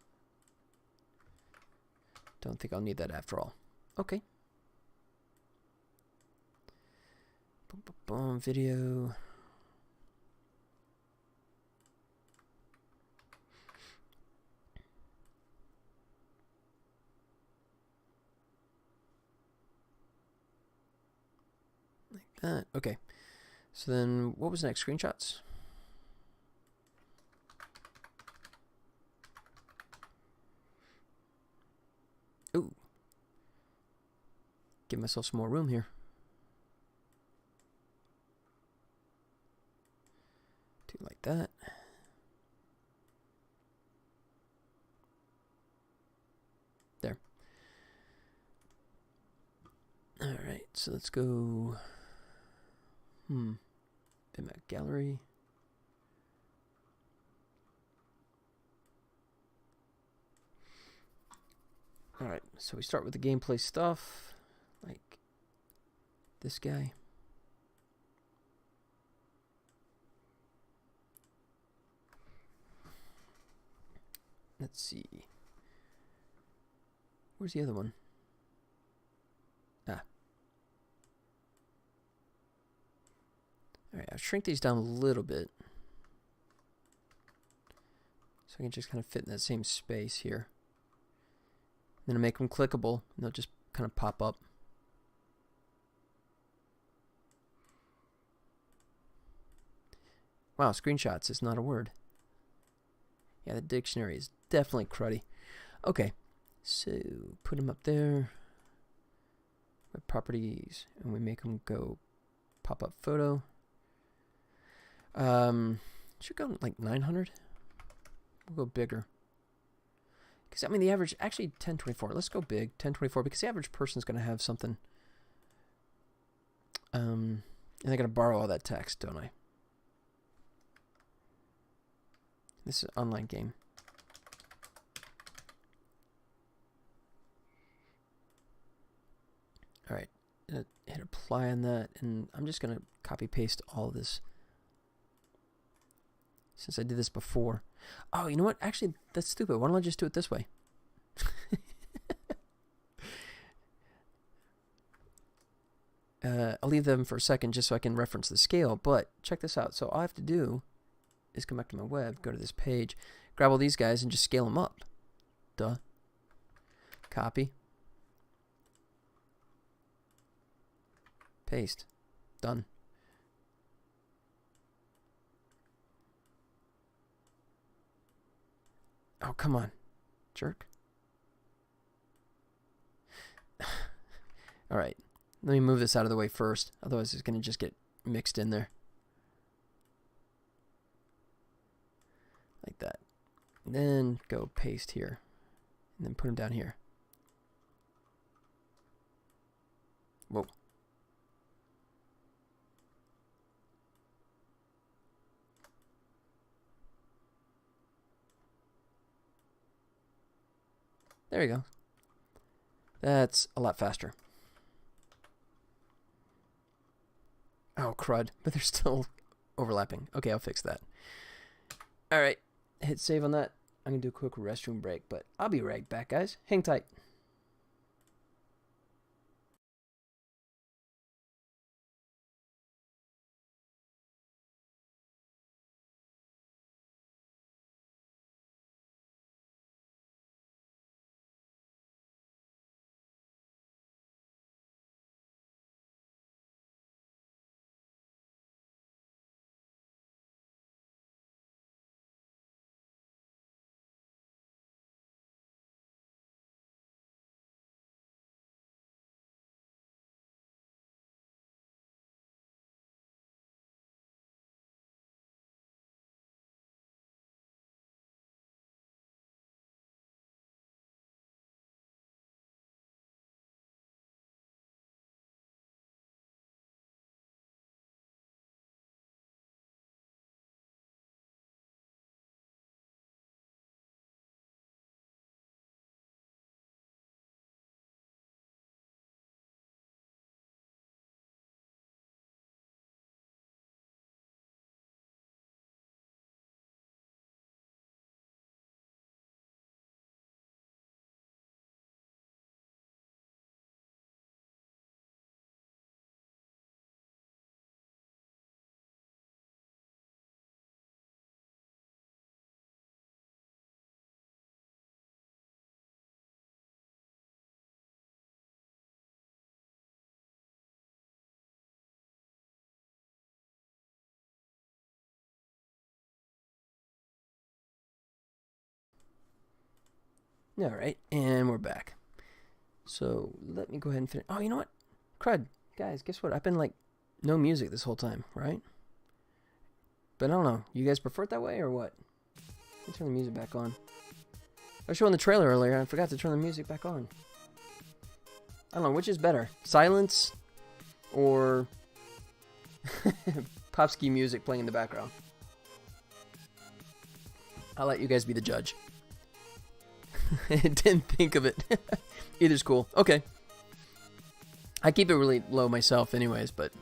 Don't think I'll need that after all. Okay. Boom, boom, boom, video. Like that. Okay. So then what was next? Screenshots? Ooh. Give myself some more room here. Do like that. There. Alright, so let's go. Bitmap gallery. Alright, so we start with the gameplay stuff. Like this guy. Let's see. Where's the other one? Ah. Alright, I'll shrink these down a little bit. So I can just kind of fit in that same space here. Then I'll make them clickable, and they'll just kind of pop up. Wow, screenshots is not a word. Yeah, the dictionary is definitely cruddy. Okay, so put them up there. Web properties, and we make them go pop-up photo. Should go like 900. We'll go bigger. Because, I mean, the average, actually 1024. Let's go big, 1024, because the average person's going to have something. And they're going to borrow all that text, don't I? This is an online game. All right, hit apply on that, and I'm just going to copy paste all of this. Since I did this before. Oh, you know what? Actually, that's stupid. Why don't I just do it this way? I'll leave them for a second just so I can reference the scale, but check this out. So all I have to do is come back to my web, go to this page, grab all these guys, and just scale them up. Duh. Copy. Paste. Done. Oh, come on. Jerk. All right. Let me move this out of the way first. Otherwise, it's going to just get mixed in there. Like that. And then go paste here. And then put them down here. Whoa. There you go. That's a lot faster. Oh, crud. But they're still overlapping. Okay, I'll fix that. All right. Hit save on that. I'm going to do a quick restroom break, but I'll be right back, guys. Hang tight. All right, and we're back. So let me go ahead and finish. Oh, you know what? Crud. Guys, guess what? I've been like no music this whole time, right? But I don't know. You guys prefer it that way or what? Let me turn the music back on. I was showing the trailer earlier. I forgot to turn the music back on. I don't know. Which is better? Silence or Popski music playing in the background? I'll let you guys be the judge. I didn't think of it. Either's cool. Okay. I keep it really low myself anyways, but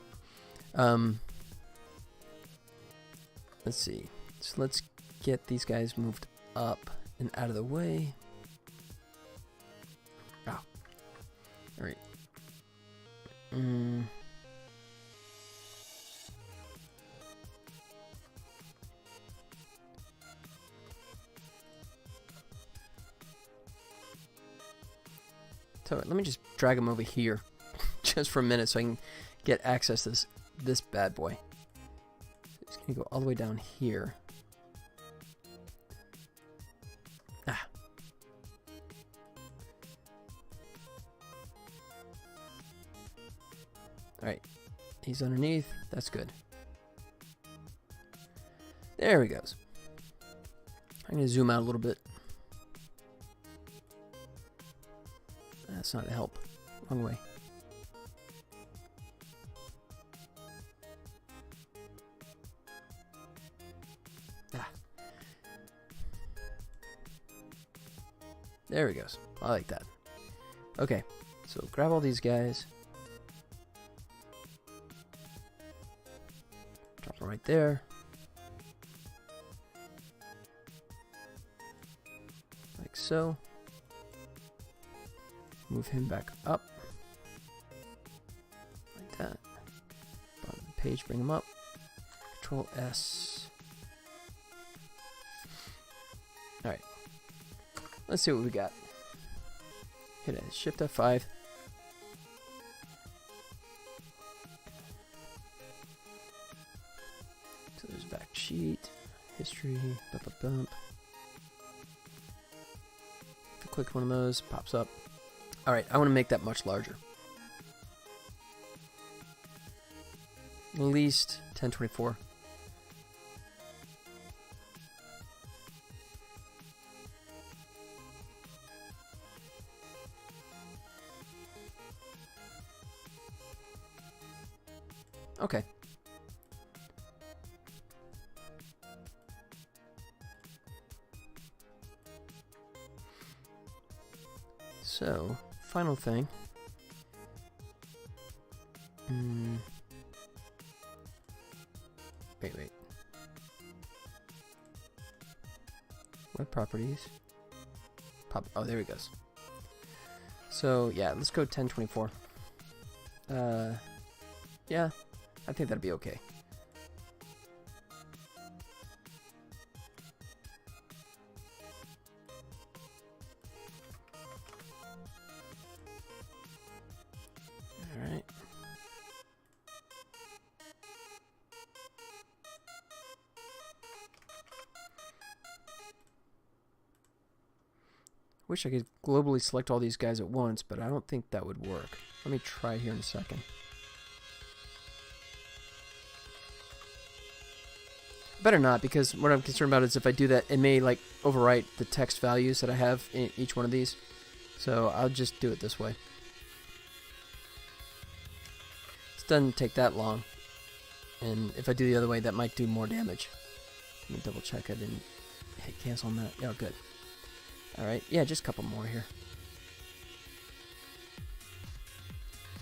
let's see. So let's get these guys moved up and out of the way. Oh. Alright. So let me just drag him over here just for a minute so I can get access to this bad boy. It's going to go all the way down here. Ah. Alright. He's underneath. That's good. There he goes. I'm going to zoom out a little bit. That's not a help. Wrong way. Ah. There he goes. I like that. Okay, so grab all these guys. Drop them right there. Like so. Move him back up. Like that. Bottom of the page, bring him up. Control S. Alright. Let's see what we got. Hit it. Shift F5. So there's back sheet. History. Bump, bump, bump. If I click one of those, pops up. Alright, I want to make that much larger. At least 1024. Okay. So, final thing. Wait. Web properties. Oh, there he goes. So, yeah, let's go 1024. Yeah, I think that'd be okay. Alright. Wish I could globally select all these guys at once, but I don't think that would work. Let me try here in a second. Better not, because what I'm concerned about is if I do that, it may like overwrite the text values that I have in each one of these. So I'll just do it this way. It doesn't take that long. And if I do the other way, that might do more damage. Let me double check I didn't hit cancel on that. Yeah, good. Alright, yeah, just a couple more here.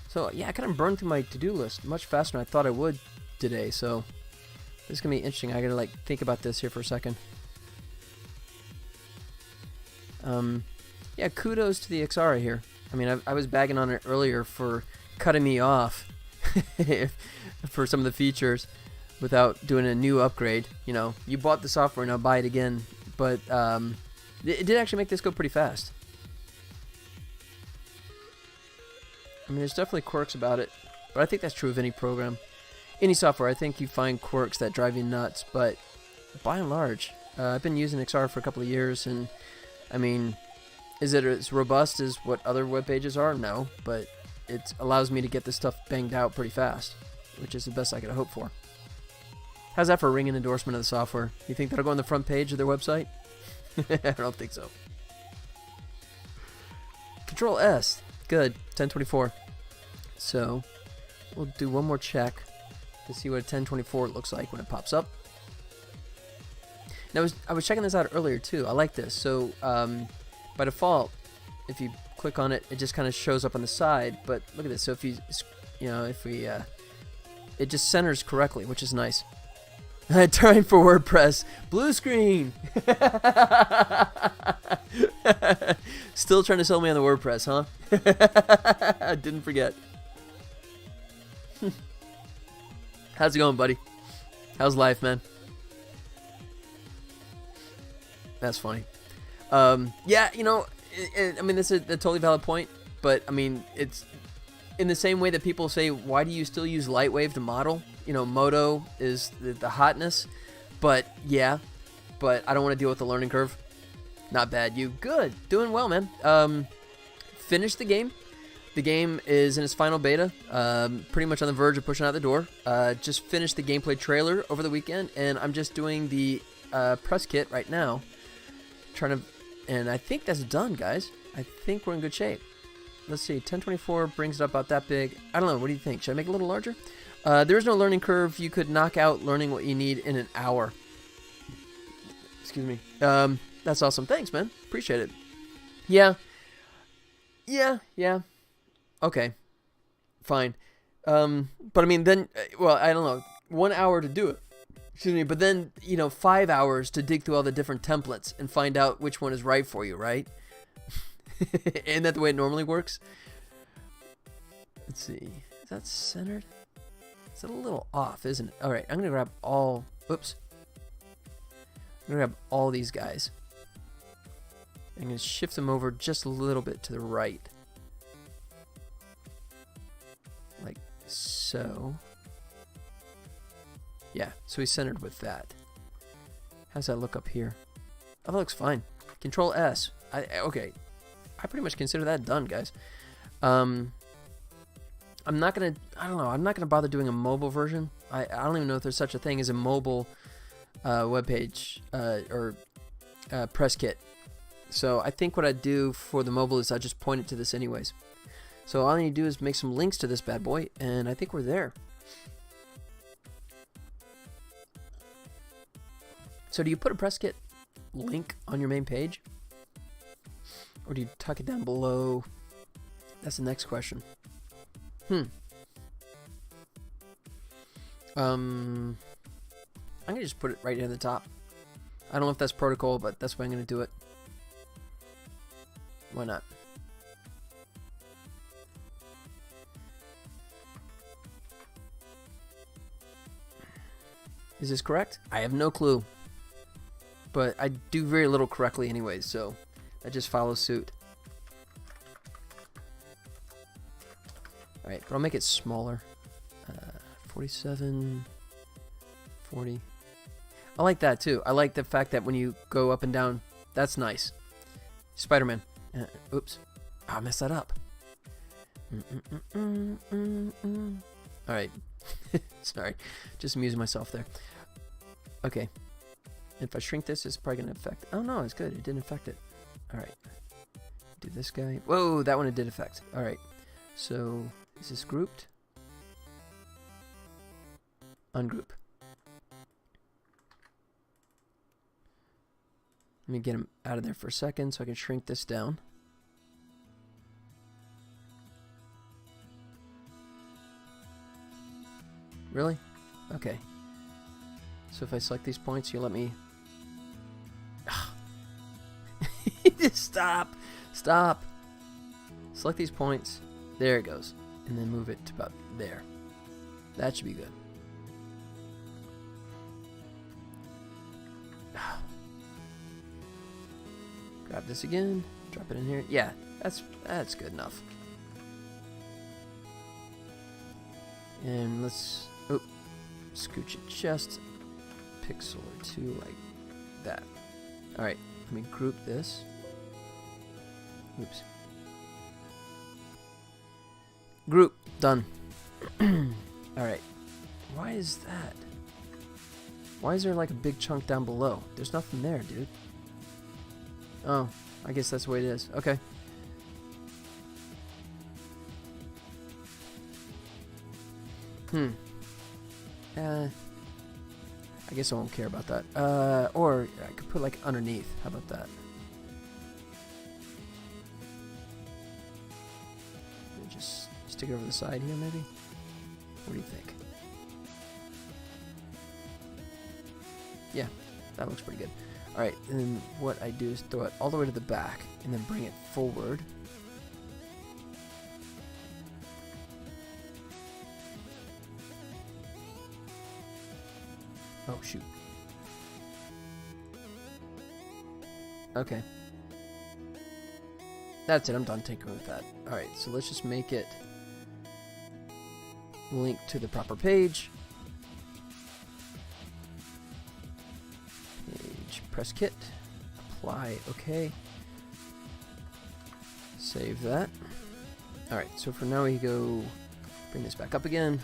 So, yeah, I kind of burned through my to-do list much faster than I thought I would today, so this is going to be interesting. I got to, like, think about this here for a second. Yeah, kudos to the Xara here. I mean, I was bagging on it earlier for cutting me off for some of the features without doing a new upgrade. You know, you bought the software, now buy it again. But it did actually make this go pretty fast. I mean, there's definitely quirks about it, but I think that's true of any program. Any software, I think you find quirks that drive you nuts, but by and large, I've been using Xara for a couple of years, and I mean, Is it as robust as what other web pages are? No, but it allows me to get this stuff banged out pretty fast, which is the best I could hope for. How's that for a ringing endorsement of the software? You think that'll go on the front page of their website? I don't think so. Control S. Good. 1024. So we'll do one more check to see what a 1024 looks like when it pops up. Now I was checking this out earlier too. I like this. So by default, if you click on it, it just kind of shows up on the side. But look at this. So if you know, if we it just centers correctly, which is nice. Trying for WordPress. Blue screen. Still trying to sell me on the WordPress, huh? I didn't forget. How's it going, buddy? How's life, man? That's funny. Yeah, you know, I mean, that's a totally valid point. But, I mean, it's in the same way that people say, why do you still use Lightwave to model? You know, Moto is the hotness. But, yeah. But I don't want to deal with the learning curve. Not bad. You good. Doing well, man. Finished the game. The game is in its final beta. Pretty much on the verge of pushing out the door. Just finished the gameplay trailer over the weekend. And I'm just doing the press kit right now. And I think that's done, guys. I think we're in good shape. Let's see. 1024 brings it up about that big. I don't know. What do you think? Should I make it a little larger? There is no learning curve. You could knock out learning what you need in an hour. Excuse me. That's awesome. Thanks, man. Appreciate it. Yeah. Okay. Fine. But I mean, then, well, I don't know. 1 hour to do it. Excuse me. But then, 5 hours to dig through all the different templates and find out which one is right for you, right? Isn't that the way it normally works? Let's see. Is that centered? It's a little off, isn't it? All right. I'm going to grab all... Oops. I'm going to grab all these guys. I'm going to shift them over just a little bit to the right. Like so. Yeah, so he's centered with that. How's that look up here? Oh, that looks fine. Control S. Okay. I pretty much consider that done, guys. I'm not going to... I don't know. I'm not going to bother doing a mobile version. I don't even know if there's such a thing as a mobile web page or press kit. So I think what I'd do for the mobile is I'd just point it to this anyways. So all I need to do is make some links to this bad boy, and I think we're there. So do you put a press kit link on your main page? Or do you tuck it down below? That's the next question. I'm going to just put it right near the top. I don't know if that's protocol, but that's why I'm going to do it. Why not? Is this correct? I have no clue. But I do very little correctly anyways, so I just follow suit. Alright, but I'll make it smaller. 47, 40. I like that too. I like the fact that when you go up and down, that's nice. Spider-Man. Oops. Oh, I messed that up. Alright. Sorry. Just amusing myself there. Okay. If I shrink this, it's probably going to affect... Oh, no, it's good. It didn't affect it. Alright. Do this guy. Whoa, that one it did affect. Alright. So, is this grouped? Ungroup. Let me get him out of there for a second so I can shrink this down. Really? Okay. So if I select these points, you let me... Just stop! Stop! Select these points. There it goes. And then move it to about there. That should be good. Grab this again. Drop it in here. Yeah, that's good enough. And let's scooch it just a pixel or two like that. Alright, let me group this. Oops. Group done. Alright. Why is that? Why is there like a big chunk down below? There's nothing there, dude. Oh, I guess that's the way it is. Okay. I guess I won't care about that. Or I could put like underneath. How about that? Just stick it over the side here, maybe? What do you think? Yeah, that looks pretty good. Alright, and then what I do is throw it all the way to the back and then bring it forward. Oh, shoot. Okay. That's it, I'm done tinkering with that. Alright, so let's just make it link to the proper page. Page, press kit, apply, okay. Save that. Alright, so for now we go bring this back up again.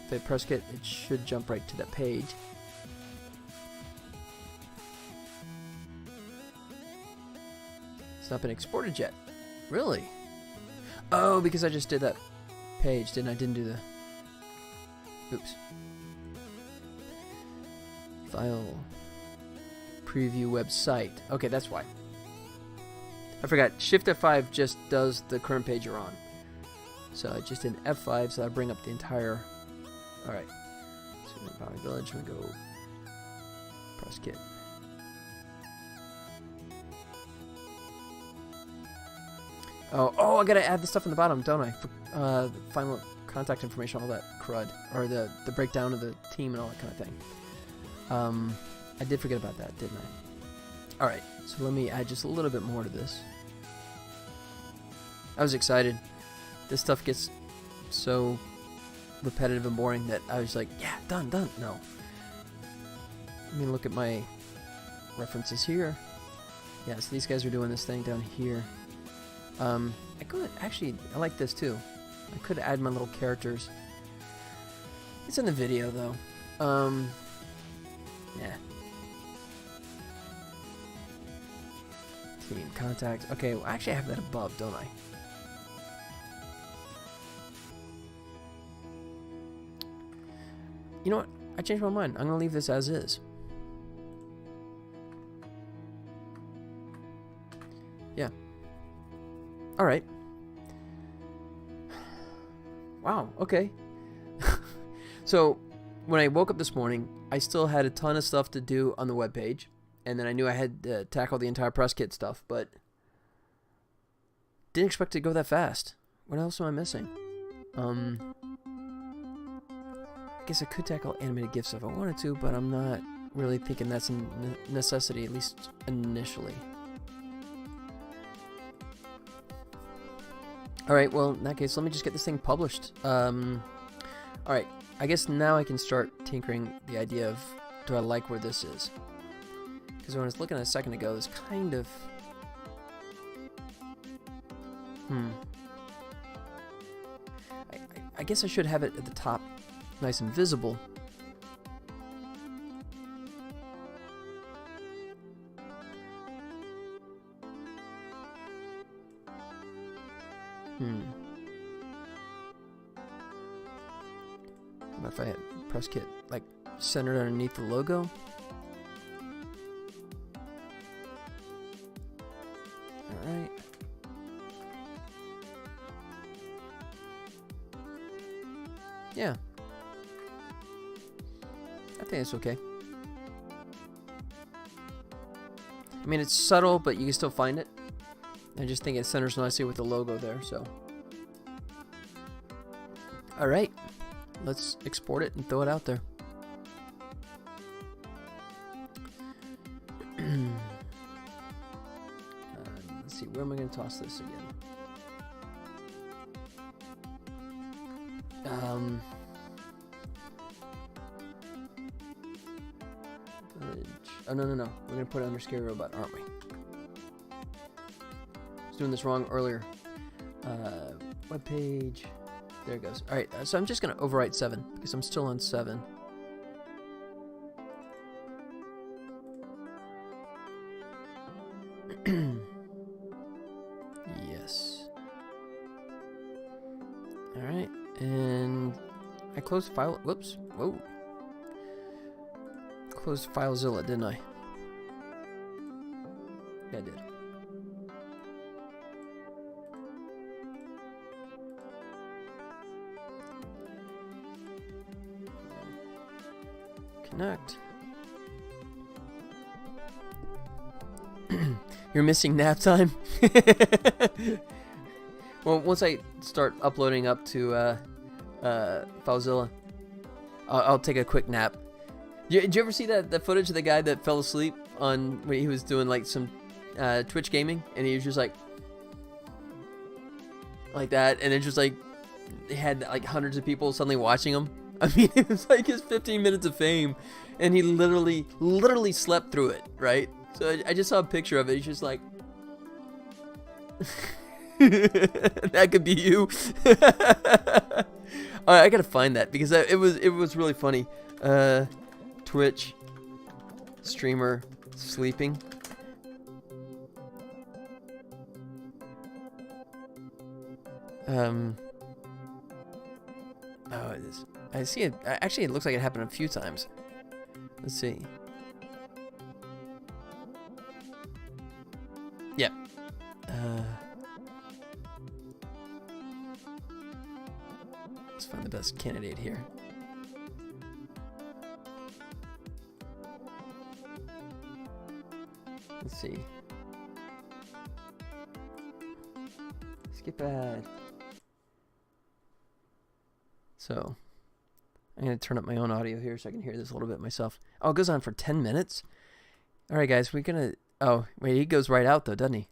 If I press kit, it should jump right to that page. It's not been exported yet. Really? Oh, because I just did that page, didn't I? Didn't do the... Oops. File. Preview website. Okay, that's why. I forgot. Shift F5 just does the current page you're on. So I just did F5, so I bring up the entire... Alright. So in Volley Village, we go... Press kit. Oh, I gotta add the stuff in the bottom, don't I? The final contact information, all that crud. Or the breakdown of the team and all that kind of thing. I did forget about that, didn't I? Alright, so let me add just a little bit more to this. I was excited. This stuff gets so repetitive and boring that I was like, yeah, done. No. Let me look at my references here. Yeah, so these guys are doing this thing down here. I could actually, I like this too. I could add my little characters. It's in the video though. Yeah. Team contact. Okay, well, actually I have that above, don't I? You know what? I changed my mind. I'm gonna leave this as is. Yeah. Alright. Wow, okay. So, when I woke up this morning, I still had a ton of stuff to do on the webpage. And then I knew I had to tackle the entire press kit stuff, but didn't expect it to go that fast. What else am I missing? I guess I could tackle animated GIFs if I wanted to, but I'm not really thinking that's a necessity, at least initially. Alright, well, in that case, let me just get this thing published. Alright, I guess now I can start tinkering the idea of, do I like where this is? Because when I was looking at it a second ago, it's kind of... I guess I should have it at the top, nice and visible. How about if I had press kit like centered underneath the logo? Alright. Yeah. I think it's okay. I mean, it's subtle, but you can still find it. I just think it centers nicely with the logo there, so. Alright. Let's export it and throw it out there. Let's see, where am I going to toss this again? Oh, no. We're going to put it under Scary Robot, aren't we? was doing this wrong earlier. Web page. There it goes. All right, so I'm just going to overwrite 7 because I'm still on 7. Yes. All right, and I closed file. Whoops. Whoa. Closed FileZilla, didn't I? Yeah, I did. Connect. You're missing nap time? Well, once I start uploading up to FileZilla, I'll take a quick nap. Did you ever see that footage of the guy that fell asleep on when he was doing like some Twitch gaming, and he was just like that, and it just like he had like hundreds of people suddenly watching him. I mean, it was like his 15 minutes of fame, and he literally slept through it, right? So I just saw a picture of it. He's just like, that could be you. All right, I gotta find that because it was really funny. Twitch streamer sleeping. Oh, it is. I see it. Actually, it looks like it happened a few times. Let's see. Yep. Let's find the best candidate here. Let's see. Skip ad. So, I'm going to turn up my own audio here so I can hear this a little bit myself. Oh, it goes on for 10 minutes? All right, guys, we're going to... Oh, wait, he goes right out, though, doesn't he?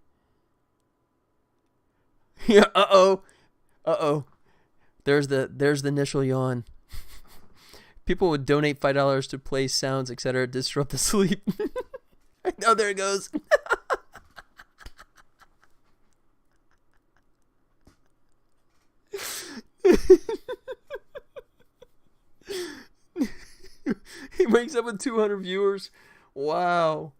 Yeah, uh-oh. Uh-oh. There's the initial yawn. People would donate $5 to play sounds, etc., disrupt the sleep. Oh, there it goes. He wakes up with 200 viewers. Wow.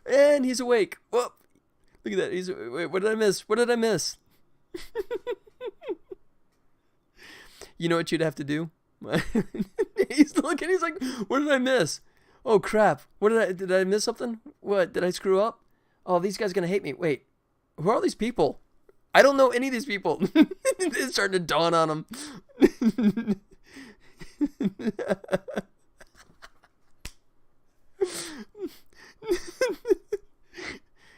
And he's awake. Whoop. Look at that. Wait, what did I miss? What did I miss? You know what you'd have to do? He's looking. He's like, what did I miss? Oh, crap. Did I miss something? What? Did I screw up? Oh, these guys are going to hate me. Wait, who are all these people? I don't know any of these people. It's starting to dawn on him.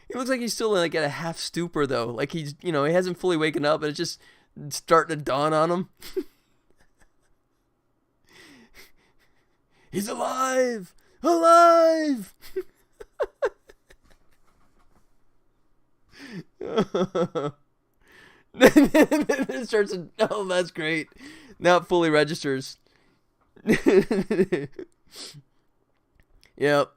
He looks like he's still like at a half stupor though. Like he's, he hasn't fully waken up and it's just starting to dawn on him. He's alive! Alive! It starts to, oh, that's great. Now it fully registers. Yep.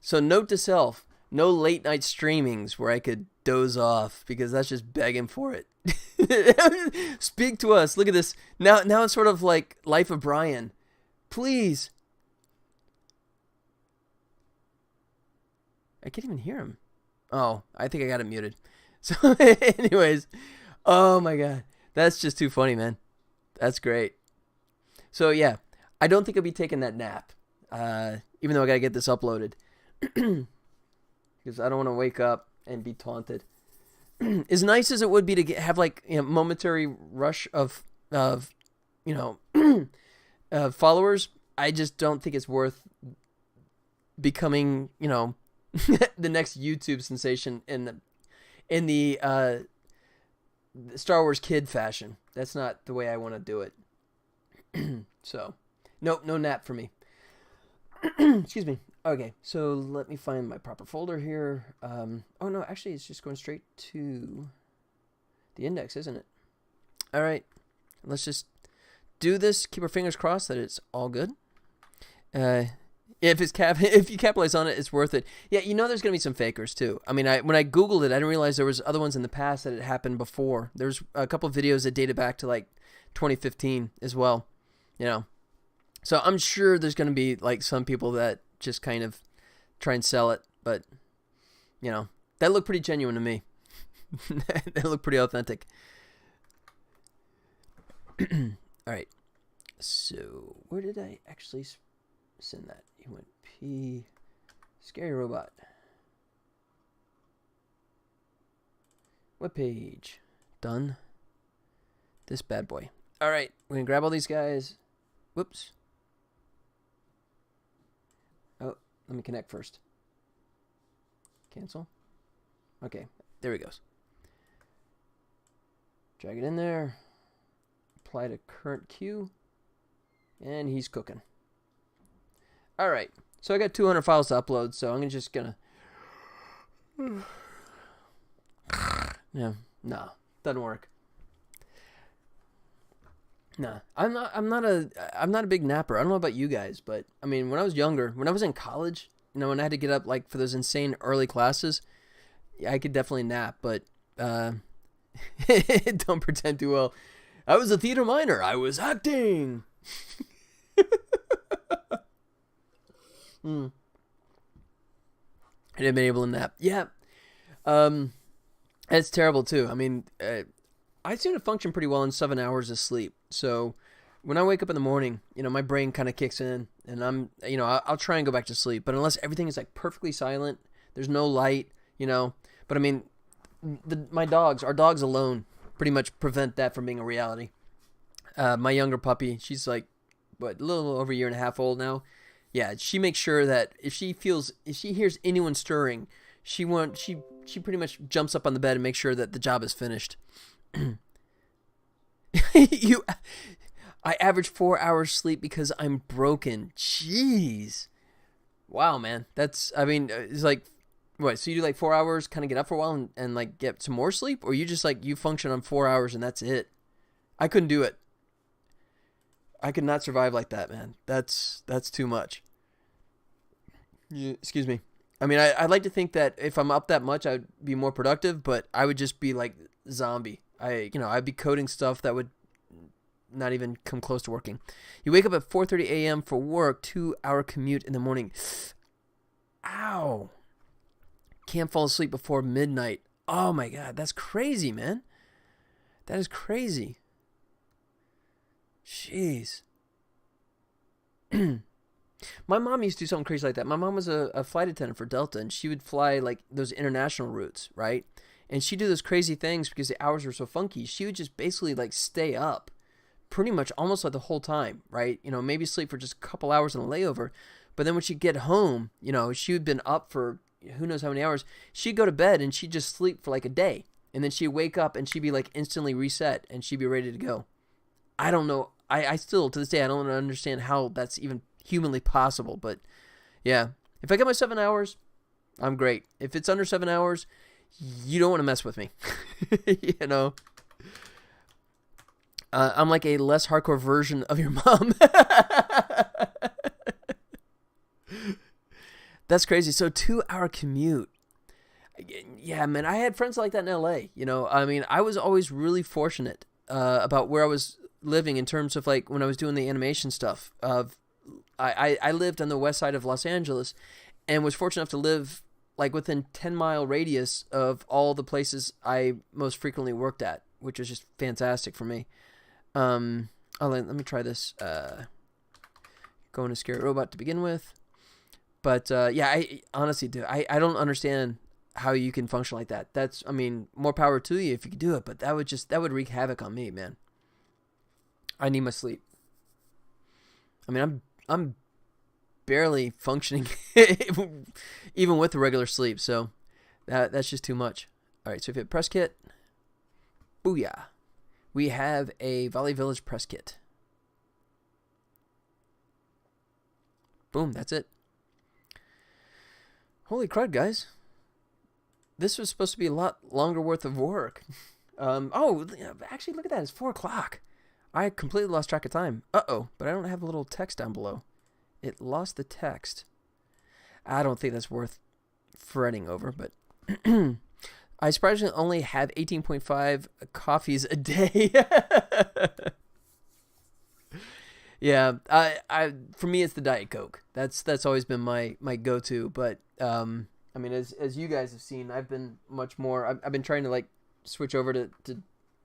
So note to self, no late night streamings where I could doze off because that's just begging for it. Speak to us. Look at this. Now it's sort of like Life of Brian. Please. I can't even hear him. Oh, I think I got it muted. So anyways, oh my God. That's just too funny, man. That's great. So yeah, I don't think I'll be taking that nap. Even though I got to get this uploaded. Because I don't want to wake up and be taunted. As nice as it would be to have like momentary rush of followers, I just don't think it's worth becoming the next YouTube sensation in the Star Wars kid fashion. That's not the way I want to do it. So, nope, no nap for me. Excuse me. Okay, so let me find my proper folder here. Oh no, actually, it's just going straight to the index, isn't it? All right, let's just do this. Keep our fingers crossed that it's all good. If if you capitalize on it, it's worth it. Yeah, you know there's gonna be some fakers too. I mean, when I googled it, I didn't realize there was other ones in the past that had happened before. There's a couple of videos that dated back to like 2015 as well. You know, so I'm sure there's gonna be like some people that just kind of try and sell it, but you know that looked pretty genuine to me. They look pretty authentic. All right. So where did I actually send that? You went P. Scary robot. Web page. Done. This bad boy. All right. We're going to grab all these guys. Whoops. Oh, let me connect first. Cancel. Okay. There he goes. Drag it in there. Apply to current queue. And he's cooking. All right. So I got 200 files to upload, so I'm just going to... Yeah. No. Doesn't work. Nah. I'm not a big napper. I don't know about you guys, but I mean, when I was younger, when I was in college, you know, when I had to get up like for those insane early classes, yeah, I could definitely nap, but don't pretend too well. I was a theater minor. I was acting. I didn't been able to nap. Yeah. It's terrible too. I mean, I seem to function pretty well in 7 hours of sleep. So when I wake up in the morning, you know, my brain kind of kicks in and I'll try and go back to sleep. But unless everything is like perfectly silent, there's no light, you know. But I mean, our dogs alone pretty much prevent that from being a reality. My younger puppy, she's like, a little over a year and a half old now. Yeah, she makes sure that if she hears anyone stirring, she pretty much jumps up on the bed and makes sure that the job is finished. I average 4 hours sleep because I'm broken. Jeez. Wow, man. It's like, what, so you do like 4 hours, kind of get up for a while and like get some more sleep? Or you just like, you function on 4 hours and that's it? I couldn't do it. I could not survive like that, man. That's too much. Excuse me. I mean, I'd like to think that if I'm up that much, I'd be more productive, but I would just be like zombie. I'd be coding stuff that would not even come close to working. You wake up at 4:30 a.m. for work, 2-hour commute in the morning. Ow. Can't fall asleep before midnight. Oh my God, that's crazy, man. That is crazy. Jeez. My mom used to do something crazy like that. My mom was a flight attendant for Delta, and she would fly like those international routes, right? And she'd do those crazy things because the hours were so funky. She would just basically like stay up pretty much almost like the whole time, right? You know, maybe sleep for just a couple hours in a layover. But then when she'd get home, you know, she had been up for who knows how many hours. She'd go to bed and she'd just sleep for like a day. And then she'd wake up and she'd be like instantly reset and she'd be ready to go. I don't know. I still, to this day, I don't understand how that's even humanly possible. But yeah, if I get my 7 hours, I'm great. If it's under 7 hours, you don't want to mess with me. You know? I'm like a less hardcore version of your mom. That's crazy. So 2-hour commute. Yeah, man, I had friends like that in LA. You know, I mean, I was always really fortunate about where I was living in terms of like when I was doing the animation stuff. I lived on the west side of Los Angeles and was fortunate enough to live like within 10-mile radius of all the places I most frequently worked at, which was just fantastic for me. Let me try this. Going to Scary Robot to begin with. But yeah, I honestly do. I don't understand how you can function like that. That's, I mean, more power to you if you could do it, but that would wreak havoc on me, man. I need my sleep. I mean, I'm barely functioning even with the regular sleep, so that's just too much. All right, so if you hit press kit, booyah. We have a Volley Village press kit. Boom, that's it. Holy crud, guys. This was supposed to be a lot longer worth of work. Actually, look at that. It's 4 o'clock. I completely lost track of time. Uh-oh, but I don't have a little text down below. It lost the text. I don't think that's worth fretting over, but I surprisingly only have 18.5 coffees a day. Yeah, I for me it's the Diet Coke. That's always been my go-to. But I mean, as you guys have seen, I've been much more. I've been trying to like switch over to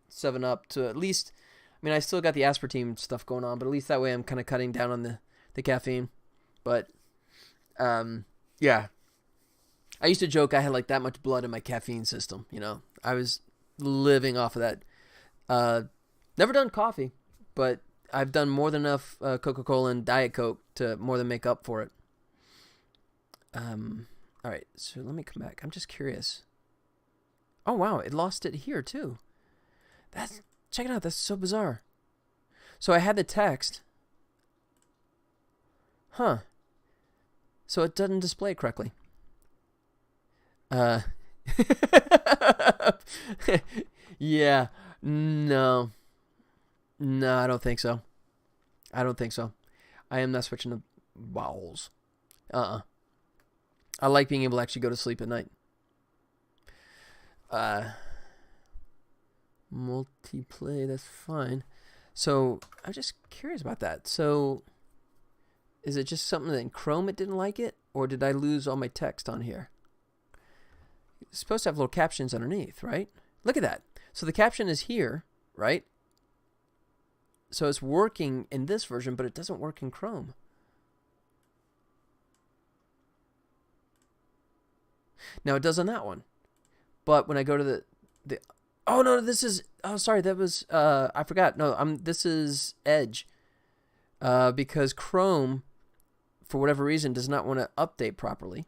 7-Up to at least. I mean, I still got the aspartame stuff going on, but at least that way I'm kind of cutting down on the caffeine. But yeah, I used to joke I had like that much blood in my caffeine system. You know, I was living off of that. Never done coffee, but I've done more than enough Coca-Cola and Diet Coke to more than make up for it. All right, so let me come back. I'm just curious. Oh, wow, it lost it here, too. Check it out, that's so bizarre. So I had the text. Huh. So it doesn't display correctly. Yeah, no, I don't think so. I am not switching to vowels. I like being able to actually go to sleep at night. Multiplay, that's fine. So I'm just curious about that. So is it just something that in Chrome it didn't like it, or did I lose all my text on here? It's supposed to have little captions underneath, right? Look at that. So the caption is here, right? So it's working in this version, but it doesn't work in Chrome. Now it does on that one. But when I go to the oh no, this is, oh sorry, that was I forgot. No, this is Edge. Because Chrome for whatever reason does not want to update properly.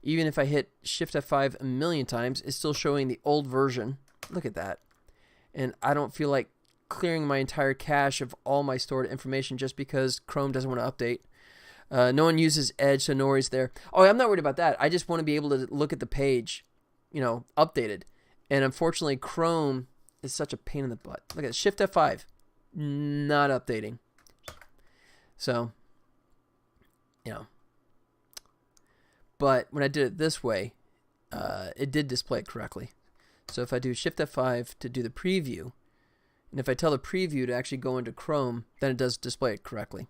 Even if I hit Shift F5 a million times, it's still showing the old version. Look at that. And I don't feel like clearing my entire cache of all my stored information just because Chrome doesn't want to update. No one uses Edge, so no worries there. Oh, I'm not worried about that. I just want to be able to look at the page, you know, updated. And unfortunately, Chrome is such a pain in the butt. Look at Shift F5, not updating. So, you know. But when I did it this way, it did display it correctly. So if I do Shift F5 to do the preview, and if I tell the preview to actually go into Chrome, then it does display it correctly.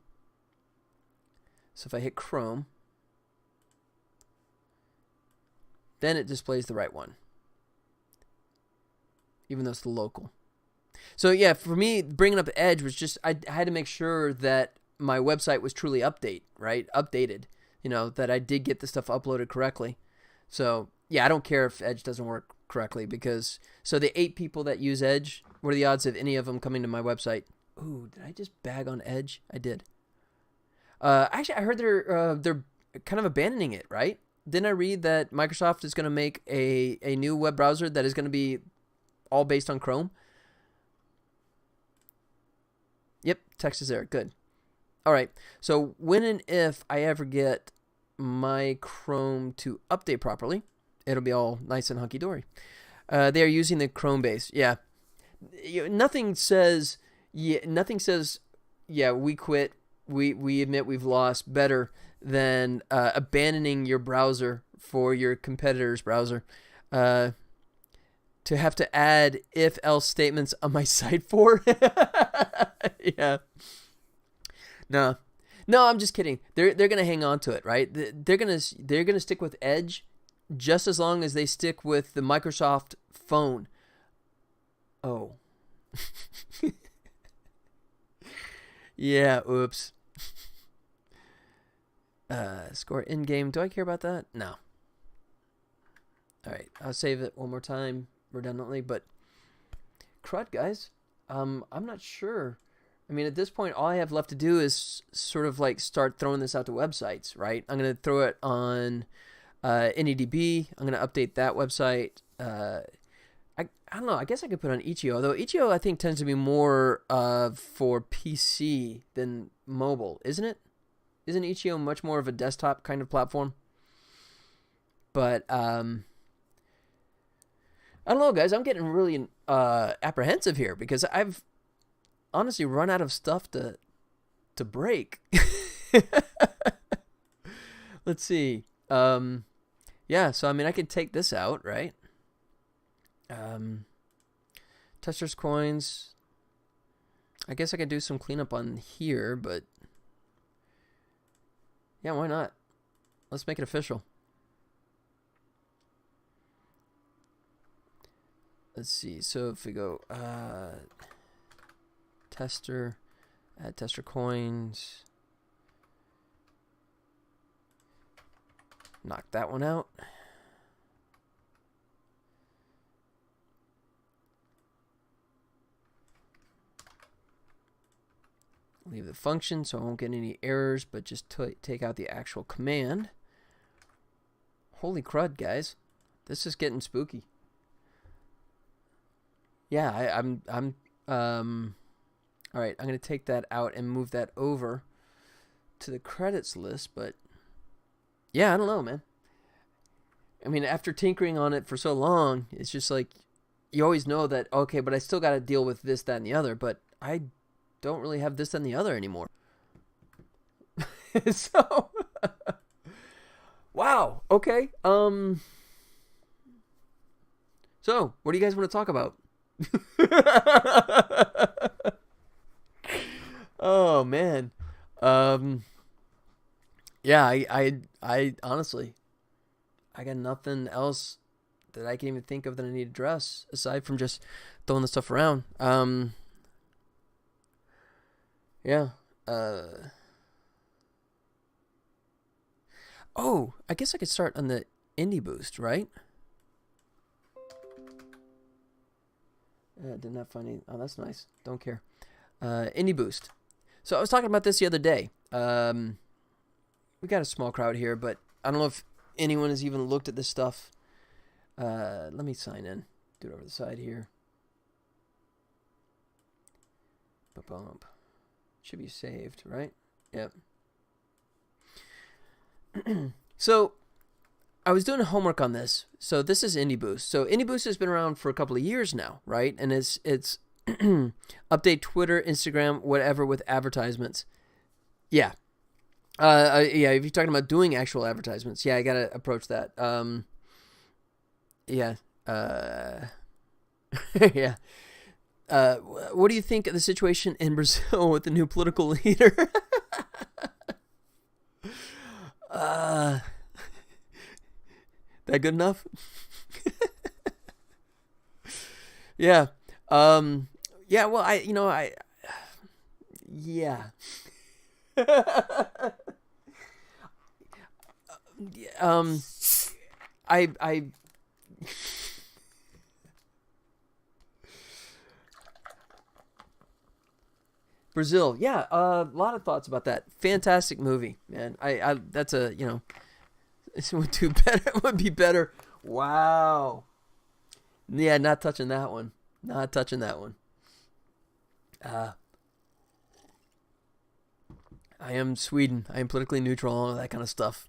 So if I hit Chrome, then it displays the right one, even though it's the local. So yeah, for me, bringing up Edge was just, I had to make sure that my website was truly updated, you know, that I did get the stuff uploaded correctly. So yeah, I don't care if Edge doesn't work correctly, because, so the 8 people that use Edge, what are the odds of any of them coming to my website? Ooh, did I just bag on Edge? I did. Actually, I heard they're kind of abandoning it, right? Didn't I read that Microsoft is going to make a new web browser that is going to be all based on Chrome? Yep, text is there. Good. All right. So when and if I ever get my Chrome to update properly, it'll be all nice and hunky-dory. They are using the Chrome base. Yeah. Nothing says, yeah, we quit. We admit we've lost better than abandoning your browser for your competitor's browser. To have to add if-else statements on my site for. Yeah. No, I'm just kidding. They're gonna hang on to it, right? They're gonna stick with Edge just as long as they stick with the Microsoft phone. Oh. Yeah, oops. Score in-game. Do I care about that? No. All right, I'll save it one more time redundantly, but crud, guys. I'm not sure. I mean, at this point, all I have left to do is sort of like start throwing this out to websites, right? I'm going to throw it on AnyDB. I'm going to update that website. I don't know. I guess I could put on Ichio, though Ichio I think tends to be more for PC than mobile, isn't it? Isn't Ichio much more of a desktop kind of platform? But I don't know, guys. I'm getting really apprehensive here because I've honestly run out of stuff to break. Let's see. Yeah, so I mean, I could take this out, right? Testers coins. I guess I could do some cleanup on here, but yeah, why not? Let's make it official. Let's see. So if we go tester, add tester coins, knock that one out. Leave the function so I won't get any errors, but just take out the actual command. Holy crud, guys. This is getting spooky. Yeah, I'm all right, I'm going to take that out and move that over to the credits list, but yeah, I don't know, man. I mean, after tinkering on it for so long, it's just like you always know that, okay, but I still got to deal with this, that, and the other, but I don't really have this and the other anymore. So, wow, okay. So, what do you guys want to talk about? Oh man. Yeah, I honestly, I got nothing else that I can even think of that I need to address aside from just throwing the stuff around. Yeah. Oh, I guess I could start on the indie boost, right? Did not find any. Oh, that's nice. Don't care. Indie boost. So I was talking about this the other day. We got a small crowd here, but I don't know if anyone has even looked at this stuff. Let me sign in. Do it over the side here. Ba-bump. Should be saved, right? Yep. So I was doing homework on this. So this is Indie Boost. So Indie Boost has been around for a couple of years now, right? And it's update Twitter, Instagram, whatever with advertisements. Yeah. Yeah, if you're talking about doing actual advertisements, yeah, I got to approach that. Yeah. Yeah. What do you think of the situation in Brazil with the new political leader? That good enough? Yeah. Yeah, well, yeah. I Brazil, yeah, a lot of thoughts about that. Fantastic movie, man. That's a, it would do better. It would be better. Wow. Yeah, not touching that one. Not touching that one. I am Sweden. I am politically neutral, all that kind of stuff.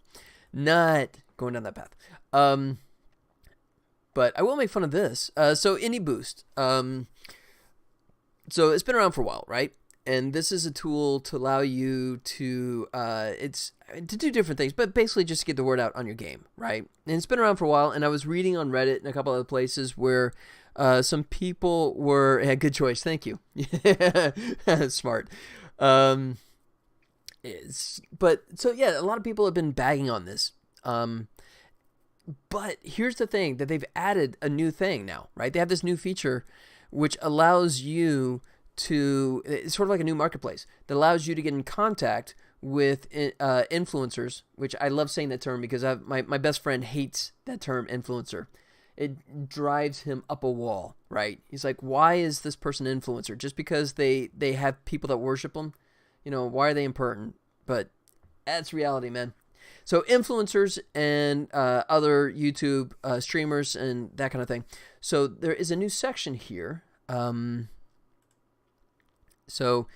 Not going down that path. But I will make fun of this. So Indie Boost. So it's been around for a while, right? And this is a tool to allow you to to do different things, but basically just to get the word out on your game, right? And it's been around for a while, and I was reading on Reddit and a couple other places where some people were... Yeah, good choice, thank you. Smart. But, so yeah, a lot of people have been bagging on this. But here's the thing, that they've added a new thing now, right? They have this new feature which allows you to, it's sort of like a new marketplace that allows you to get in contact with influencers, which I love saying that term because my best friend hates that term influencer. It drives him up a wall, right? He's like, why is this person an influencer? Just because they have people that worship them? Why are they important? But that's reality, man. So influencers and other YouTube streamers and that kind of thing. So there is a new section here. So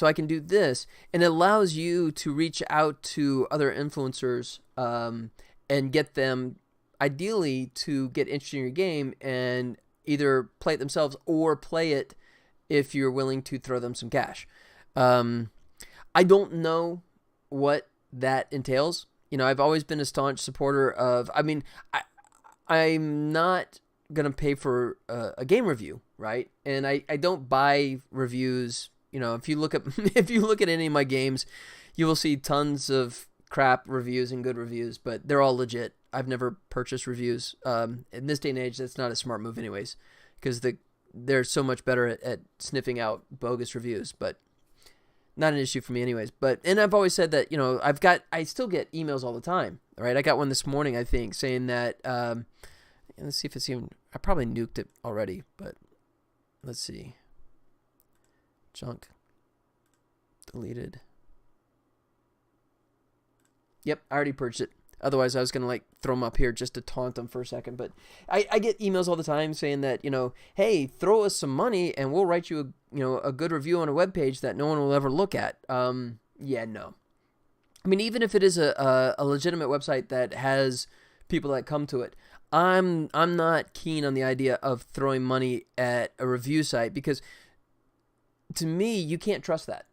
I can do this, and it allows you to reach out to other influencers and get them, ideally, to get interested in your game and either play it themselves or play it if you're willing to throw them some cash. I don't know what that entails. I've always been a staunch supporter of, I'm not going to pay for a game review, right? And I don't buy reviews. If you look at any of my games, you will see tons of crap reviews and good reviews, but they're all legit. I've never purchased reviews. In this day and age, that's not a smart move anyways, because they're so much better at sniffing out bogus reviews, but not an issue for me anyways. And I've always said that, I still get emails all the time, right? I got one this morning, I think, saying that, let's see if it's even, I probably nuked it already, but let's see. Junk. Deleted. Yep, I already purged it. Otherwise, I was going to throw them up here just to taunt them for a second. But I get emails all the time saying that, hey, throw us some money and we'll write you a good review on a webpage that no one will ever look at. Yeah, no. Even if it is a legitimate website that has people that come to it, I'm not keen on the idea of throwing money at a review site, because to me, you can't trust that.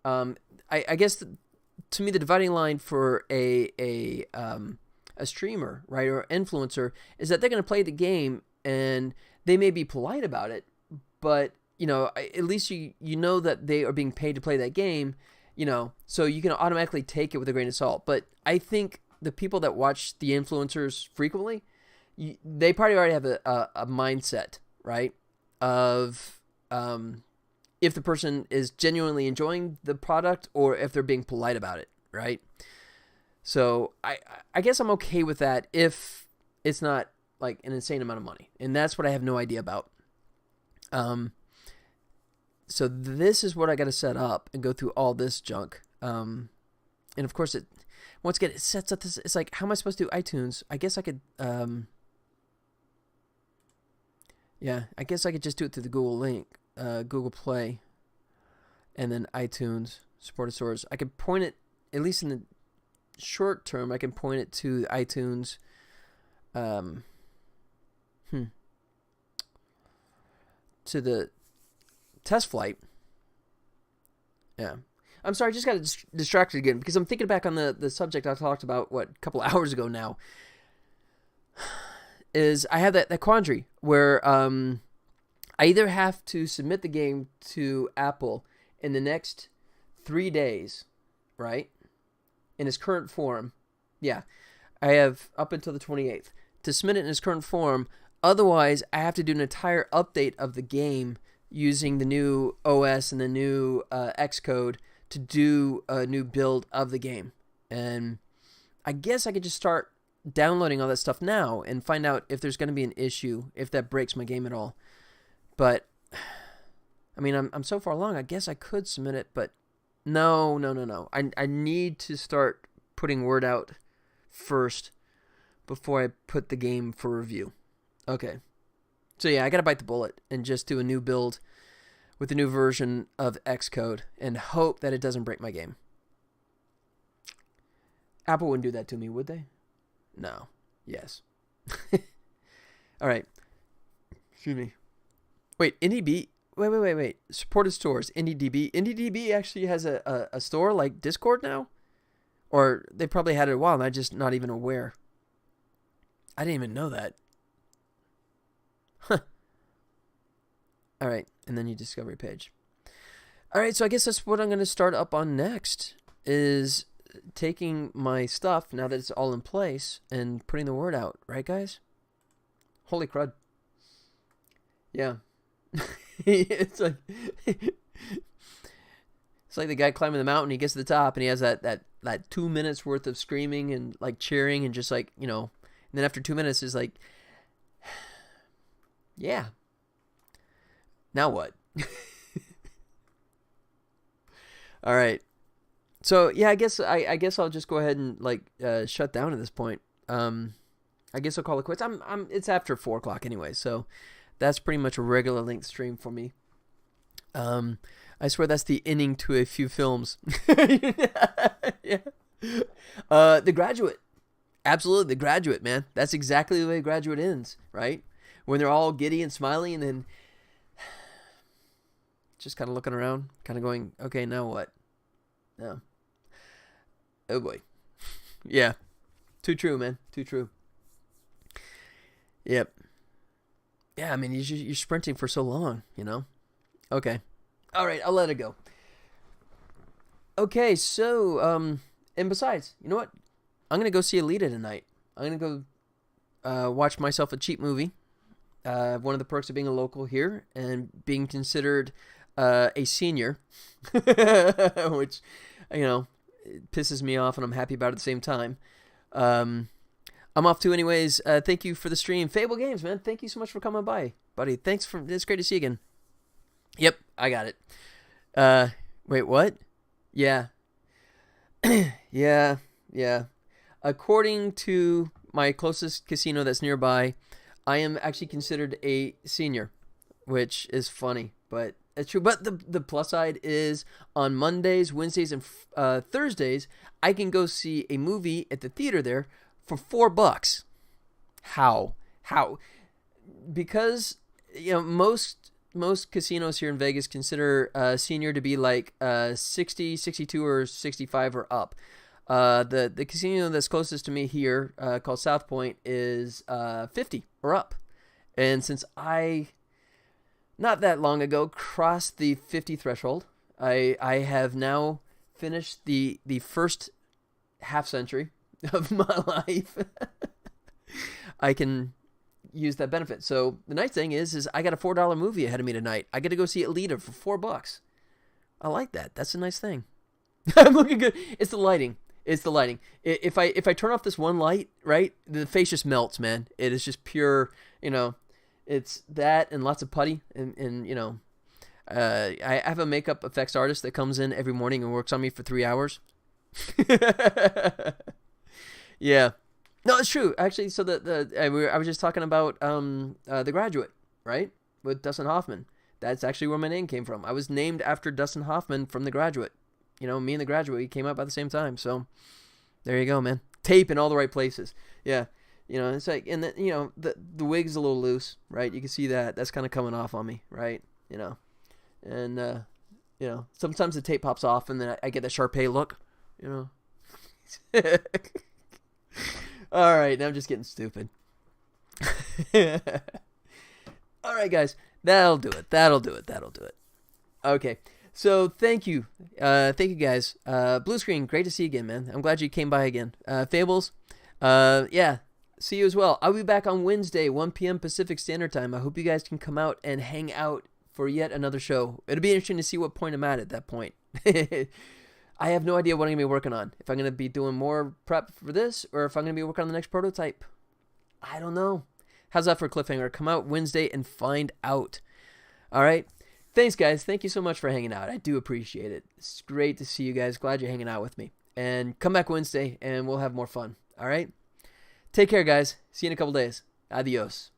I guess to me, the dividing line for a streamer, right, or influencer, is that they're going to play the game and they may be polite about it, but at least you know that they are being paid to play that game, so you can automatically take it with a grain of salt. But I think the people that watch the influencers frequently, they probably already have a mindset, right, of if the person is genuinely enjoying the product or if they're being polite about it, right? So I guess I'm okay with that if it's not an insane amount of money, and that's what I have no idea about. So this is what I got to set up and go through all this junk. And of course once again, it sets up this, it's like, how am I supposed to do iTunes? I guess I could, I guess I could just do it through the Google link, Google Play, and then iTunes, supported stores. I could point it, at least in the short term, I can point it to iTunes, to the test flight. Yeah. I'm sorry, I just got distracted again because I'm thinking back on the subject I talked about, a couple of hours ago now. Is I have that quandary where I either have to submit the game to Apple in the next 3 days, right? In its current form. Yeah. I have up until the 28th to submit it in its current form. Otherwise, I have to do an entire update of the game using the new OS and the new Xcode to do a new build of the game. And I guess I could just start downloading all that stuff now and find out if there's going to be an issue, if that breaks my game at all. But I'm so far along, I guess I could submit it, but no. I need to start putting word out first before I put the game for review. Okay. So yeah, I got to bite the bullet and just do a new build with the new version of Xcode and hope that it doesn't break my game. Apple wouldn't do that to me, would they? No. Yes. All right. Excuse me. Wait, IndieB. Wait. Supported stores. IndieDB. IndieDB actually has a store like Discord now? Or they probably had it a while and I'm just not even aware. I didn't even know that. Huh. All right. And then your discovery page. All right. So I guess that's what I'm going to start up on next is taking my stuff now that it's all in place and putting the word out. Right, guys? Holy crud. Yeah. It's like the guy climbing the mountain. He gets to the top and he has that 2 minutes worth of screaming and cheering and just and then after 2 minutes is like, yeah. Now what? All right. So yeah, I guess I'll just go ahead and shut down at this point. I guess I'll call it quits. It's after 4 o'clock anyway, so that's pretty much a regular length stream for me. I swear that's the ending to a few films. Yeah. The Graduate. Absolutely, The Graduate, man. That's exactly the way Graduate ends, right? When they're all giddy and smiling, and then just kind of looking around, kind of going, okay, now what? No. Oh boy. Yeah. Too true, man. Too true. Yep. Yeah, I mean, you're sprinting for so long, you know? Okay. All right, I'll let it go. Okay, so, and besides, you know what? I'm going to go see Alita tonight. I'm going to go watch myself a cheap movie. One of the perks of being a local here and being considered a senior, which, you know, it pisses me off and I'm happy about it at the same time. I'm off too anyways. Thank you for the stream. Fable Games, man. Thank you so much for coming by, buddy. It's great to see you again. Yep, I got it. Wait, what? Yeah. Yeah. According to my closest casino that's nearby, I am actually considered a senior, which is funny, but it's true. But the plus side is on Mondays, Wednesdays, and Thursdays, I can go see a movie at the theater there for $4. How? Because, you know, most casinos here in Vegas consider senior to be like 60, 62, or 65 or up. The casino that's closest to me here, called South Point, is 50 or up. And since I, not that long ago, crossed the 50 threshold, I have now finished the first half century of my life. I can use that benefit. So the nice thing is I got a $4 movie ahead of me tonight. I get to go see Alita for $4. I like that. That's a nice thing. I'm looking good. It's the lighting. If I turn off this one light, right, the face just melts, man. It is just pure, you know, it's that and lots of putty. And you know, I have a makeup effects artist that comes in every morning and works on me for 3 hours. Yeah. No, it's true. Actually, so I was just talking about The Graduate, right, with Dustin Hoffman. That's actually where my name came from. I was named after Dustin Hoffman from The Graduate. You know, me and The Graduate, we came out by the same time. So there you go, man. Tape in all the right places. Yeah. You know, it's like, and then, you know, the wig's a little loose, right? You can see that. That's kind of coming off on me, right? You know, and, you know, sometimes the tape pops off and then I get that Sharpay look, you know. All right, now I'm just getting stupid. All right, guys, that'll do it. Okay, so thank you guys. Blue Screen, great to see you again, man. I'm glad you came by again. Fables, yeah, see you as well. I'll be back on Wednesday, 1 p.m. Pacific Standard Time. I hope you guys can come out and hang out for yet another show. It'll be interesting to see what point I'm at that point. I have no idea what I'm going to be working on. If I'm going to be doing more prep for this or if I'm going to be working on the next prototype. I don't know. How's that for a cliffhanger? Come out Wednesday and find out. All right. Thanks, guys. Thank you so much for hanging out. I do appreciate it. It's great to see you guys. Glad you're hanging out with me. And come back Wednesday and we'll have more fun. All right. Take care, guys. See you in a couple days. Adios.